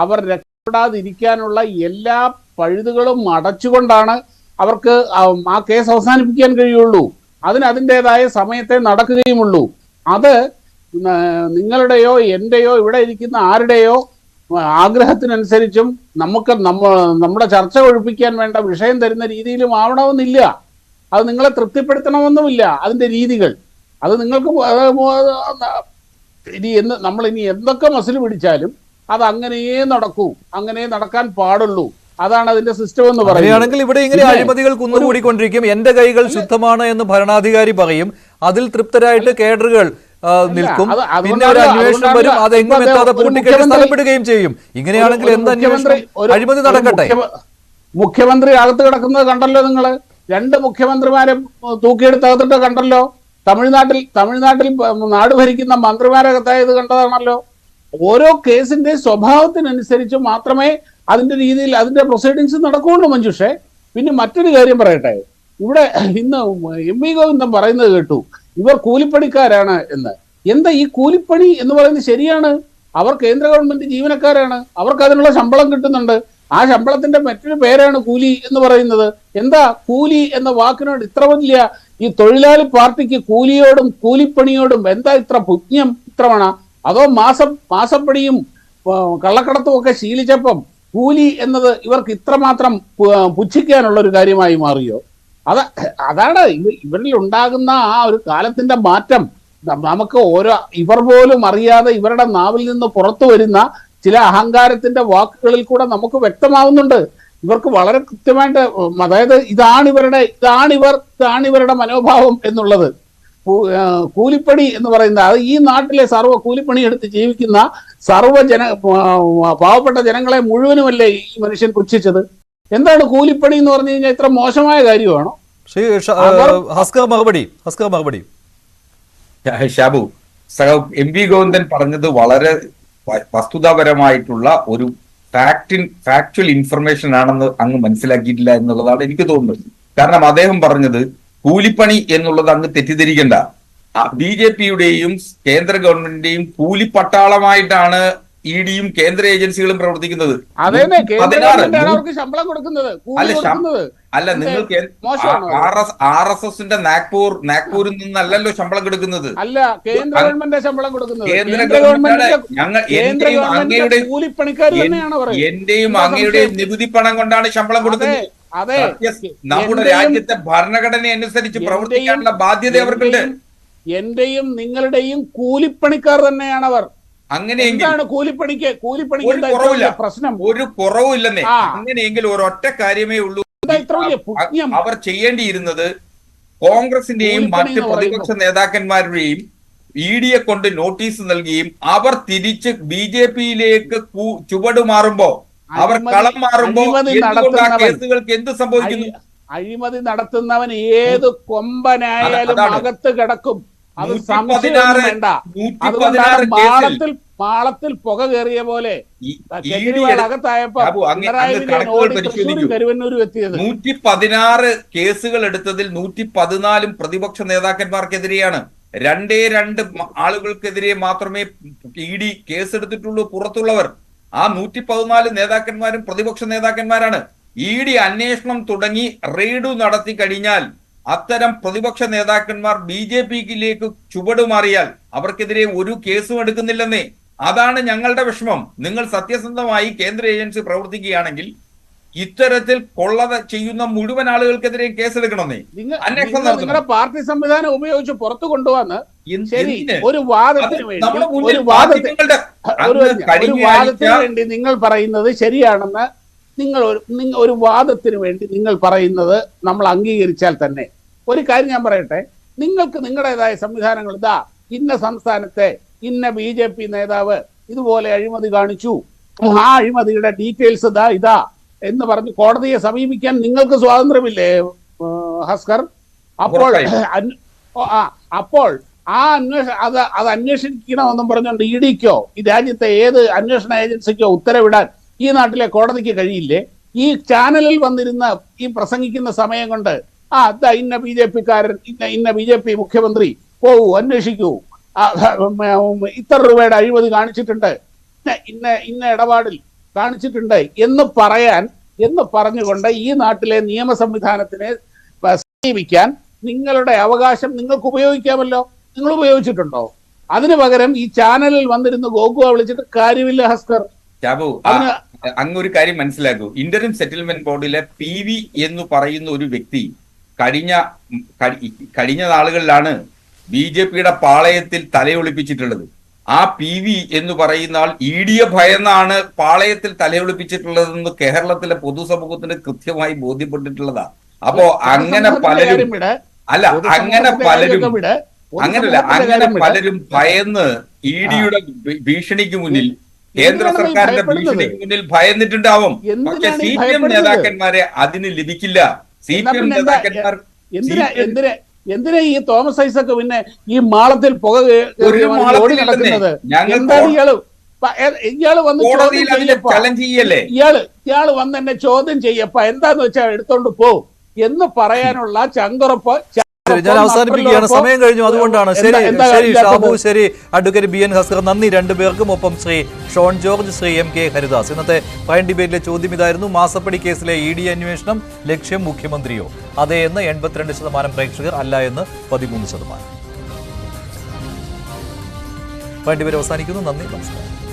അവർ രക്ഷപ്പെടാതിരിക്കാനുള്ള എല്ലാ പഴുതുകളും അടച്ചുകൊണ്ടാണ് അവർക്ക് ആ കേസ് അവസാനിപ്പിക്കാൻ കഴിയുള്ളൂ. അതിൻ്റെതായ സമയത്തെ നടക്കുകയുമുള്ളൂ. അത് നിങ്ങളുടെയോ എൻ്റെയോ ഇവിടെ ഇരിക്കുന്ന ആരുടെയോ ആഗ്രഹത്തിനനുസരിച്ചും നമ്മുടെ ചർച്ച ഒഴിപ്പിക്കാൻ വേണ്ട വിഷയം തരുന്ന രീതിയിലും ആവണമെന്നില്ല. അത് നിങ്ങളെ തൃപ്തിപ്പെടുത്തണമെന്നുമില്ല അതിൻ്റെ രീതികൾ. അത് നിങ്ങൾക്ക് നമ്മളിനി എന്തൊക്കെ മസിൽ പിടിച്ചാലും അത് അങ്ങനെയേ നടക്കൂ, അങ്ങനെ നടക്കാൻ പാടുള്ളൂ. അതാണ് അതിന്റെ സിസ്റ്റം എന്ന് പറയുന്നത്. ഇവിടെ ഇങ്ങനെ അഴിമതികൾ കുന്നുകൂടിക്കൊണ്ടിരിക്കും. എന്റെ കൈകൾ ശുദ്ധമാണ് എന്ന് ഭരണാധികാരി പറയും. അതിൽ തൃപ്തരായിട്ട് കേഡറുകൾ നിൽക്കും. പിന്നെ ഒരു അന്വേഷണം വരും, അതെങ്ങും എത്താതെ പൂട്ടിക്കെട്ടി സ്ഥലപ്പെടുകയും ചെയ്യും. ഇങ്ങനെയാണെങ്കിൽ എന്ത് അന്വേഷണം? അഴിമതി നടക്കട്ടെ. മുഖ്യമന്ത്രി അകത്ത് കിടക്കുന്നത് കണ്ടല്ലോ നിങ്ങള്. 2 മുഖ്യമന്ത്രിമാരെ തൂക്കിയെടുത്തകത്തിട്ട് കണ്ടല്ലോ. തമിഴ്നാട്ടിൽ നാട് ഭരിക്കുന്ന മന്ത്രിമാരകത്തായത് കണ്ടതാണല്ലോ. ഓരോ കേസിന്റെ സ്വഭാവത്തിനനുസരിച്ച് മാത്രമേ അതിന്റെ രീതിയിൽ അതിന്റെ പ്രൊസീഡിങ്സ് നടക്കുകയുള്ളൂ മഞ്ജുഷേ. പിന്നെ മറ്റൊരു കാര്യം പറയട്ടെ, ഇവിടെ ഇന്ന് എം വി ഗോവിന്ദൻ പറയുന്നത് കേട്ടു, ഇവർ കൂലിപ്പണിക്കാരാണ് എന്ന്. എന്താ ഈ കൂലിപ്പണി എന്ന് പറയുന്നത്? ശരിയാണ്, അവർ കേന്ദ്ര ഗവൺമെന്റ് ജീവനക്കാരാണ്, അവർക്ക് അതിനുള്ള ശമ്പളം കിട്ടുന്നുണ്ട്. ആ ശമ്പളത്തിന്റെ മറ്റൊരു പേരാണ് കൂലി എന്ന് പറയുന്നത്. എന്താ കൂലി എന്ന വാക്കിനോട് ഇത്ര വലിയ ഈ തൊഴിലാളി പാർട്ടിക്ക് കൂലിയോടും കൂലിപ്പണിയോടും എന്താ ഇത്ര പുജ്ഞം, ഇത്രമണ? അതോ മാസപ്പടിയും കള്ളക്കടത്തും ഒക്കെ ശീലിച്ചപ്പം കൂലി എന്നത് ഇവർക്ക് ഇത്രമാത്രം പുച്ഛിക്കാനുള്ള ഒരു കാര്യമായി മാറിയോ? അതാണ് ഇവരിൽ ഉണ്ടാകുന്ന ആ ഒരു കാലത്തിന്റെ മാറ്റം. നമുക്ക് ഇവർ പോലും അറിയാതെ ഇവരുടെ നാവിൽ നിന്ന് പുറത്തു വരുന്ന ചില അഹങ്കാരത്തിന്റെ വാക്കുകളിൽ കൂടെ നമുക്ക് വ്യക്തമാവുന്നുണ്ട്. ഇവർക്ക് വളരെ കൃത്യമായിട്ട്, അതായത് ഇതാണിവരുടെ മനോഭാവം എന്നുള്ളത്. കൂലിപ്പണി എന്ന് പറയുന്നത് അത് ഈ നാട്ടിലെ കൂലിപ്പണി എടുത്ത് ജീവിക്കുന്ന പാവപ്പെട്ട ജനങ്ങളെ മുഴുവനുമല്ലേ ഈ മനുഷ്യൻ പുച്ഛിച്ചത്? എന്താണ് കൂലിപ്പണി എന്ന് പറഞ്ഞു കഴിഞ്ഞാൽ ഇത്ര മോശമായ കാര്യമാണോ? ഷാബു, എം വി ഗോവിന്ദൻ പറഞ്ഞത് വളരെ വസ്തുതാപരമായിട്ടുള്ള ഒരു ഫാക്ച്വൽ ഇൻഫർമേഷൻ ആണെന്ന് അങ്ങ് മനസ്സിലാക്കിയിട്ടില്ല എന്നുള്ളതാണ് എനിക്ക് തോന്നുന്നത്. കാരണം അദ്ദേഹം പറഞ്ഞത് കൂലിപ്പണി എന്നുള്ളത് അങ്ങ് തെറ്റിദ്ധരിക്കണ്ട. BJP-യുടെയും കേന്ദ്ര ഗവൺമെന്റിന്റെയും കൂലിപ്പട്ടാളമായിട്ടാണ് ED-യും കേന്ദ്ര ഏജൻസികളും പ്രവർത്തിക്കുന്നത്. അല്ല, നിങ്ങൾ RSSന്റെ നാഗ്പൂരിൽ നിന്നല്ലല്ലോ ശമ്പളം കൊടുക്കുന്നത്. അല്ല, കേന്ദ്ര ഗവൺമെന്റ് ശമ്പളം കൊടുക്കുന്നത്. എന്റെയും അങ്ങയുടെയും നികുതി പണം കൊണ്ടാണ് ശമ്പളം കൊടുക്കുന്നത്. അതെ, നമ്മുടെ രാജ്യത്തെ ഭരണഘടന അനുസരിച്ച് പ്രവർത്തിക്കാനുള്ള ബാധ്യത അവർക്കുണ്ട്. എന്റെയും നിങ്ങളുടെയും കൂലിപ്പണിക്കാർ തന്നെയാണ് അവർ. അങ്ങനെയെങ്കിൽ പ്രശ്നം ഒരു കുറവുമില്ലെന്നേ. അങ്ങനെയെങ്കിൽ ഒരൊറ്റ കാര്യമേ ഉള്ളൂ, അവർ ചെയ്യേണ്ടിയിരുന്നത് കോൺഗ്രസിന്റെയും മറ്റ് പ്രതിപക്ഷ നേതാക്കന്മാരുടെയും ED-യെ കൊണ്ട് നോട്ടീസ് നൽകുകയും അവർ തിരിച്ച് BJP-യിലേക്ക് ചുവടുമാറുമ്പോ, അവർ കളം മാറുമ്പോ കേസുകൾക്ക് എന്ത് സംഭവിക്കുന്നു? അഴിമതി നടത്തുന്നവൻ ഏത് കൊമ്പനായാലും അകത്ത് കിടക്കും. അത് വേണ്ട. മാളത്തിൽ പുക കയറിയ പോലെ അകത്തായപ്പോ 116 കേസുകൾ എടുത്തതിൽ 114 പ്രതിപക്ഷ നേതാക്കന്മാർക്കെതിരെയാണ്. 2 ആളുകൾക്കെതിരെ മാത്രമേ ED കേസെടുത്തിട്ടുള്ളൂ. പുറത്തുള്ളവർ ആ 114 നേതാക്കന്മാരും പ്രതിപക്ഷ നേതാക്കന്മാരാണ്. ED അന്വേഷണം തുടങ്ങി റെയ്ഡ് നടത്തി കഴിഞ്ഞാൽ അത്തരം പ്രതിപക്ഷ നേതാക്കന്മാർ BJP-യിലേക്ക് ചുവടുമാറിയാൽ അവർക്കെതിരെ ഒരു കേസും എടുക്കുന്നില്ലെന്നേ. അതാണ് ഞങ്ങളുടെ വിഷമം. നിങ്ങൾ സത്യസന്ധമായി കേന്ദ്ര ഏജൻസി പ്രവർത്തിക്കുകയാണെങ്കിൽ ഇത്തരത്തിൽ കൊള്ള ചെയ്യുന്ന മുഴുവൻ ആളുകൾക്കെതിരെ കേസെടുക്കണമെന്നേ. അന്വേഷണം നിങ്ങളുടെ പാർട്ടി സംവിധാനം ഉപയോഗിച്ച് പുറത്തു കൊണ്ടുവന്ന് ഒരു വാദത്തിന് വേണ്ടി നിങ്ങൾ പറയുന്നത് ശരിയാണെന്ന് ഒരു വാദത്തിന് വേണ്ടി നിങ്ങൾ പറയുന്നത് നമ്മൾ അംഗീകരിച്ചാൽ തന്നെ ഒരു കാര്യം ഞാൻ പറയട്ടെ, നിങ്ങൾക്ക് നിങ്ങളുടേതായ സംവിധാനങ്ങൾ, ഇതാ ഇന്ന സംസ്ഥാനത്തെ ഇന്ന BJP നേതാവ് ഇതുപോലെ അഴിമതി കാണിച്ചു, ആ അഴിമതിയുടെ ഡീറ്റെയിൽസ് ഇതാ എന്ന് പറഞ്ഞ് കോടതിയെ സമീപിക്കാൻ നിങ്ങൾക്ക് സ്വാതന്ത്ര്യമില്ലേ ഹസ്കർ? അപ്പോൾ ആ അത് അന്വേഷിക്കണമെന്നും പറഞ്ഞുകൊണ്ട് ED-ക്കോ ഈ രാജ്യത്തെ ഏത് അന്വേഷണ ഏജൻസിക്കോ ഉത്തരവിടാൻ ഈ നാട്ടിലെ കോടതിക്ക് കഴിയില്ലേ? ഈ ചാനലിൽ വന്നിരുന്ന ഈ പ്രസംഗിക്കുന്ന സമയം കൊണ്ട് ദാ ഇന്ന BJP-കാരൻ, ഇന്ന BJP മുഖ്യമന്ത്രി, പോകൂ അന്വേഷിക്കൂ, ഇത്ര രൂപയുടെ അഴിമതി കാണിച്ചിട്ടുണ്ട്, ഇന്ന ഇടപാടിൽ കാണിച്ചിട്ടുണ്ട് എന്ന് പറഞ്ഞുകൊണ്ട് ഈ നാട്ടിലെ നിയമ സംവിധാനത്തിനെ സമീപിക്കാൻ നിങ്ങളുടെ അവകാശം നിങ്ങൾക്ക് ഉപയോഗിക്കാമല്ലോ. നിങ്ങൾ ഉപയോഗിച്ചിട്ടുണ്ടോ? അതിനു പകരം ഈ ചാനലിൽ വന്നിരുന്ന് ഗോകുവ വിളിച്ചിട്ട് കാര്യമില്ല ഹസ്കർ. ഷാബു, അങ്ങൊരു കാര്യം മനസ്സിലാക്കൂ. ഇന്ററിം സെറ്റിൽമെന്റ് ബോർഡിലെ PV എന്ന് പറയുന്ന ഒരു വ്യക്തി കഴിഞ്ഞ നാളുകളിലാണ് BJP-യുടെ പാളയത്തിൽ തലയൊളിപ്പിച്ചിട്ടുള്ളത്. ആ PV എന്ന് പറയുന്ന ആൾ ED ഭയന്നാണ് പാളയത്തിൽ തലയൊളിപ്പിച്ചിട്ടുള്ളതെന്ന് കേരളത്തിലെ പൊതുസമൂഹത്തിന് കൃത്യമായി ബോധ്യപ്പെട്ടിട്ടുള്ളതാ. അപ്പോ അങ്ങനെ പലരും ഭയന്ന് ED-യുടെ ഭീഷണിക്ക് മുന്നിൽ, കേന്ദ്ര സർക്കാരിന്റെ ഭീഷണിക്ക് മുന്നിൽ ഭയന്നിട്ടുണ്ടാവും. പക്ഷെ CPM നേതാക്കന്മാരെ അതിന് ലഭിക്കില്ല. CPM നേതാക്കന്മാർ എന്തിനാ ഈ തോമസ് ഐസക് പിന്നെ ഈ മാളത്തിൽ പുക നടക്കുന്നത്? ഇയാള് വന്ന് ഇയാള് വന്ന് എന്നെ ചോദ്യം ചെയ്യപ്പ എന്താന്ന് വെച്ചാൽ എടുത്തോണ്ട് പോ എന്ന് പറയാനുള്ള ചങ്കുറപ്പ്. ഞാൻ അവസാനിപ്പിക്കുകയാണ്, സമയം കഴിഞ്ഞു. അതുകൊണ്ടാണ്. ശരി ഷാബു, ശരി അഡ്വക്കേറ്റ് BN ഹസ്കർ, നന്ദി രണ്ടുപേർക്കും. ഒപ്പം ശ്രീ ഷോൺ ജോർജ്, ശ്രീ MK ഹരിദാസ്. ഇന്നത്തെ പയൻ ഡിബേറ്റിലെ ചോദ്യം ഇതായിരുന്നു: മാസപ്പടി കേസിലെ ED അന്വേഷണം ലക്ഷ്യം മുഖ്യമന്ത്രിയോ? അതെ എന്ന് 82% പ്രേക്ഷകർ, അല്ല എന്ന് 13%. പയൻ ഡിബേറ്റ് അവസാനിക്കുന്നു. നന്ദി, നമസ്കാരം.